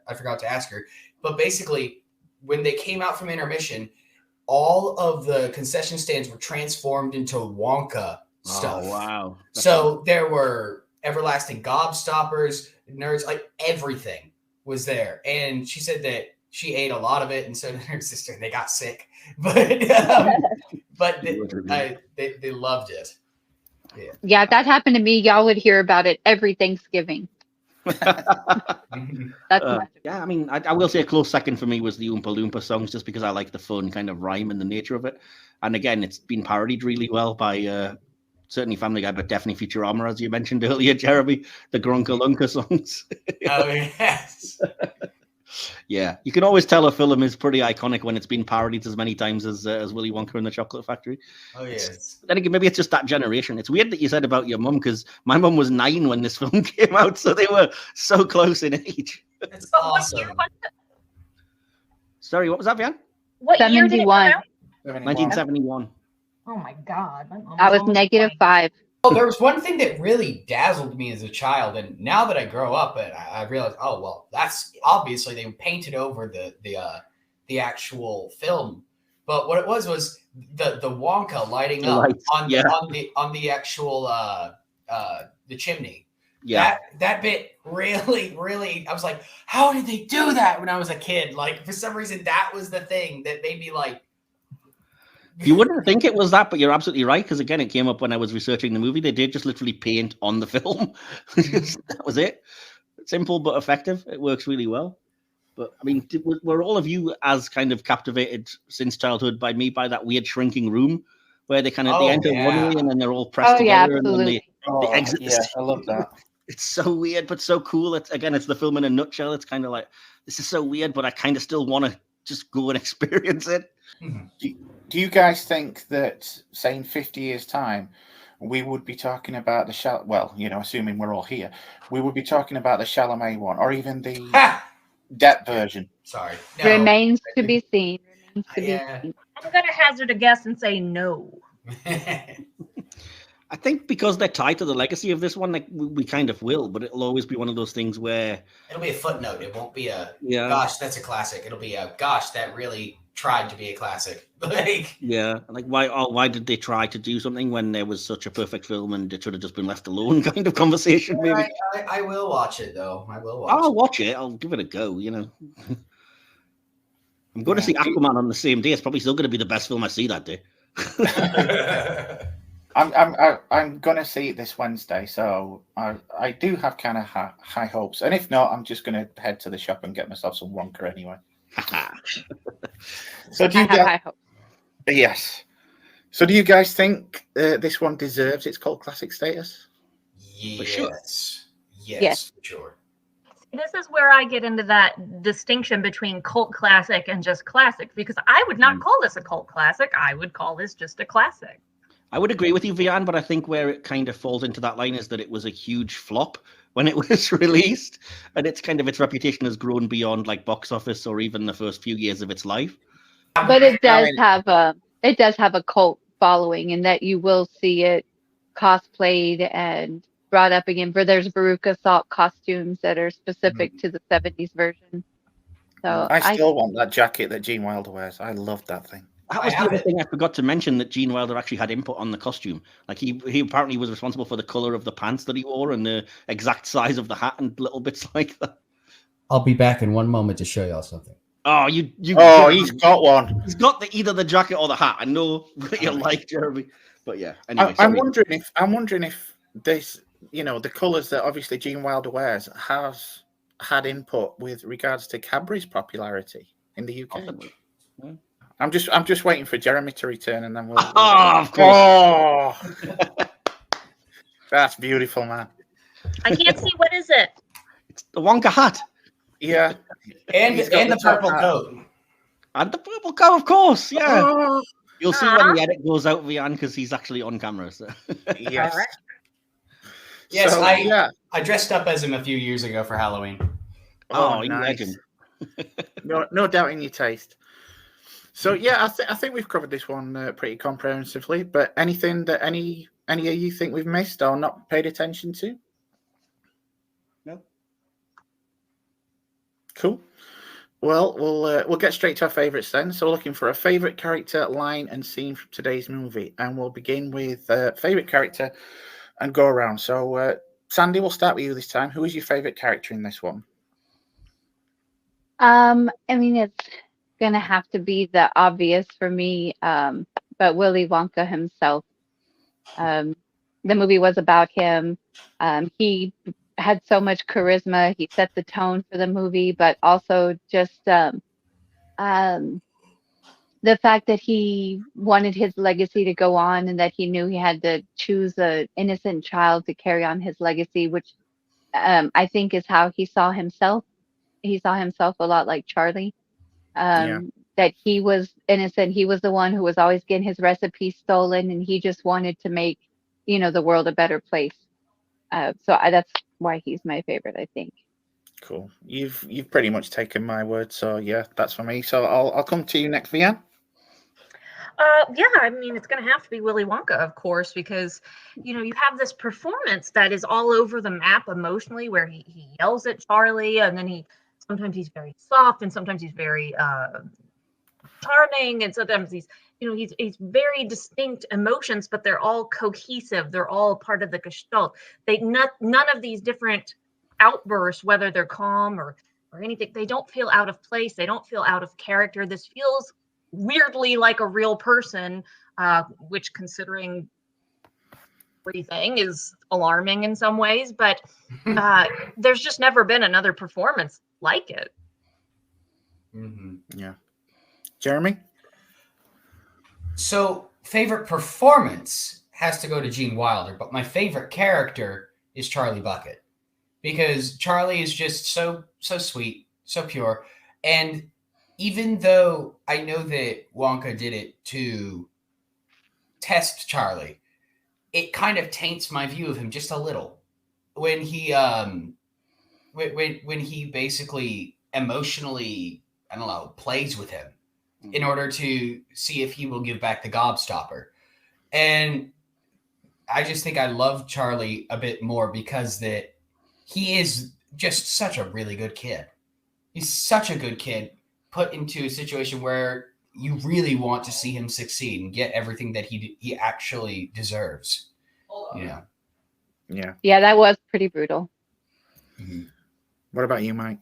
[SPEAKER 7] I forgot to ask her. But basically, when they came out from intermission, all of the concession stands were transformed into Wonka stuff.
[SPEAKER 3] Oh, wow.
[SPEAKER 7] So there were everlasting gobstoppers, nerds, like everything was there. And she said that she ate a lot of it, and so did her sister, and they got sick. But they loved it.
[SPEAKER 4] Yeah, if that happened to me, y'all would hear about it every Thanksgiving.
[SPEAKER 3] Yeah, I mean, I will say a close second for me was the Oompa Loompa songs, just because I like the fun kind of rhyme and the nature of it. And again, it's been parodied really well by certainly Family Guy, but definitely Futurama, as you mentioned earlier, Jeremy, the Grunka Lunka songs.
[SPEAKER 7] Oh, yes.
[SPEAKER 3] Yeah, you can always tell a film is pretty iconic when it's been parodied as many times as Willy Wonka and the Chocolate Factory.
[SPEAKER 7] Oh, yes.
[SPEAKER 3] Then again, maybe it's just that generation. It's weird that you said about your mum, because my mum was 9 when this film came out, so they were so close in age.
[SPEAKER 7] That's awesome.
[SPEAKER 5] What year was it?
[SPEAKER 3] Sorry, what was that, Vian?
[SPEAKER 5] What year did it come out?
[SPEAKER 3] 1971.
[SPEAKER 5] Oh my God.
[SPEAKER 4] I was -5.
[SPEAKER 7] Oh, there was one thing that really dazzled me as a child, and now that I grow up, and I realized, oh well, that's obviously they painted over the actual film. But what it was the Wonka lighting up on the actual the chimney. Yeah, that bit really, I was like, how did they do that when I was a kid? Like, for some reason, that was the thing that made me like.
[SPEAKER 3] You wouldn't think it was that, but you're absolutely right. Because again, it came up when I was researching the movie. They did just literally paint on the film. That was it. Simple but effective. It works really well. But I mean, were all of you as kind of captivated since childhood by that weird shrinking room where they kind of they enter one way and then they're all pressed together and then they exit the stage?
[SPEAKER 2] I love that.
[SPEAKER 3] It's so weird but so cool. It's the film in a nutshell. It's kind of like, this is so weird, but I kind of still want to just go and experience it.
[SPEAKER 8] Do you guys think that, say, in 50 years' time, we would be talking about the well, you know, assuming we're all here, we would be talking about the Chalamet one, or even the Depp version?
[SPEAKER 7] Sorry. No.
[SPEAKER 4] Remains to be seen. Remains to be seen.
[SPEAKER 5] I'm going to hazard a guess and say no.
[SPEAKER 3] I think because they're tied to the legacy of this one, like we kind of will, but it'll always be one of those things where
[SPEAKER 7] it'll be a footnote. It won't be a gosh, that's a classic. It'll be a gosh, that really tried to be a classic.
[SPEAKER 3] Why did they try to do something when there was such a perfect film and it should have just been left alone? Kind of conversation. Maybe
[SPEAKER 7] I will watch it though.
[SPEAKER 3] I'll watch it. I'll give it a go. You know, I'm going to see Aquaman on the same day. It's probably still going to be the best film I see that day.
[SPEAKER 8] I'm going to see it this Wednesday, so I do have kind of high hopes. And if not, I'm just going to head to the shop and get myself some Wonka anyway. So do you guys? High hopes. Yes. So do you guys think this one deserves its cult classic status?
[SPEAKER 7] Yes.
[SPEAKER 3] For sure.
[SPEAKER 7] Yes, for sure.
[SPEAKER 5] This is where I get into that distinction between cult classic and just classic, because I would not call this a cult classic. I would call this just a classic.
[SPEAKER 3] I would agree with you, Vean, but I think where it kind of falls into that line is that it was a huge flop when it was released, and its reputation has grown beyond like box office or even the first few years of its life.
[SPEAKER 4] But it does have a cult following, in that you will see it cosplayed and brought up again. There's Veruca Salt costumes that are specific to the 70s version. So
[SPEAKER 8] I still want that jacket that Gene Wilder wears. I love that thing.
[SPEAKER 3] That was the other thing I forgot to mention, that Gene Wilder actually had input on the costume. Like he apparently was responsible for the color of the pants that he wore and the exact size of the hat and little bits like that.
[SPEAKER 7] I'll be back in one moment to show y'all something.
[SPEAKER 3] Oh,
[SPEAKER 8] he's got one.
[SPEAKER 3] He's got either the jacket or the hat. I know what you like, Jeremy. But yeah, anyway.
[SPEAKER 8] I'm wondering if this, you know, the colors that obviously Gene Wilder wears has had input with regards to Cadbury's popularity in the UK. Yeah. I'm just waiting for Jeremy to return, and then we'll.
[SPEAKER 3] Oh, of course.
[SPEAKER 8] Oh, that's beautiful, man.
[SPEAKER 5] I can't see. What is it?
[SPEAKER 3] It's the Wonka hat.
[SPEAKER 8] Yeah,
[SPEAKER 7] and the purple coat.
[SPEAKER 3] And the purple coat, of course. Yeah, you'll see when the edit goes out, Vean, because he's actually on camera. So.
[SPEAKER 8] Yes.
[SPEAKER 5] All right.
[SPEAKER 7] Yes, so, I dressed up as him a few years ago for Halloween.
[SPEAKER 3] Oh, nice.
[SPEAKER 8] No doubt in your taste. So yeah, I think we've covered this one pretty comprehensively. But anything that any of you think we've missed or not paid attention to?
[SPEAKER 3] No.
[SPEAKER 8] Cool. Well, we'll get straight to our favourites then. So we're looking for a favourite character, line, and scene from today's movie, and we'll begin with favourite character and go around. So Sandy, we'll start with you this time. Who is your favourite character in this one?
[SPEAKER 4] I mean, it's gonna have to be the obvious for me, but Willy Wonka himself. The movie was about him. He had so much charisma. He set the tone for the movie, but also just the fact that he wanted his legacy to go on, and that he knew he had to choose an innocent child to carry on his legacy, which I think is how he saw himself. He saw himself a lot like Charlie. That he was innocent. He was the one who was always getting his recipes stolen, and he just wanted to make, the world a better place. That's why he's my favorite, I think.
[SPEAKER 8] Cool. You've pretty much taken my word, so yeah, that's for me. So I'll come to you next, Vean.
[SPEAKER 5] Yeah, I mean, it's going to have to be Willy Wonka, of course, because, you have this performance that is all over the map emotionally, where he yells at Charlie, and then sometimes he's very soft, and sometimes he's very charming, and sometimes he's very distinct emotions, but they're all cohesive. They're all part of the gestalt. None of these different outbursts, whether they're calm or anything, they don't feel out of place. They don't feel out of character. This feels weirdly like a real person, which considering everything is alarming in some ways, but there's just never been another performance like it.
[SPEAKER 2] Yeah. Jeremy?
[SPEAKER 7] So, favorite performance has to go to Gene Wilder, but my favorite character is Charlie Bucket, because Charlie is just so sweet, so pure. And even though I know that Wonka did it to test Charlie, it kind of taints my view of him just a little when he when he basically emotionally, I don't know, plays with him in order to see if he will give back the gobstopper. And I just think I love Charlie a bit more because that he is just such a really good kid. He's such a good kid put into a situation where you really want to see him succeed and get everything that he actually deserves. Yeah.
[SPEAKER 4] Yeah, that was pretty brutal.
[SPEAKER 2] What about you, Mike?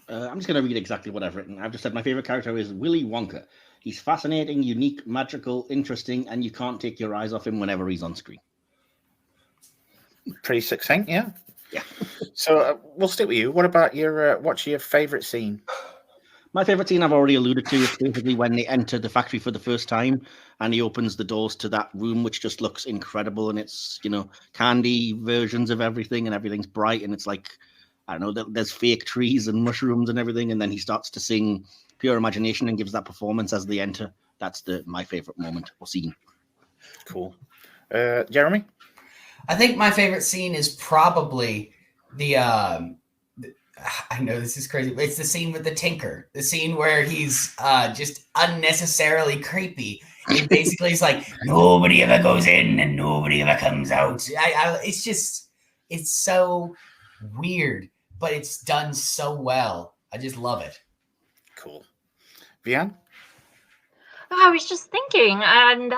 [SPEAKER 3] I'm just going to read exactly what I've written. I've just said my favorite character is Willy Wonka. He's fascinating, unique, magical, interesting, and you can't take your eyes off him whenever he's on screen.
[SPEAKER 2] Pretty succinct, yeah.
[SPEAKER 3] Yeah.
[SPEAKER 2] So we'll stick with you. What about your what's your favorite scene?
[SPEAKER 3] My favorite scene I've already alluded to is basically when they enter the factory for the first time and he opens the doors to that room, which just looks incredible. And it's, you know, candy versions of everything and everything's bright. And it's like, I don't know, there's fake trees and mushrooms and everything. And then he starts to sing Pure Imagination and gives that performance as they enter. That's my favorite moment or scene.
[SPEAKER 2] Cool. Jeremy?
[SPEAKER 7] I think my favorite scene is probably the I know this is crazy, but it's the scene with the Tinker, the scene where he's just unnecessarily creepy. It basically is like nobody ever goes in and nobody ever comes out. It's so weird, but it's done so well. I just love it.
[SPEAKER 2] Cool. Vean?
[SPEAKER 5] I was just thinking, and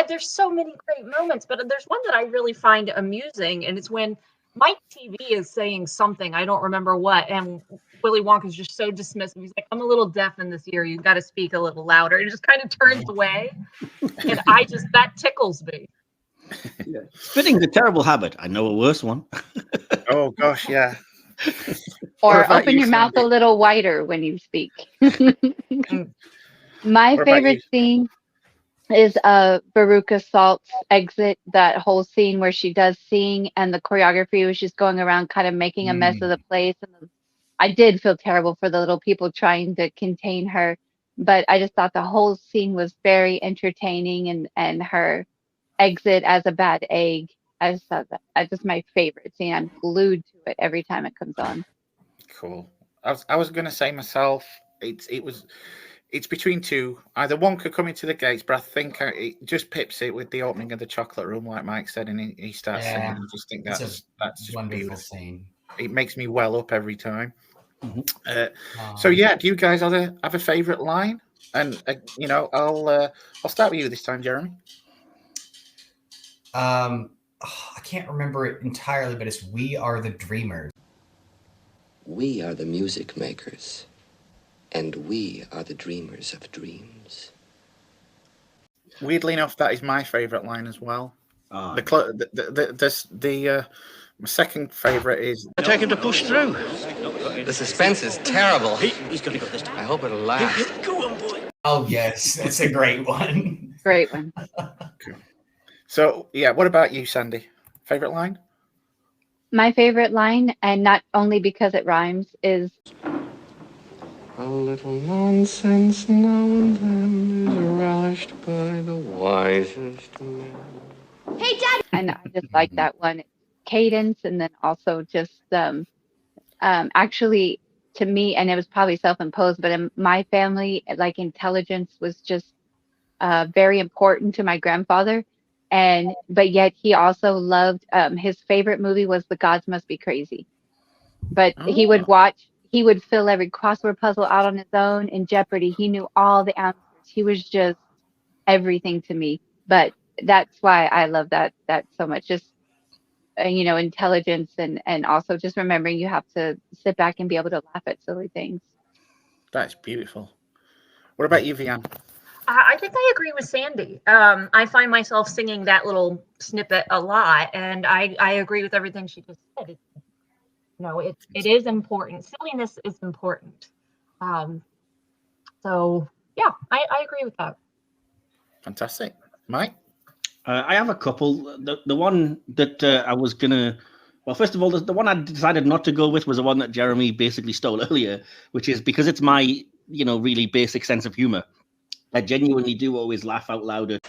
[SPEAKER 5] there's so many great moments, but there's one that I really find amusing, and it's when Mike TV is saying something, I don't remember what, and Willy Wonka's just so dismissive. He's like, I'm a little deaf in this ear. You've got to speak a little louder. And just kind of turns away. And that tickles me.
[SPEAKER 3] Yeah. Spitting's a terrible habit. I know a worse one.
[SPEAKER 2] Oh, gosh, yeah.
[SPEAKER 4] Or open your mouth a little wider when you speak. My favorite scene is Veruca Salt's exit, that whole scene where she does sing and the choreography was just going around kind of making a mess of the place. And I did feel terrible for the little people trying to contain her, but I just thought the whole scene was very entertaining, and her exit as a bad egg. I just thought that's just my favorite scene. I'm glued to it every time it comes on.
[SPEAKER 2] Cool. I was going to say myself, it's between two. Either Wonka coming to the gates, but I think it just pips it with the opening of the chocolate room, like Mike said, and he starts singing. I just think that's just
[SPEAKER 7] wonderful
[SPEAKER 2] beautiful.
[SPEAKER 7] Scene.
[SPEAKER 2] It makes me well up every time.
[SPEAKER 3] Mm-hmm.
[SPEAKER 2] So yeah, do you guys have a favorite line? And I'll start with you this time, Jeremy.
[SPEAKER 7] I can't remember it entirely, but it's "We are the dreamers."
[SPEAKER 9] We are the music makers. And we are the dreamers of dreams.
[SPEAKER 2] Weirdly enough, that is my favorite line as well.
[SPEAKER 3] Oh,
[SPEAKER 2] My second favorite is.
[SPEAKER 9] I take him to push through. The suspense is terrible. He's going to go this time. I hope it'll last.
[SPEAKER 6] Go on, boy.
[SPEAKER 7] Oh yes, that's a great one.
[SPEAKER 4] Great one.
[SPEAKER 2] Cool. So yeah, what about you, Sandy? Favorite line?
[SPEAKER 4] My favorite line, and not only because it rhymes, is
[SPEAKER 9] a little nonsense now and then is relished by the wisest men.
[SPEAKER 4] "Hey, Dad!" And I just like that one. It's cadence, and then also just actually, to me, and it was probably self-imposed, but in my family, like, intelligence was just very important to my grandfather. But yet he also loved, his favorite movie was The Gods Must Be Crazy. But he would fill every crossword puzzle out on his own. In Jeopardy, he knew all the answers. He was just everything to me. But that's why I love that so much. Just, intelligence, and also just remembering you have to sit back and be able to laugh at silly things.
[SPEAKER 2] That's beautiful.
[SPEAKER 8] What about you, Vean?
[SPEAKER 5] I think I agree with Sandy. I find myself singing that little snippet a lot, and I agree with everything she just said. It is important. Silliness is important. So yeah, I agree with that.
[SPEAKER 8] Fantastic. Mike?
[SPEAKER 3] I have a couple. The one that I was gonna, well, first of all, the one I decided not to go with was the one that Jeremy basically stole earlier, which is because it's my, really basic sense of humor. I genuinely do always laugh out loud at.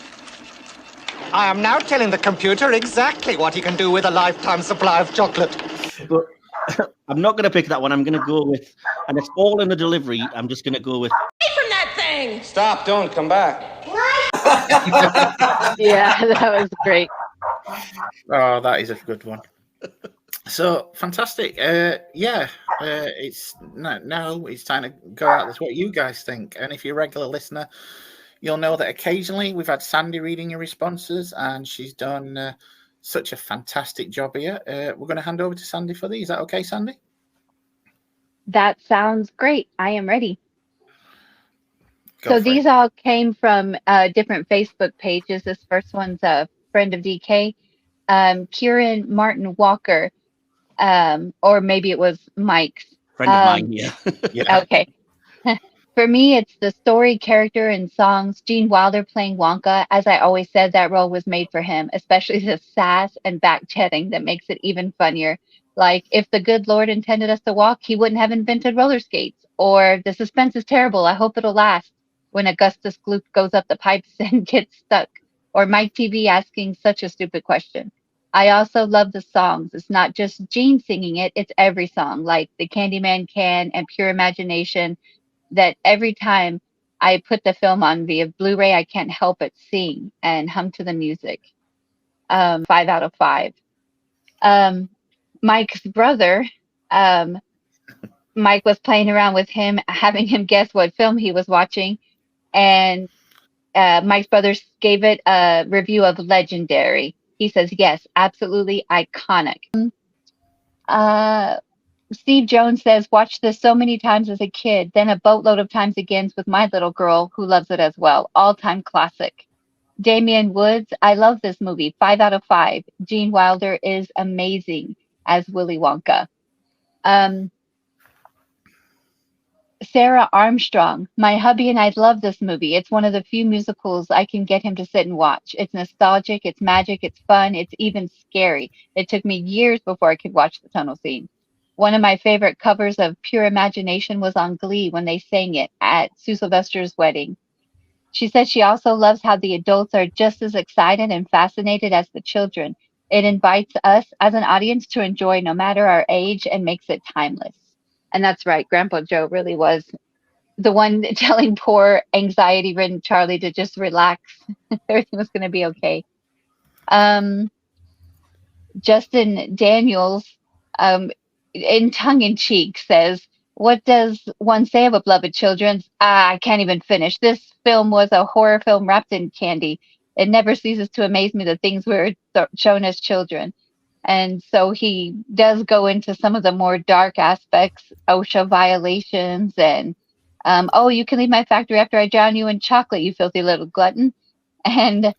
[SPEAKER 10] I am now telling the computer exactly what he can do with a lifetime supply of chocolate.
[SPEAKER 3] But I'm not going to pick that one. I'm going to go with, and it's all in the delivery, I'm just going to go with.
[SPEAKER 6] Away from that thing!
[SPEAKER 9] Stop, don't come back.
[SPEAKER 4] Yeah, that was great.
[SPEAKER 8] Oh, that is a good one. So fantastic. It's now it's time to go out. That's what you guys think. And if you're a regular listener, you'll know that occasionally we've had Sandy reading your responses, and she's done such a fantastic job here. We're going to hand over to Sandy for these. Is that okay, Sandy?
[SPEAKER 4] That sounds great. I am ready.
[SPEAKER 8] Go for
[SPEAKER 4] These
[SPEAKER 8] it.
[SPEAKER 4] all came from different Facebook pages. This first one's a friend of DK, Kieran Martin Walker, or maybe it was Mike's.
[SPEAKER 3] Friend of mine, yeah.
[SPEAKER 8] Yeah.
[SPEAKER 4] Okay. For me, it's the story, character, and songs. Gene Wilder playing Wonka. As I always said, that role was made for him, especially the sass and back-chatting that makes it even funnier. Like, if the good Lord intended us to walk, he wouldn't have invented roller skates. Or, the suspense is terrible, I hope it'll last, when Augustus Gloop goes up the pipes and gets stuck. Or Mike TV asking such a stupid question. I also love the songs. It's not just Gene singing it, it's every song, like The Candyman Can and Pure Imagination, that every time I put the film on via Blu-ray, I can't help but sing and hum to the music. 5 out of 5. Mike's brother, Mike was playing around with him, having him guess what film he was watching, and Mike's brother gave it a review of legendary. He says, yes, absolutely iconic. Steve Jones says, watched this so many times as a kid, then a boatload of times again with my little girl who loves it as well. All-time classic. Damian Woods, I love this movie. 5 out of 5. Gene Wilder is amazing as Willy Wonka. Sarah Armstrong, my hubby and I love this movie. It's one of the few musicals I can get him to sit and watch. It's nostalgic, it's magic, it's fun, it's even scary. It took me years before I could watch the tunnel scene. One of my favorite covers of Pure Imagination was on Glee when they sang it at Sue Sylvester's wedding. She said she also loves how the adults are just as excited and fascinated as the children. It invites us as an audience to enjoy no matter our age and makes it timeless. And that's right. Grandpa Joe really was the one telling poor anxiety-ridden Charlie to just relax. Everything was going to be okay. Justin Daniels, in tongue-in-cheek, says, what does one say of a beloved children's? I can't even finish. This film was a horror film wrapped in candy. It never ceases to amaze me the things we were shown as children. And so he does go into some of the more dark aspects, OSHA violations, and, you can leave my factory after I drown you in chocolate, you filthy little glutton. And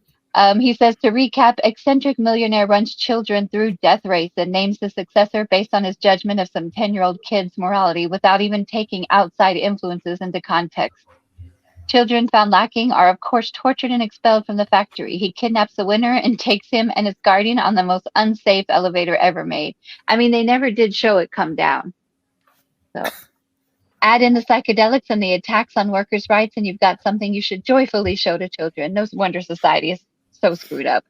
[SPEAKER 4] he says, to recap, eccentric millionaire runs children through death race and names the successor based on his judgment of some 10-year-old kid's morality without even taking outside influences into context. Children found lacking are, of course, tortured and expelled from the factory. He kidnaps the winner and takes him and his guardian on the most unsafe elevator ever made. I mean, they never did show it come down. So add in the psychedelics and the attacks on workers' rights, and you've got something you should joyfully show to children. No wonder society is so screwed up.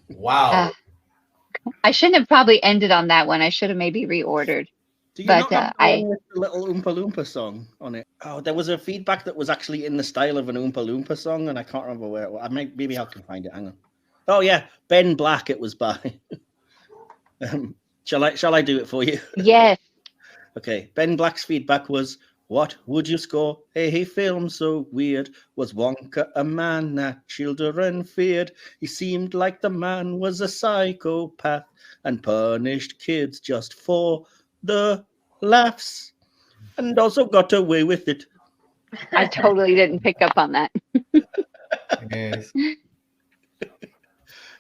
[SPEAKER 7] Wow.
[SPEAKER 4] I shouldn't have probably ended on that one. I should have maybe reordered.
[SPEAKER 3] Do you not have the little Oompa Loompa song on it? Oh, there was a feedback that was actually in the style of an Oompa Loompa song, and I can't remember where it was. Maybe I can find it. Hang on. Oh yeah, Ben Black. It was by. Shall I do it for you?
[SPEAKER 4] Yes.
[SPEAKER 3] Okay. Ben Black's feedback was, "What would you score? Hey, film so weird. Was Wonka a man that children feared? He seemed like the man was a psychopath and punished kids just for the laughs, and also got away with it.
[SPEAKER 4] I totally didn't pick up on that.
[SPEAKER 7] Yes.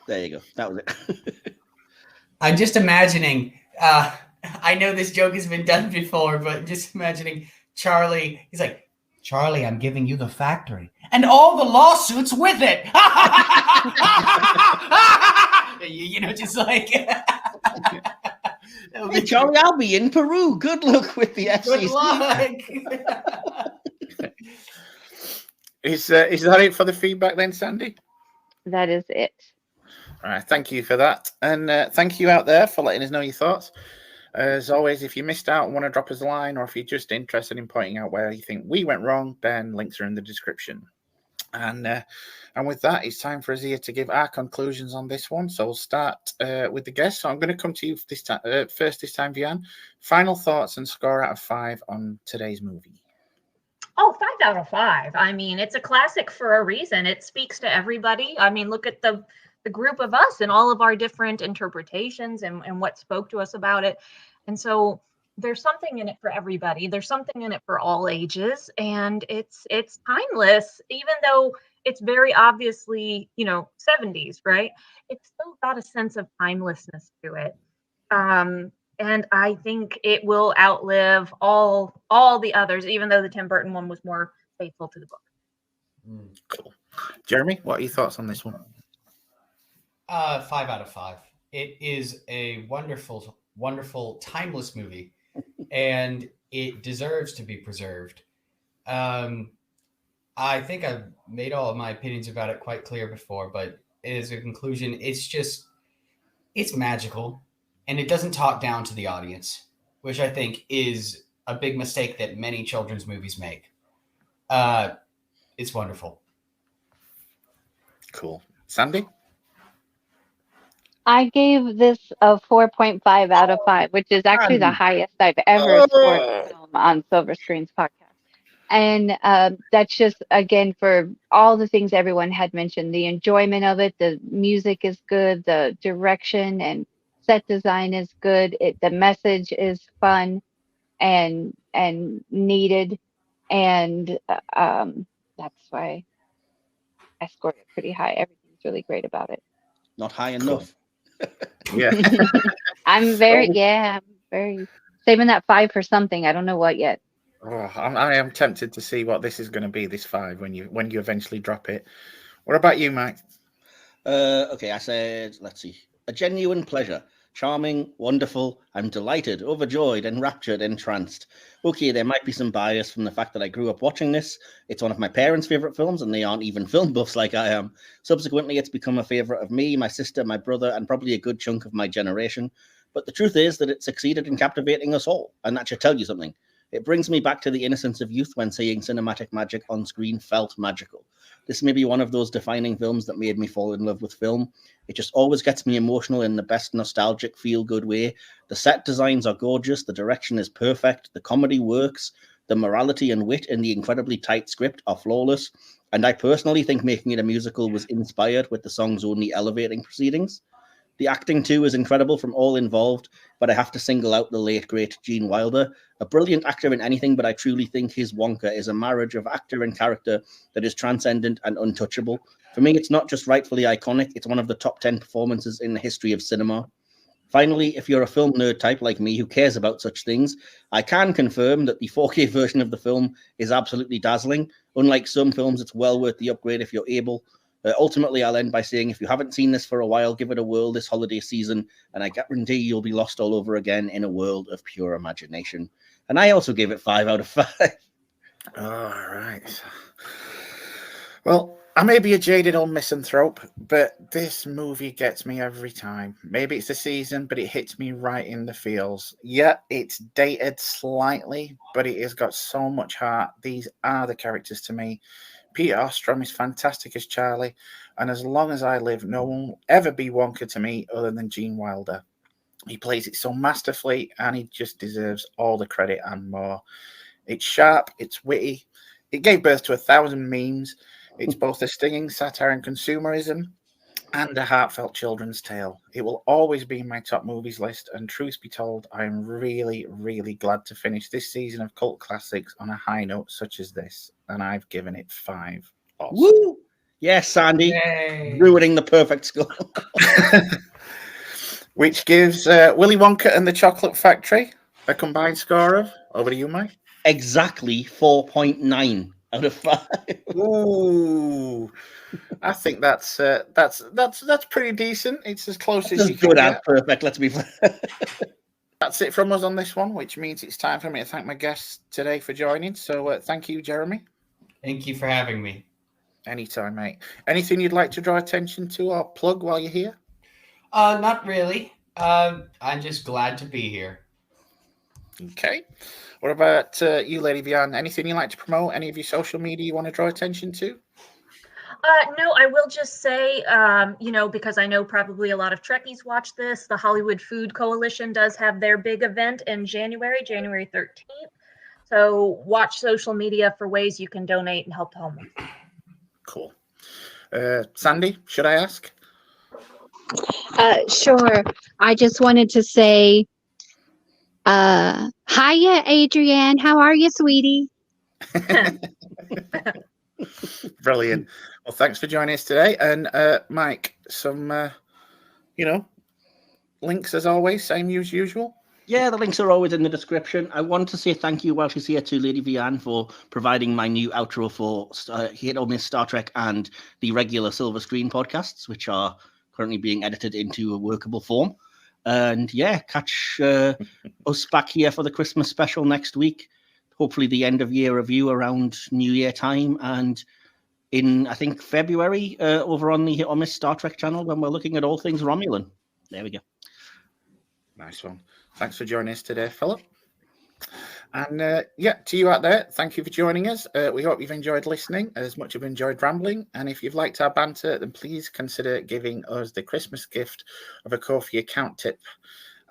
[SPEAKER 3] There you go. That was it.
[SPEAKER 7] I'm just imagining. I know this joke has been done before, but just imagining Charlie. He's like, Charlie, I'm giving you the factory and all the lawsuits with it. You know, just like.
[SPEAKER 3] Hey, Charlie, I'll be in Peru. Good luck with the FCC.
[SPEAKER 7] Good luck.
[SPEAKER 8] Is that it for the feedback then, Sandy?
[SPEAKER 4] That is it.
[SPEAKER 8] All right, thank you for that. And thank you out there for letting us know your thoughts. As always, if you missed out and want to drop us a line, or if you're just interested in pointing out where you think we went wrong, then links are in the description. And with that, it's time for us here to give our conclusions on this one. So we'll start with the guests. So I'm going to come to you this time, first this time, Vean. Final thoughts and score out of 5 on today's movie.
[SPEAKER 5] Oh, 5 out of 5. I mean, it's a classic for a reason. It speaks to everybody. I mean, look at the group of us and all of our different interpretations and what spoke to us about it. And so there's something in it for everybody. There's something in it for all ages, and it's timeless, even though it's very obviously, 70s, right? It's still got a sense of timelessness to it. And I think it will outlive all the others, even though the Tim Burton one was more faithful to the book.
[SPEAKER 8] Cool. Jeremy, what are your thoughts on this one?
[SPEAKER 7] 5 out of 5. It is a wonderful, wonderful, timeless movie, and it deserves to be preserved. I think I've made all of my opinions about it quite clear before, but as a conclusion, it's magical, and it doesn't talk down to the audience, which I think is a big mistake that many children's movies make. It's wonderful.
[SPEAKER 8] Cool. Sandy?
[SPEAKER 4] I gave this a 4.5 out of 5, which is actually the highest I've ever scored a film on Silver Screens podcast. And that's just, again, for all the things everyone had mentioned, the enjoyment of it, the music is good, the direction and set design is good, the message is fun and needed, and that's why I scored it pretty high. Everything's really great about it.
[SPEAKER 3] Not high enough.
[SPEAKER 8] Yeah.
[SPEAKER 4] I'm very saving that 5 for something. I don't know what yet.
[SPEAKER 8] Oh, I am tempted to see what this is going to be, this 5, when you eventually drop it. What about you, Mike?
[SPEAKER 3] Okay, I said, let's see, a genuine pleasure. Charming, wonderful, I'm delighted, overjoyed, enraptured, entranced. Okay, there might be some bias from the fact that I grew up watching this. It's one of my parents' favorite films, and they aren't even film buffs like I am. Subsequently, it's become a favorite of me, my sister, my brother, and probably a good chunk of my generation. But the truth is that it succeeded in captivating us all, and that should tell you something. It brings me back to the innocence of youth when seeing cinematic magic on screen felt magical. This may be one of those defining films that made me fall in love with film. It just always gets me emotional in the best nostalgic, feel-good way. The set designs are gorgeous, the direction is perfect, the comedy works, the morality and wit in the incredibly tight script are flawless, and I personally think making it a musical was inspired with the song's only elevating proceedings. The acting, too, is incredible from all involved, but I have to single out the late, great Gene Wilder. A brilliant actor in anything, but I truly think his Wonka is a marriage of actor and character that is transcendent and untouchable. For me, it's not just rightfully iconic, it's one of the top 10 performances in the history of cinema. Finally, if you're a film nerd type like me who cares about such things, I can confirm that the 4K version of the film is absolutely dazzling. Unlike some films, it's well worth the upgrade if you're able. Ultimately, I'll end by saying if you haven't seen this for a while, give it a whirl this holiday season, and I guarantee you'll be lost all over again in a world of pure imagination. And I also gave it 5 out of 5.
[SPEAKER 8] All right. Well, I may be a jaded old misanthrope, but this movie gets me every time. Maybe it's the season, but it hits me right in the feels. Yeah, it's dated slightly, but it has got so much heart. These are the characters to me. Peter Ostrom is fantastic as Charlie, and as long as I live, no one will ever be Wonka to me other than Gene Wilder. He plays it so masterfully, and he just deserves all the credit and more. It's sharp, it's witty, it gave birth to 1,000 memes, it's both a stinging satire and consumerism, and a heartfelt children's tale. It will always be in my top movies list, and truth be told, I am really, really glad to finish this season of cult classics on a high note such as this, and I've given it 5. Awesome.
[SPEAKER 3] Woo! Yes, Sandy.
[SPEAKER 7] Yay.
[SPEAKER 3] Ruining the perfect score.
[SPEAKER 8] Which gives Willy Wonka and the Chocolate Factory a combined score of, over to you, Mike.
[SPEAKER 3] Exactly 4.9 out of 5.
[SPEAKER 8] Ooh, I think that's pretty decent. It's as close as
[SPEAKER 3] That's
[SPEAKER 8] you can
[SPEAKER 3] good as
[SPEAKER 8] get.
[SPEAKER 3] perfect, let's be fair.
[SPEAKER 8] That's it from us on this one, which means it's time for me to thank my guests today for joining. So thank you, Jeremy.
[SPEAKER 7] Thank you for having me.
[SPEAKER 8] Anytime, mate. Anything you'd like to draw attention to or plug while you're here?
[SPEAKER 7] Not really. I'm just glad to be here.
[SPEAKER 8] Okay. What about you, Lady Vean? Anything you'd like to promote? Any of your social media you want to draw attention to?
[SPEAKER 5] No, I will just say, because I know probably a lot of Trekkies watch this, the Hollywood Food Coalition does have their big event in January 13th. So watch social media for ways you can donate and help the homeless.
[SPEAKER 8] Cool. Sandy, should I ask?
[SPEAKER 11] Sure. I just wanted to say, hiya, Adrienne. How are you, sweetie?
[SPEAKER 8] Brilliant. Well, thanks for joining us today. And Mike, some, links as always, same as usual.
[SPEAKER 3] Yeah, the links are always in the description. I want to say thank you while she's here to Lady Vean for providing my new outro for Hit or Miss Star Trek and the regular Silver Screen podcasts, which are currently being edited into a workable form. And yeah, catch us back here for the Christmas special next week. Hopefully the end of year review around New Year time, and in, I think, February over on the Hit or Miss Star Trek channel when we're looking at all things Romulan. There we go.
[SPEAKER 8] Nice one. Thanks for joining us today, Philip. And to you out there, thank you for joining us. We hope you've enjoyed listening as much as you've enjoyed rambling. And if you've liked our banter, then please consider giving us the Christmas gift of a Ko-fi account tip.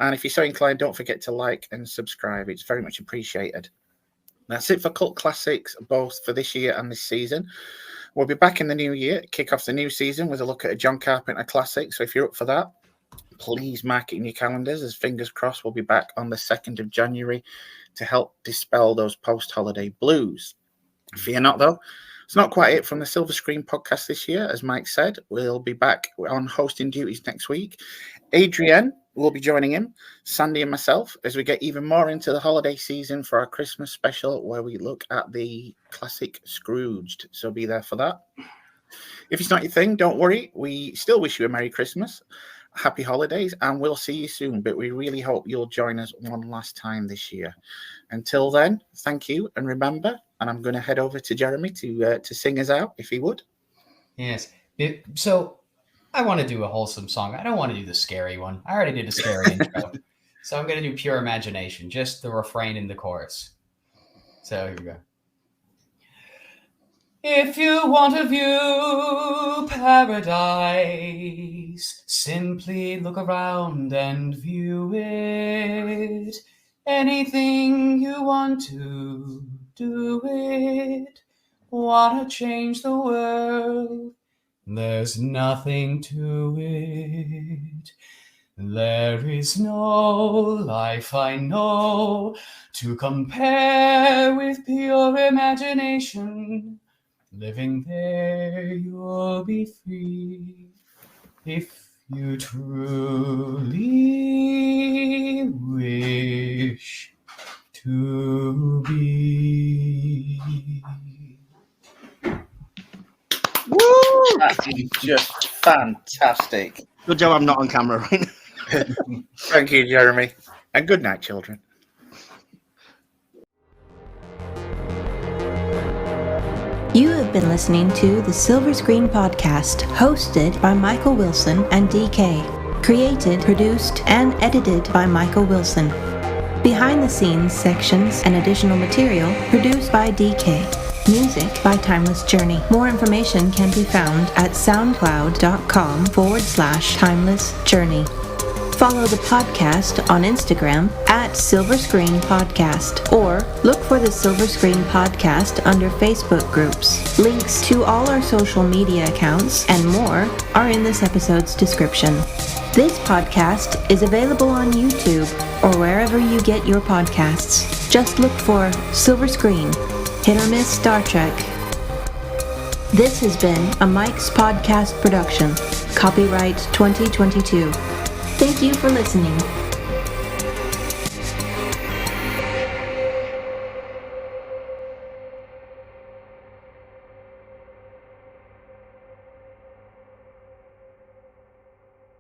[SPEAKER 8] And if you're so inclined, don't forget to like and subscribe. It's very much appreciated. That's it for Cult Classics, both for this year and this season. We'll be back in the new year, kick off the new season with a look at a John Carpenter classic. So if you're up for that, please mark it in your calendars, as fingers crossed we'll be back on the 2nd of January to help dispel those post-holiday blues. Fear not, though. It's not quite it from the Silver Screen podcast this year. As Mike said, we'll be back on hosting duties next week. Adrienne will be joining him, Sandy and myself, as we get even more into the holiday season for our Christmas special, where we look at the classic Scrooged. So be there for that. If it's not your thing, don't worry. We still wish you a Merry Christmas, happy holidays, and we'll see you soon. But we really hope you'll join us one last time this year. Until then, thank you, and remember, and I'm going to head over to Jeremy to sing us out, if he would.
[SPEAKER 7] Yes. So I want to do a wholesome song. I don't want to do the scary one. I already did a scary intro. So I'm going to do Pure Imagination, just the refrain and the chorus. So here we go. If you want to view paradise, simply look around and view it. Anything you want to, do it. Want to change the world? There's nothing to it. There is no life I know to compare with pure imagination. Living there, you'll be free if you truly wish to be.
[SPEAKER 8] Woo! That is just fantastic.
[SPEAKER 3] Good job I'm not on camera right now.
[SPEAKER 8] Thank you, Jeremy. And good night, children.
[SPEAKER 12] You have been listening to the Silver Screen Podcast, hosted by Michael Wilson and DK. Created, produced, and edited by Michael Wilson. Behind the scenes sections and additional material produced by DK. Music by Timeless Journey. More information can be found at soundcloud.com/timelessjourney. Follow the podcast on Instagram at Silver Screen Podcast, or look for the Silver Screen Podcast under Facebook groups. Links to all our social media accounts and more are in this episode's description. This podcast is available on YouTube or wherever you get your podcasts. Just look for Silver Screen, Hit or Miss Star Trek. This has been a Mike's Podcast production. Copyright 2022. Thank you for listening.